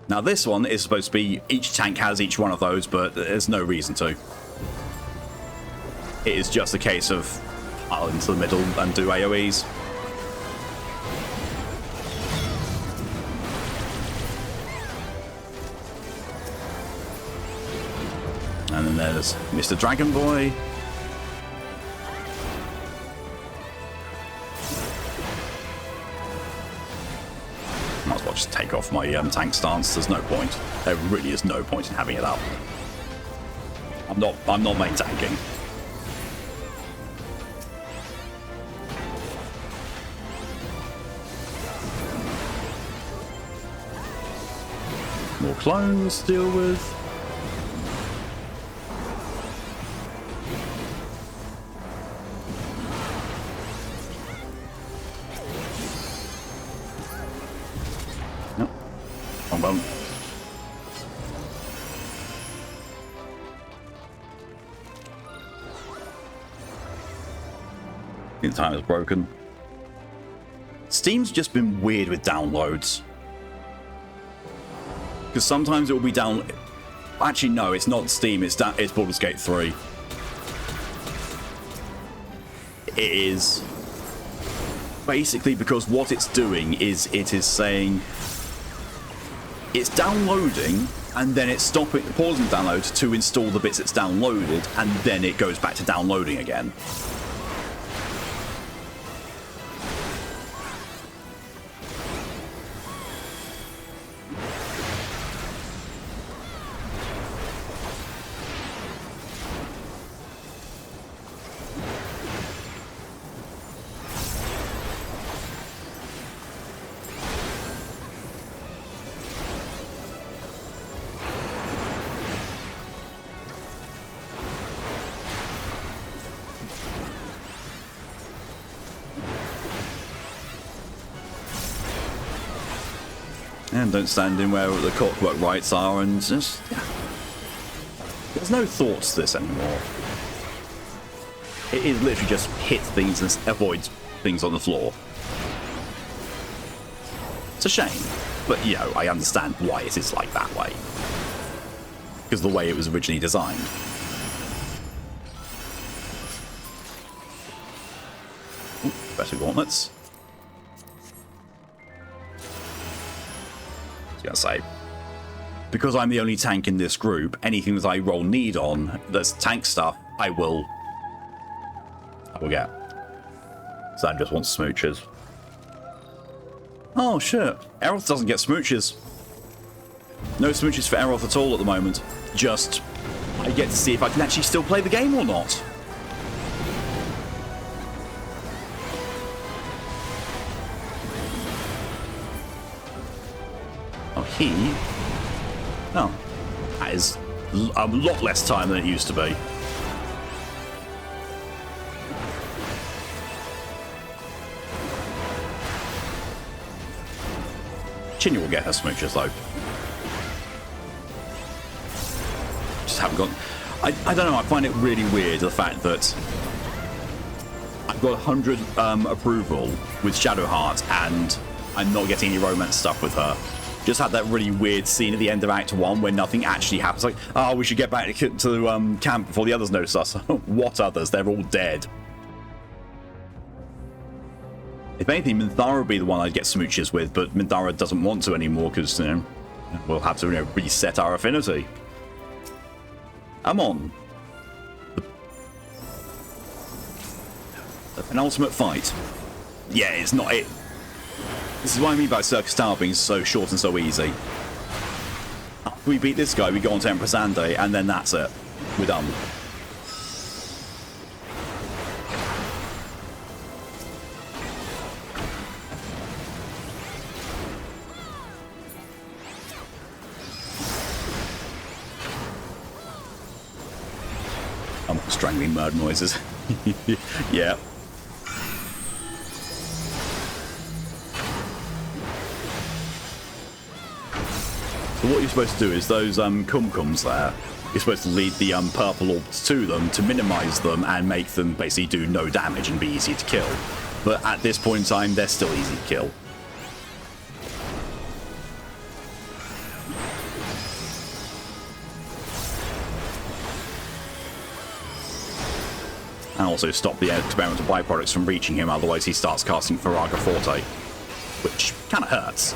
Now this one is supposed to be, each tank has each one of those, but there's no reason to. It is just a case of, I'll into the middle and do AoEs. And then there's Mr. Dragon Boy. Might as well just take off my tank stance. There's no point. There really is no point in having it up. I'm not main tanking. More clones to deal with. The time is broken. Steam's just been weird with downloads. Because sometimes it will be down... Actually, no, it's not Steam, it's Baldur's Gate 3. It is... Basically, because what it's doing is it is saying... It's downloading, and then it's pausing the download to install the bits it's downloaded, and then it goes back to downloading again. And don't stand in where the clockwork rights are, and just... Yeah. There's no thought to this anymore. It is literally just hit things and avoid things on the floor. It's a shame, but, you know, I understand why it is like that way. Because of the way it was originally designed. Ooh, better gauntlets. I was gonna say, because I'm the only tank in this group, anything that I roll need on that's tank stuff, I will get. Sam just wants smooches. Oh shit, Aeroth doesn't get smooches. No smooches for Aeroth at all at the moment. Just, I get to see if I can actually still play the game or not. Oh, that is a lot less time than it used to be. Chinya will get her smooches, though. Just haven't got... I don't know, I find it really weird, the fact that I've got 100 approval with Shadowheart, and I'm not getting any romance stuff with her. Just had that really weird scene at the end of Act 1 where nothing actually happens. Like, oh, we should get back to camp before the others notice us. What others? They're all dead. If anything, Minthara would be the one I'd get smooches with, but Minthara doesn't want to anymore because, you know, we'll have to, you know, reset our affinity. Come on. The penultimate fight. Yeah, it's not it. This is what I mean by Circus Tower being so short and so easy. After we beat this guy, we go on to Empress Ande, and then that's it. We're done. I'm strangling murder noises. Yeah. So what you're supposed to do is those kumkums there, you're supposed to lead the purple orbs to them to minimize them and make them basically do no damage and be easy to kill. But at this point in time, they're still easy to kill. And also stop the experimental byproducts from reaching him, otherwise he starts casting Faraga Forte, which kind of hurts.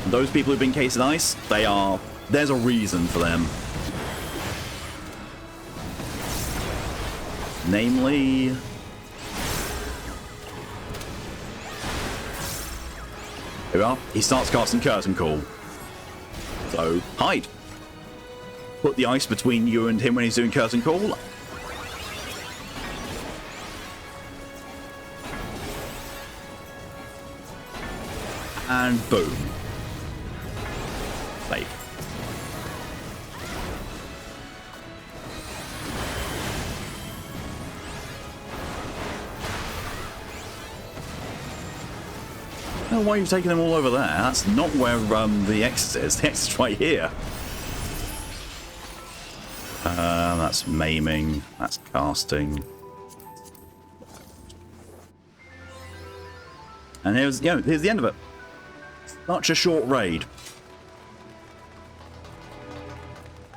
And those people who've been cased in ice, there's a reason for them. Namely... Here we are. He starts casting Curtain Call. So, hide. Put the ice between you and him when he's doing Curtain Call. And boom. Save. Oh, why are you taking them all over there? That's not where the exit is. The exit's right here. That's maiming. That's casting. And here's the end of it. Such a short raid.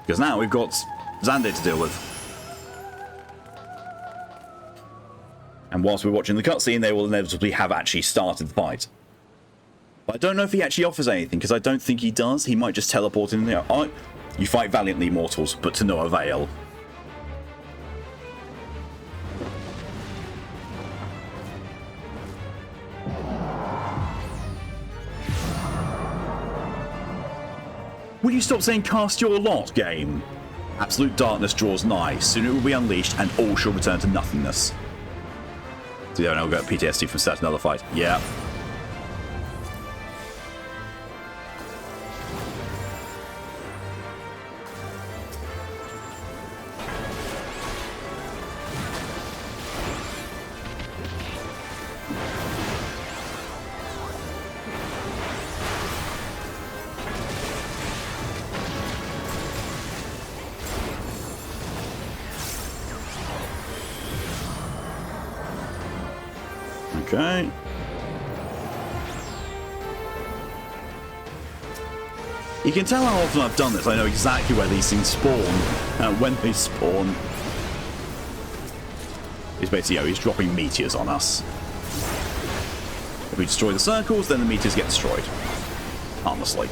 Because now we've got Xande to deal with. And whilst we're watching the cutscene, they will inevitably have actually started the fight. But I don't know if he actually offers anything, because I don't think he does. He might just teleport in there. Oh, you fight valiantly, mortals, but to no avail. Will you stop saying cast your lot, game? Absolute darkness draws nigh. Soon it will be unleashed and all shall return to nothingness. So yeah, I'll get PTSD from starting another fight. Yeah. Okay. You can tell how often I've done this. I know exactly where these things spawn, when they spawn. He's basically, he's dropping meteors on us. If we destroy the circles, then the meteors get destroyed. Harmlessly.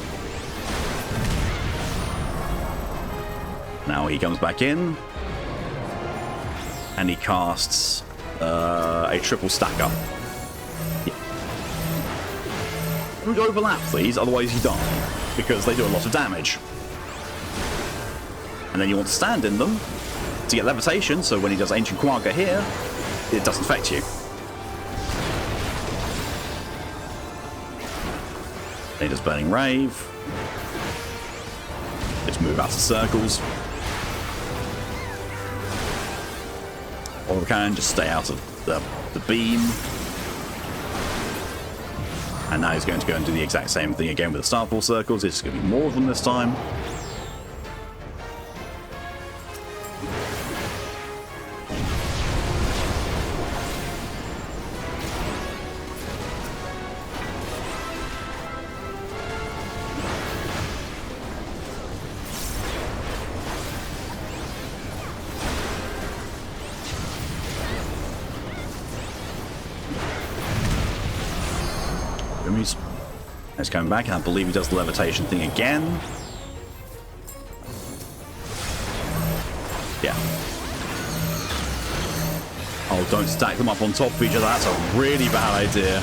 Now he comes back in. And he casts a triple stacker. Don't overlap these, otherwise you die, because they do a lot of damage. And then you want to stand in them to get levitation, so when he does Ancient Quagga here, it doesn't affect you. Then he does Burning Rave. Just move out of circles. Or we can just stay out of the beam. And now he's going to go and do the exact same thing again with the Starfall circles. It's going to be more of them this time. He's coming back, and I believe he does the levitation thing again. Yeah. Oh, don't stack them up on top of each other. That's a really bad idea.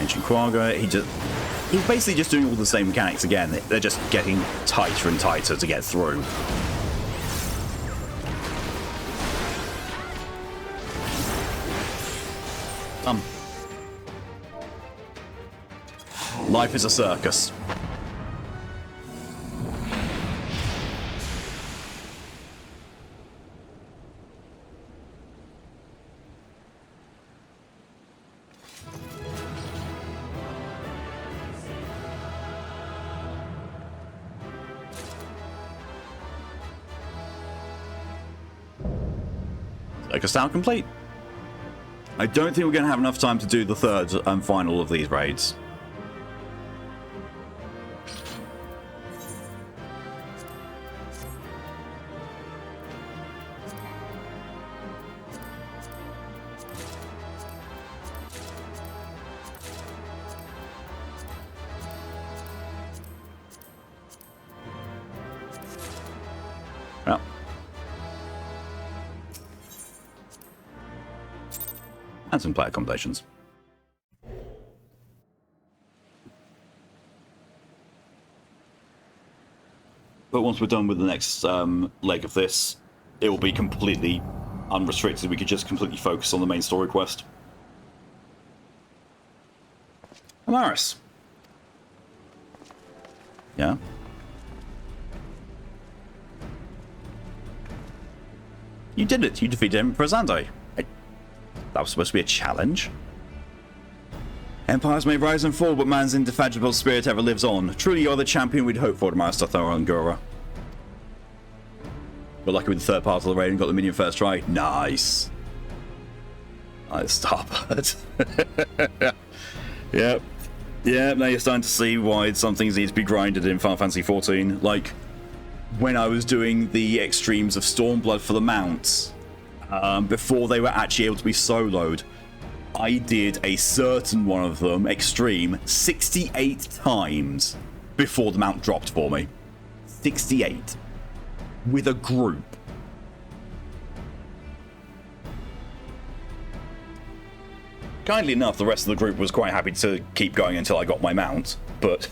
Ancient Quagga, he's basically just doing all the same mechanics again. They're just getting tighter and tighter to get through. Life is a circus. Circus now complete. I don't think we're going to have enough time to do the third and final of these raids. Well. And some player accommodations. But once we're done with the next leg of this, it will be completely unrestricted. We could just completely focus on the main story quest. Amaris. Yeah? You did it. You defeated Emperor Zande. That was supposed to be a challenge. Empires may rise and fall, but man's indefatigable spirit ever lives on. Truly, you're the champion we'd hoped for, Master Thorangora. We're lucky with the third part of the raid and got the minion first try. Nice. Nice, Starbird. Yep. Yeah, now you're starting to see why some things need to be grinded in Final Fantasy XIV. Like, when I was doing the extremes of Stormblood for the mounts, before they were actually able to be soloed, I did a certain one of them, extreme, 68 times before the mount dropped for me. 68. With a group. Kindly enough, the rest of the group was quite happy to keep going until I got my mount, but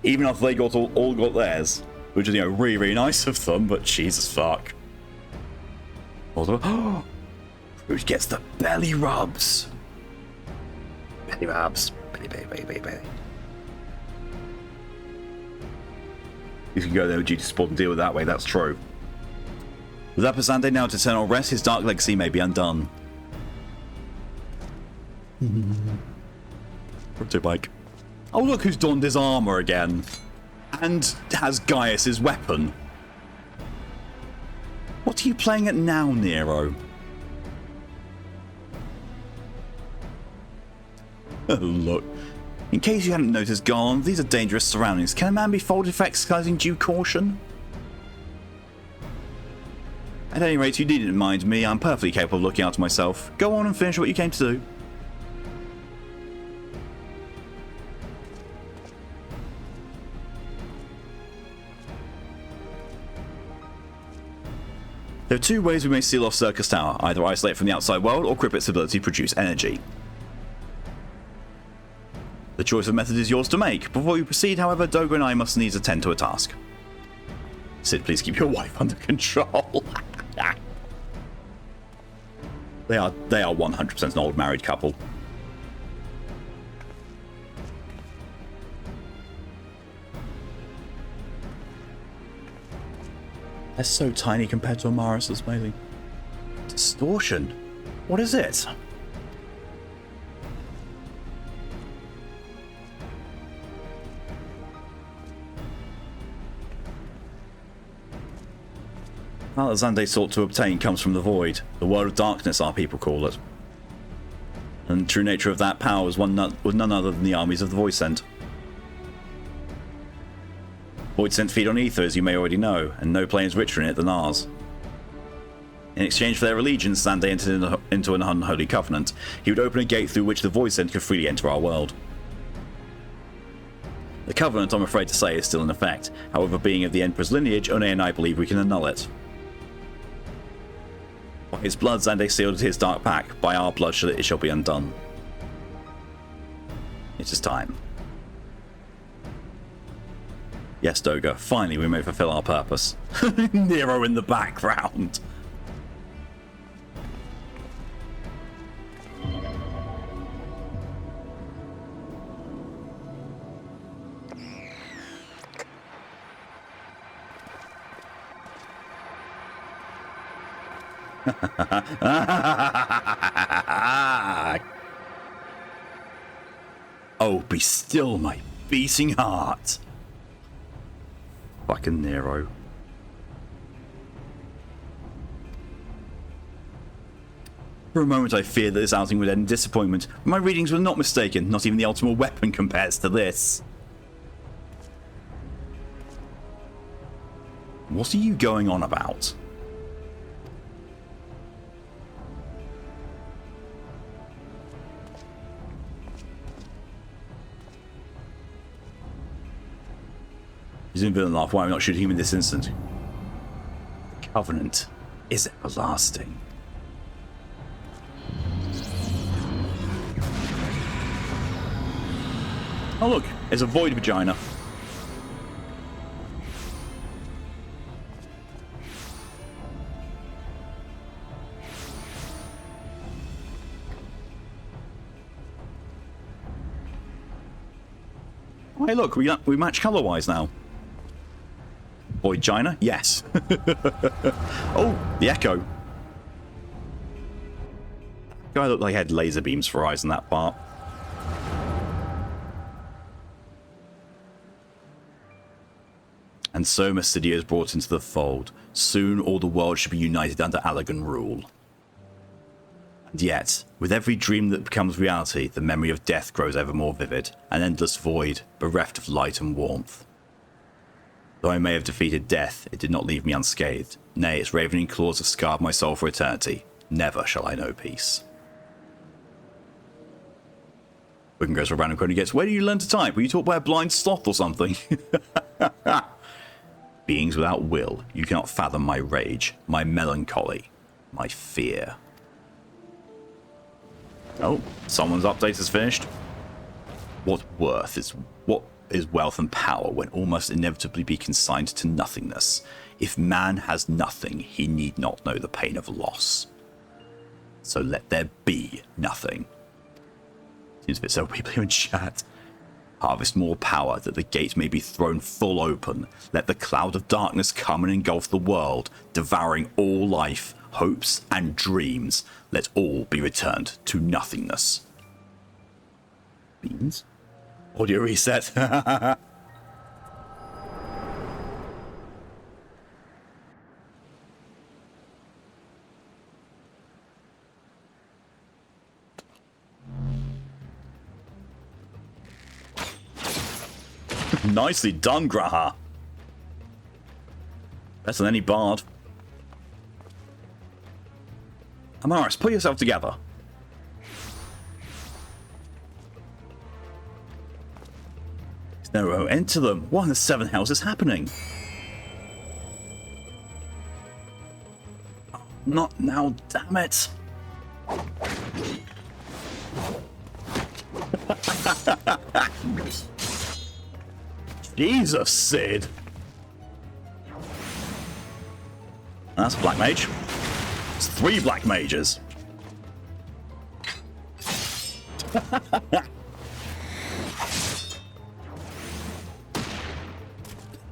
even after they got all got theirs, which is, you know, really, really nice of them, but Jesus fuck. Oh, which gets the belly rubs. Belly rubs. Belly. You can go there with duty support and deal with it that way, that's true. With Apasande now to eternal rest, his dark legacy may be undone. Bike. Oh, look who's donned his armor again. And has Gaius' weapon. What are you playing at now, Nero? Oh, look. In case you hadn't noticed, Garland, these are dangerous surroundings. Can a man be folded for exercising due caution? At any rate, you needn't mind me. I'm perfectly capable of looking after myself. Go on and finish what you came to do. There are two ways we may seal off Circus Tower, either isolate from the outside world or cripple its ability to produce energy. The choice of method is yours to make. Before we proceed, however, Dogo and I must needs attend to a task. Sid, please keep your wife under control. They are 100% an old married couple. They're so tiny compared to Amaris' melee. Extortion? What is it? Power that Xande sought to obtain comes from the void. The world of darkness, our people call it. And the true nature of that power was none other than the armies of the Void Sent. Void Sent feed on ether, as you may already know, and no plane is richer in it than ours. In exchange for their allegiance, Xande entered into an unholy covenant. He would open a gate through which the Void Sent could freely enter our world. The covenant, I'm afraid to say, is still in effect. However, being of the Emperor's lineage, One and I believe we can annul it. By his blood, Xande sealed his dark pact. By our blood it shall be undone. It is time. Yes, Doga, finally we may fulfill our purpose. Nero in the background. Oh, be still, my beating heart. Fucking Nero. For a moment I feared that this outing would end in disappointment, but my readings were not mistaken. Not even the ultimate weapon compares to this. What are you going on about? He's in villain laugh. Why am I not shooting him in this instant? The Covenant is everlasting. Oh look, it's a void vagina. Oh, hey look, we match color-wise now. Void Gina? Yes. Oh, the Echo. Guy looked like he had laser beams for eyes in that part. And so Mystidia is brought into the fold. Soon all the world should be united under Allagan rule. And yet, with every dream that becomes reality, the memory of death grows ever more vivid, an endless void, bereft of light and warmth. Though I may have defeated death, it did not leave me unscathed. Nay, its ravening claws have scarred my soul for eternity. Never shall I know peace. Wigan goes for a random quote and gets, where do you learn to type? Were you taught by a blind sloth or something? Beings without will, you cannot fathom my rage, my melancholy, my fear. Oh, someone's update is finished. What is wealth and power when all must inevitably be consigned to nothingness? If man has nothing, he need not know the pain of loss. So let there be nothing. Seems a bit so people in chat. Harvest more power that the gate may be thrown full open. Let the cloud of darkness come and engulf the world, devouring all life, hopes and dreams. Let all be returned to nothingness. Beans? Audio reset. Nicely done, Graha. Better than any bard. Amaris, put yourself together. No, enter them. What in the seven hells is happening? Not now, damn it. Jesus, Sid. That's a black mage. It's 3 black mages.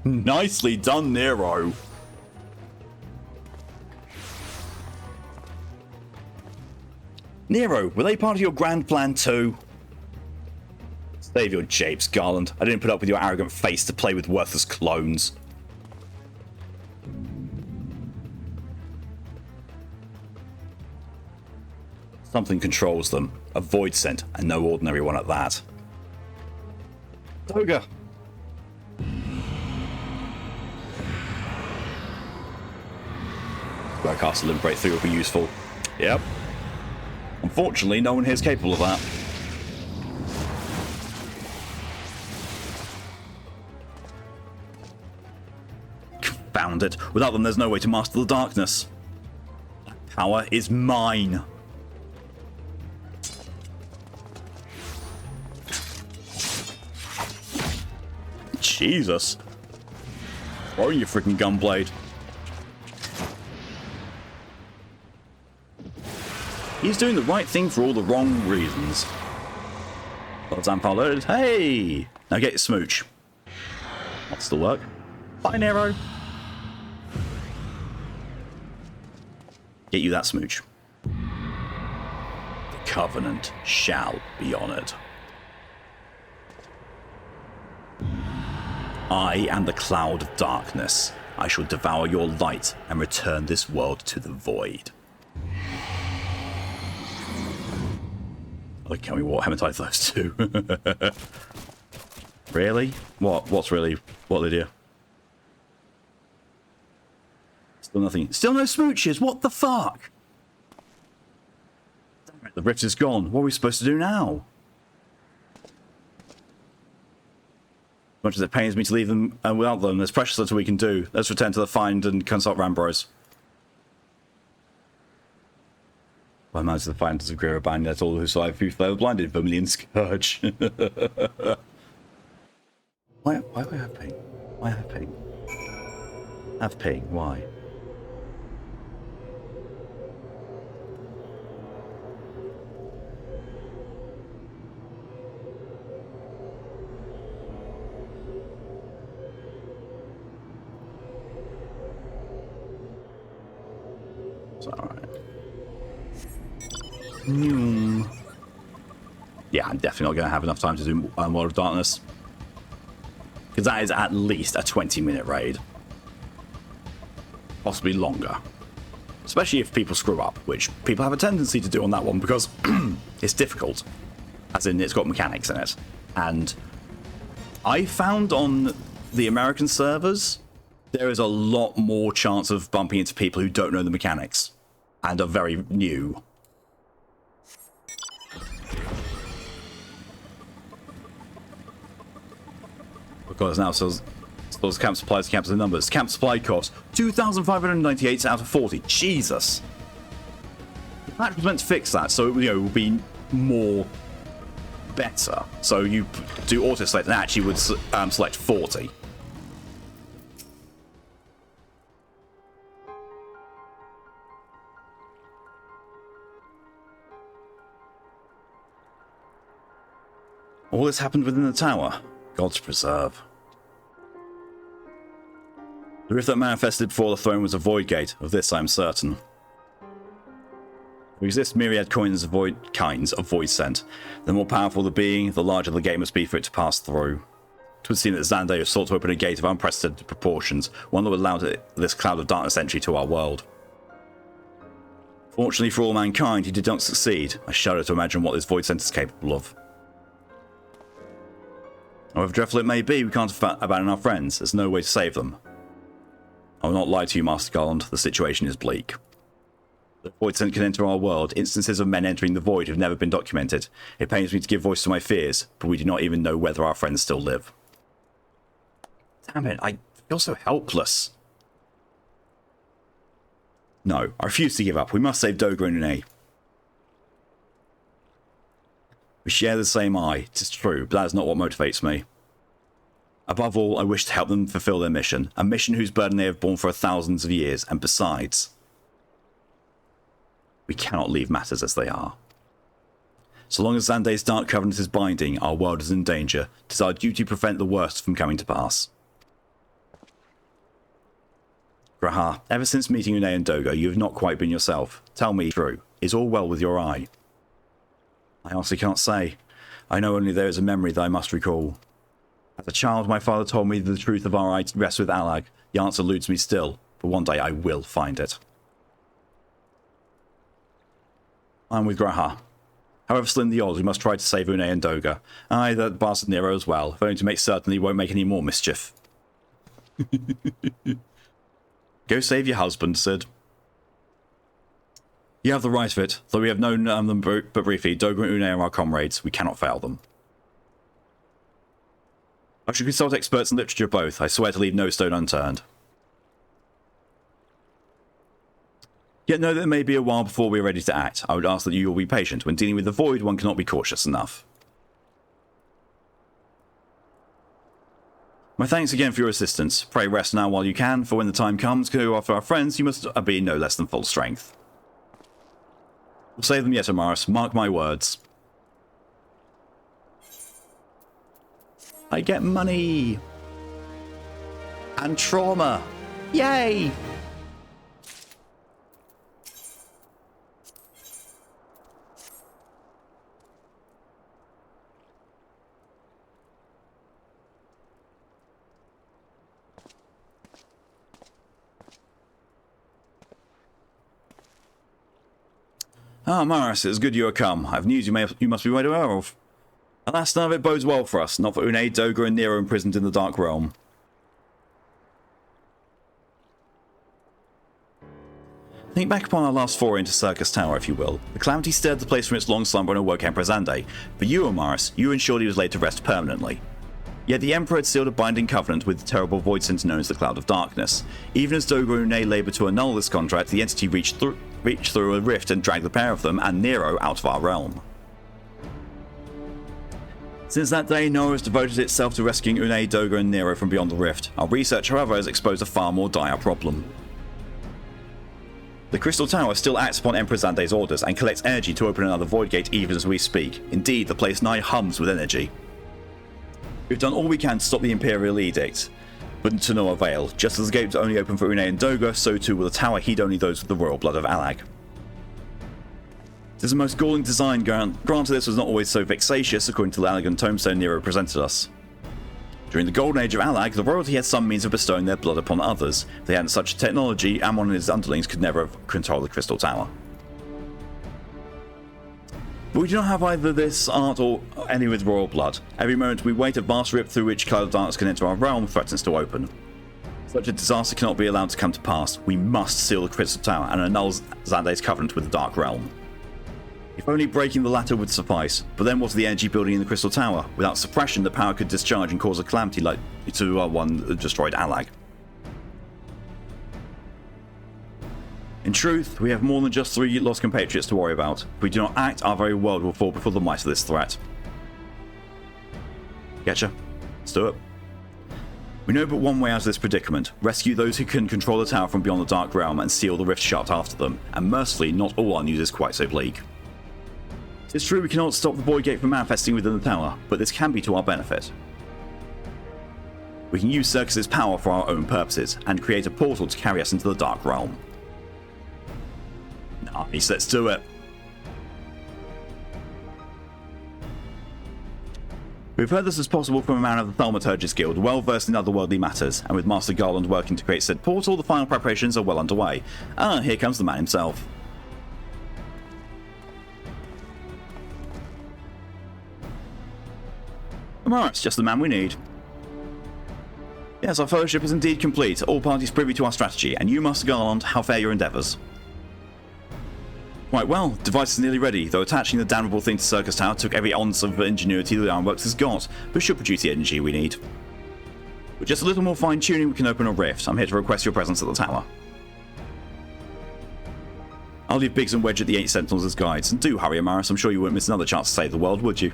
Nicely done, Nero. Nero, were they part of your grand plan too? Save your japes, Garland. I didn't put up with your arrogant face to play with worthless clones. Something controls them. A void scent, and no ordinary one at that. Toga! Castle and breakthrough will be useful. Yep. Unfortunately, no one here is capable of that. Confound it. Without them, there's no way to master the darkness. That power is mine. Jesus. Throwing your freaking gunblade. He's doing the right thing for all the wrong reasons. Well done, loaded. Hey! Now get your smooch. That'll still work. Bye, Nero. Get you that smooch. The Covenant shall be honored. I am the cloud of darkness. I shall devour your light and return this world to the void. Like, can we warhammer those two? Really? What's really... What did you? Still nothing. Still no smooches! What the fuck? Damn it, the rift is gone. What are we supposed to do now? As much as it pains me to leave them without them, there's precious little we can do. Let's return to the find and consult Rambros. I managed to find as a career abandoned at all who survived who fell blinded Vermilion Scourge. Why do I have pain? Why have pain? Have pain, why? It's alright. Yeah, I'm definitely not going to have enough time to do World of Darkness. Because that is at least a 20-minute raid. Possibly longer. Especially if people screw up, which people have a tendency to do on that one because it's difficult. As in, it's got mechanics in it. And I found on the American servers, there is a lot more chance of bumping into people who don't know the mechanics and are very new. Because now so those camp supplies, camps and numbers. Camp supply cost 2,598 out of 40. Jesus. The patch was meant to fix that, so it will be more better. So you do auto select and actually would select 40. All this happened within the tower. God's preserve. The rift that manifested before the throne was a void gate. Of this I am certain. There exist myriad kinds of void scent. The more powerful the being, the larger the gate must be for it to pass through. It would seem that Xande sought to open a gate of unprecedented proportions, one that would allow this cloud of darkness entry to our world. Fortunately for all mankind, he did not succeed. I shudder to imagine what this void scent is capable of. However dreadful it may be, we can't abandon our friends. There's no way to save them. I will not lie to you, Master Garland. The situation is bleak. The void scent can enter our world. Instances of men entering the void have never been documented. It pains me to give voice to my fears, but we do not even know whether our friends still live. Damn it, I feel so helpless. No, I refuse to give up. We must save Dogra and Une. We share the same eye, it is true, but that is not what motivates me. Above all, I wish to help them fulfill their mission, a mission whose burden they have borne for thousands of years, and besides, we cannot leave matters as they are. So long as Xande's Dark Covenant is binding, our world is in danger. It is our duty to prevent the worst from coming to pass. Graha, ever since meeting Une and Doga, you have not quite been yourself. Tell me, true, is all well with your eye? I honestly can't say. I know only there is a memory that I must recall. As a child, my father told me the truth of our rest with Alag. The answer eludes me still, but one day I will find it. I'm with Graha. However slim the odds, we must try to save Une and Doga. Aye, that bastard Nero as well, if only to make certain he won't make any more mischief. Go save your husband, Sid. You have the right of it. Though we have known them but briefly, Doga and Une are our comrades. We cannot fail them. I should consult experts in literature both. I swear to leave no stone unturned. Yet know that it may be a while before we are ready to act. I would ask that you all be patient. When dealing with the void, one cannot be cautious enough. My thanks again for your assistance. Pray rest now while you can, for when the time comes to go after our friends, you must be no less than full strength. We'll save them yet, Amaris. Mark my words. I get money! And trauma! Yay! Ah, Maris, it is good you are come. I have news you must be made aware of. Alas, none of it bodes well for us, not for Une, Doga, and Nero imprisoned in the Dark Realm. Think back upon our last foray into Circus Tower, if you will. The calamity stirred the place from its long slumber and awoke Emperor Xande. But you, Amaris, you ensured he was laid to rest permanently. Yet the Emperor had sealed a binding covenant with the terrible void center known as the Cloud of Darkness. Even as Doga and Une laboured to annul this contract, the entity reached through a rift and dragged the pair of them and Nero out of our realm. Since that day, Nora has devoted itself to rescuing Une, Doga, and Nero from beyond the rift. Our research, however, has exposed a far more dire problem. The Crystal Tower still acts upon Emperor Xande's orders and collects energy to open another void gate even as we speak. Indeed, the place nigh hums with energy. We've done all we can to stop the Imperial Edict, but to no avail. Just as the gates only open for Une and Doga, so too will the tower heed only those with the royal blood of Alag. It is a most galling design, granted this was not always so vexatious according to the elegant tombstone Nero presented us. During the golden age of Alag, the royalty had some means of bestowing their blood upon others. If they hadn't such a technology, Amon and his underlings could never have controlled the Crystal Tower. But we do not have either this art or any with royal blood. Every moment we wait, a vast rift through which Cloud of Darkness can enter our realm threatens to open. Such a disaster cannot be allowed to come to pass. We must seal the Crystal Tower and annul Xande's covenant with the Dark Realm. If only breaking the latter would suffice, but then what of the energy building in the Crystal Tower? Without suppression, the power could discharge and cause a calamity like to one that destroyed Alag. In truth, we have more than just 3 lost compatriots to worry about. If we do not act, our very world will fall before the might of this threat. Getcha? Let's do it. We know but one way out of this predicament. Rescue those who can control the tower from beyond the Dark Realm and seal the rift shut after them. And mercifully, not all our news is quite so bleak. It's true we cannot stop the void gate from manifesting within the tower, but this can be to our benefit. We can use Circus's power for our own purposes, and create a portal to carry us into the Dark Realm. Nice, let's do it. We've heard this is possible from a man of the Thaumaturgist Guild, well versed in otherworldly matters, and with Master Garland working to create said portal, the final preparations are well underway. Ah, here comes the man himself. It's just the man we need. Yes, our fellowship is indeed complete, all parties privy to our strategy, and you, Master Garland, how fare your endeavours? Quite well, device is nearly ready, though attaching the damnable thing to Circus Tower took every ounce of ingenuity the Ironworks has got, but should produce the energy we need. With just a little more fine-tuning, we can open a rift. I'm here to request your presence at the tower. I'll leave Biggs and Wedge at the 8 Sentinels as guides, and do hurry, Amaris, I'm sure you wouldn't miss another chance to save the world, would you?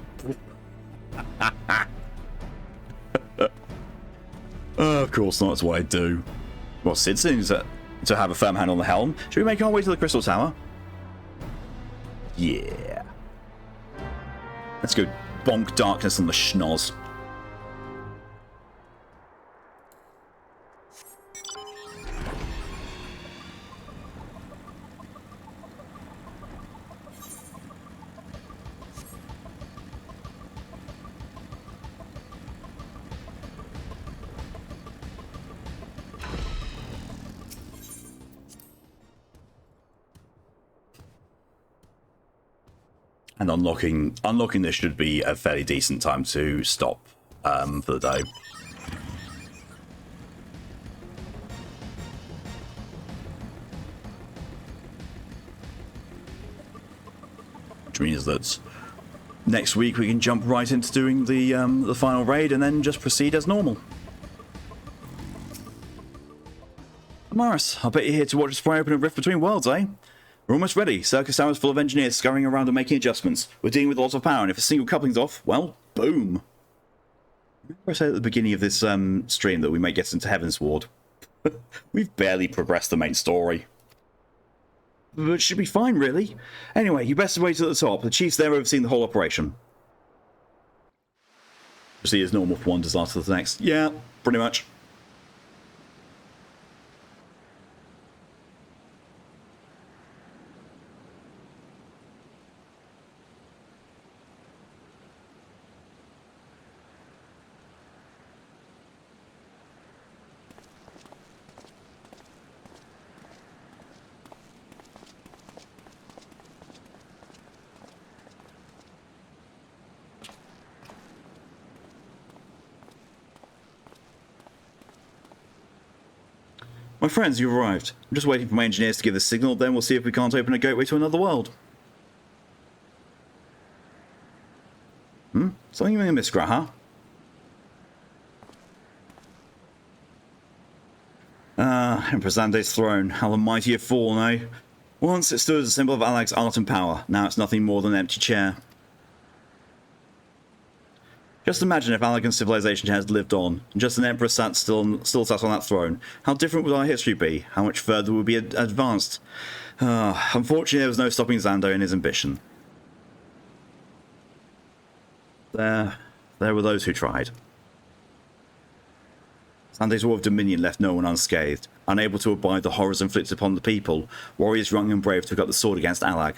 Of course not, that's what I do. Well, Sid seems to have a firm hand on the helm. Should we make our way to the Crystal Tower? Yeah. Let's go bonk darkness on the schnoz. And unlocking this should be a fairly decent time to stop for the day. Which means that next week we can jump right into doing the final raid and then just proceed as normal. Morris, I bet you're here to watch us pry open a rift between worlds, eh? We're almost ready. Circus Tower's full of engineers scurrying around and making adjustments. We're dealing with lots of power, and if a single coupling's off, well, boom. Remember I said at the beginning of this stream that we may get into Heaven's Ward. We've barely progressed the main story. But it should be fine, really. Anyway, you best wait at the top. The chief's there overseeing the whole operation. Proceed as normal from one disaster to the next. Yeah, pretty much. My friends, you've arrived. I'm just waiting for my engineers to give the signal, then we'll see if we can't open a gateway to another world. Something you may have missed, Graha? Emperor Xande's throne. How the mighty have fallen, eh? Once it stood as a symbol of Alag's art and power. Now it's nothing more than an empty chair. Just imagine if Allagan's civilization had lived on, and just an emperor still sat on that throne. How different would our history be? How much further would we be advanced? Unfortunately, there was no stopping Xando in his ambition. There were those who tried. Xande's war of dominion left no one unscathed. Unable to abide the horrors inflicted upon the people, warriors young and brave took up the sword against Allag.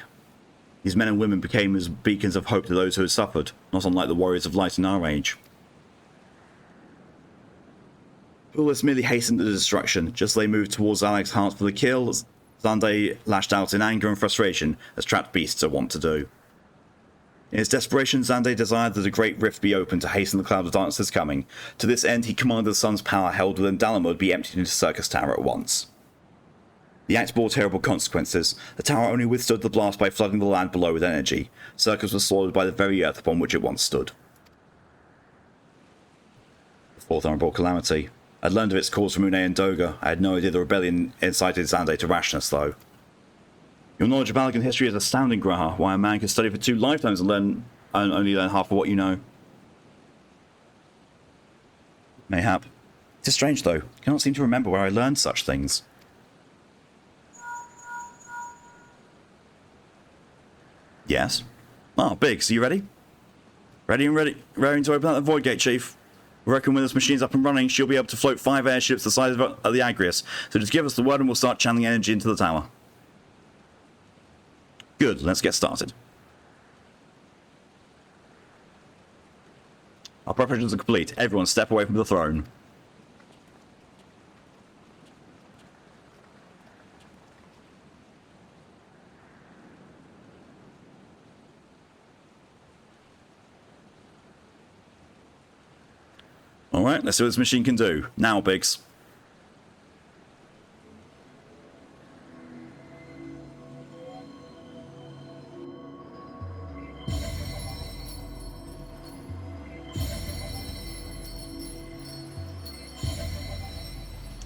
These men and women became as beacons of hope to those who had suffered, not unlike the warriors of light in our age. All this merely hastened the destruction. Just as they moved towards Alag's heart for the kill, Xande lashed out in anger and frustration, as trapped beasts are wont to do. In his desperation, Xande desired that a great rift be opened to hasten the cloud of darkness coming. To this end, he commanded the sun's power held within Dalamud be emptied into Circus Tower at once. The act bore terrible consequences. The tower only withstood the blast by flooding the land below with energy. Circus was swallowed by the very earth upon which it once stood. The fourth honorable calamity. I'd learned of its cause from Une and Doga. I had no idea the rebellion incited Xande to rashness, though. Your knowledge of Allagan history is astounding, Graha. Why a man can study for 2 lifetimes and only learn half of what you know. Mayhap. It is strange, though. I cannot seem to remember where I learned such things. Yes. Oh, Biggs, are you ready? Ready to open up the Void Gate, Chief. We reckon when this machine's up and running, she'll be able to float 5 airships the size of the Agrius. So just give us the word and we'll start channeling energy into the tower. Good, let's get started. Our preparations are complete. Everyone step away from the throne. Alright, let's see what this machine can do. Now, Biggs.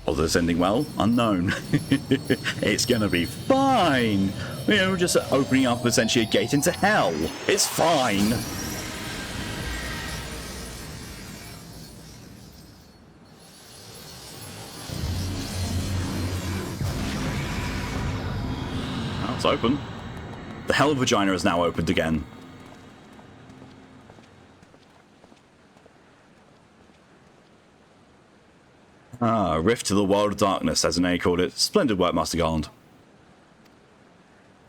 Although it's ending well, unknown. It's gonna be fine. You know, we're just opening up essentially a gate into hell. It's fine. It's open. The Hell Vagina is now opened again. Rift to the World of Darkness, as Ine called it. Splendid work, Master Garland.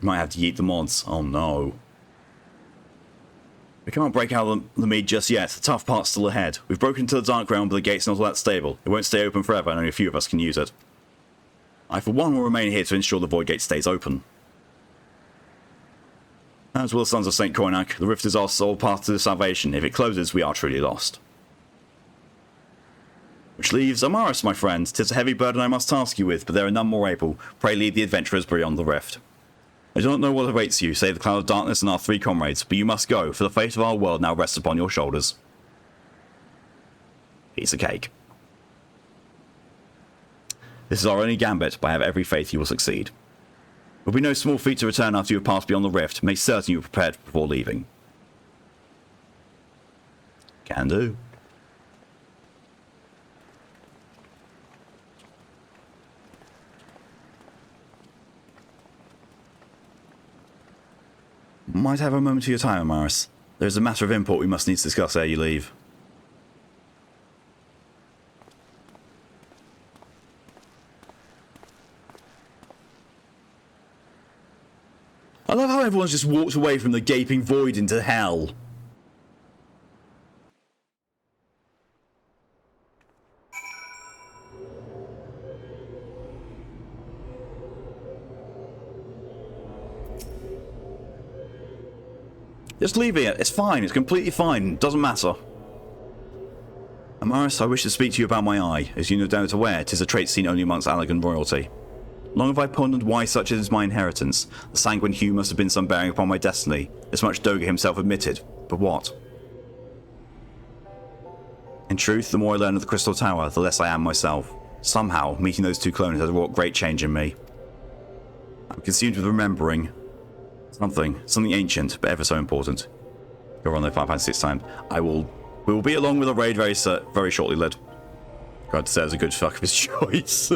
Might have to yeet the mods. Oh no. We can't break out the mead just yet. The tough part's still ahead. We've broken into the Dark Realm, but the gate's not all that stable. It won't stay open forever, and only a few of us can use it. I, for one, will remain here to ensure the Void Gate stays open. As will the sons of St. Koinak, the rift is our sole path to salvation. If it closes, we are truly lost. Which leaves Amaris, my friend. 'Tis a heavy burden I must task you with, but there are none more able. Pray lead the adventurers beyond the rift. I do not know what awaits you, save the cloud of darkness and our 3 comrades, but you must go, for the fate of our world now rests upon your shoulders. Piece of cake. This is our only gambit, but I have every faith you will succeed. It will be no small feat to return after you have passed beyond the rift. Make certain you are prepared before leaving. Can do. Might have a moment of your time, Amaris. There is a matter of import we must needs discuss ere you leave. I love how everyone's just walked away from the gaping void into hell. Just leaving it. It's fine. It's completely fine. Doesn't matter. Amaris, I wish to speak to you about my eye. As you no doubt aware, 'tis a trait seen only amongst Allagan royalty. Long have I pondered why such is my inheritance. The sanguine hue must have been some bearing upon my destiny. As much Doga himself admitted. But what? In truth, the more I learn of the Crystal Tower, the less I am myself. Somehow, meeting those 2 clones has wrought great change in me. I'm consumed with remembering something ancient, but ever so important. Go on there 5 and 6 times. We will be along with a raid very shortly, lad. God says a good fuck of his choice.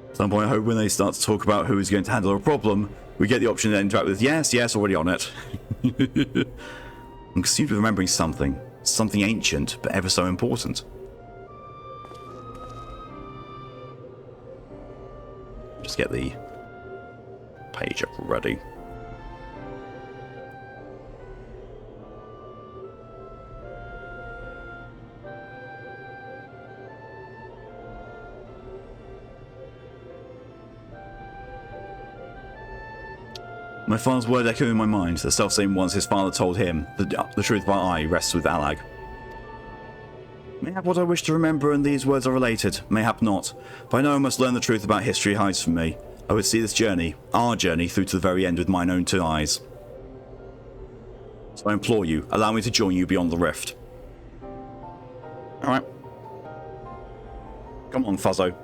At some point, I hope when they start to talk about who is going to handle a problem, we get the option to interact with yes, already on it. I'm consumed with remembering something ancient, but ever so important. Just get the page up already. My father's word echoing in my mind, the self-same ones his father told him. The truth of our eye rests with Allag. Mayhap what I wish to remember and these words are related, mayhap not. But I know I must learn the truth about history hides from me. I would see this journey, our journey, through to the very end with mine own 2 eyes. So I implore you, allow me to join you beyond the rift. Alright. Come on, Fuzzo.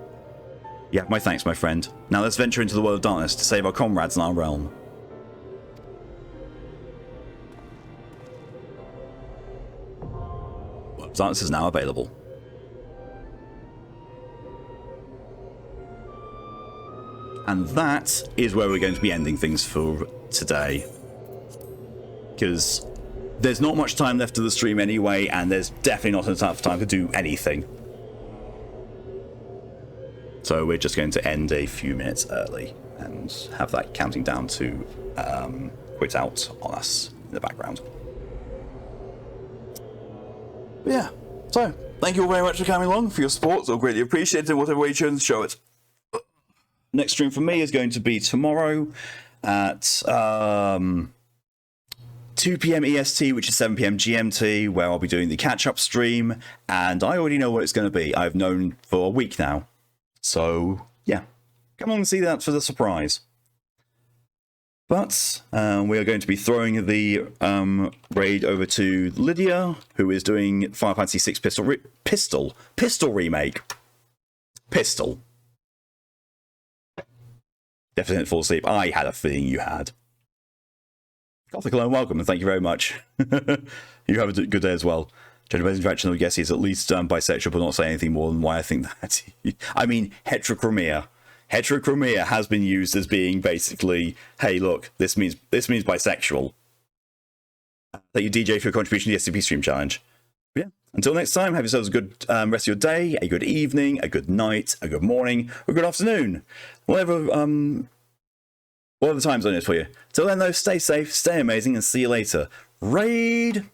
You have my thanks, my friend. Now let's venture into the world of darkness to save our comrades in our realm. World of Darkness is now available. And that is where we're going to be ending things for today. Because there's not much time left of the stream anyway, and there's definitely not enough time to do anything. So we're just going to end a few minutes early and have that counting down to quit out on us in the background. But yeah, so thank you all very much for coming along, for your support. I'll greatly appreciate it, whatever way you choose to show it. Next stream for me is going to be tomorrow at 2 PM EST, which is 7 PM GMT, where I'll be doing the catch-up stream, and I already know what it's going to be. I've known for a week now. So, yeah, come on and see that for the surprise. But we are going to be throwing the raid over to Lydia, who is doing Final Fantasy VI Pistol remake. Pistol. Definitely didn't fall asleep. I had a feeling you had. Gothic Alone, welcome, and thank you very much. You have a good day as well. Gender-based interaction, I guess he's at least bisexual, but not say anything more than why I think that. I mean, heterochromia. Heterochromia has been used as being basically, hey, look, this means bisexual. Thank you, DJ, for your contribution to the SCP Stream Challenge. But yeah, until next time, have yourselves a good rest of your day, a good evening, a good night, a good morning, or a good afternoon. Whatever the time zone is for you. Till then, though, stay safe, stay amazing, and see you later. Raid!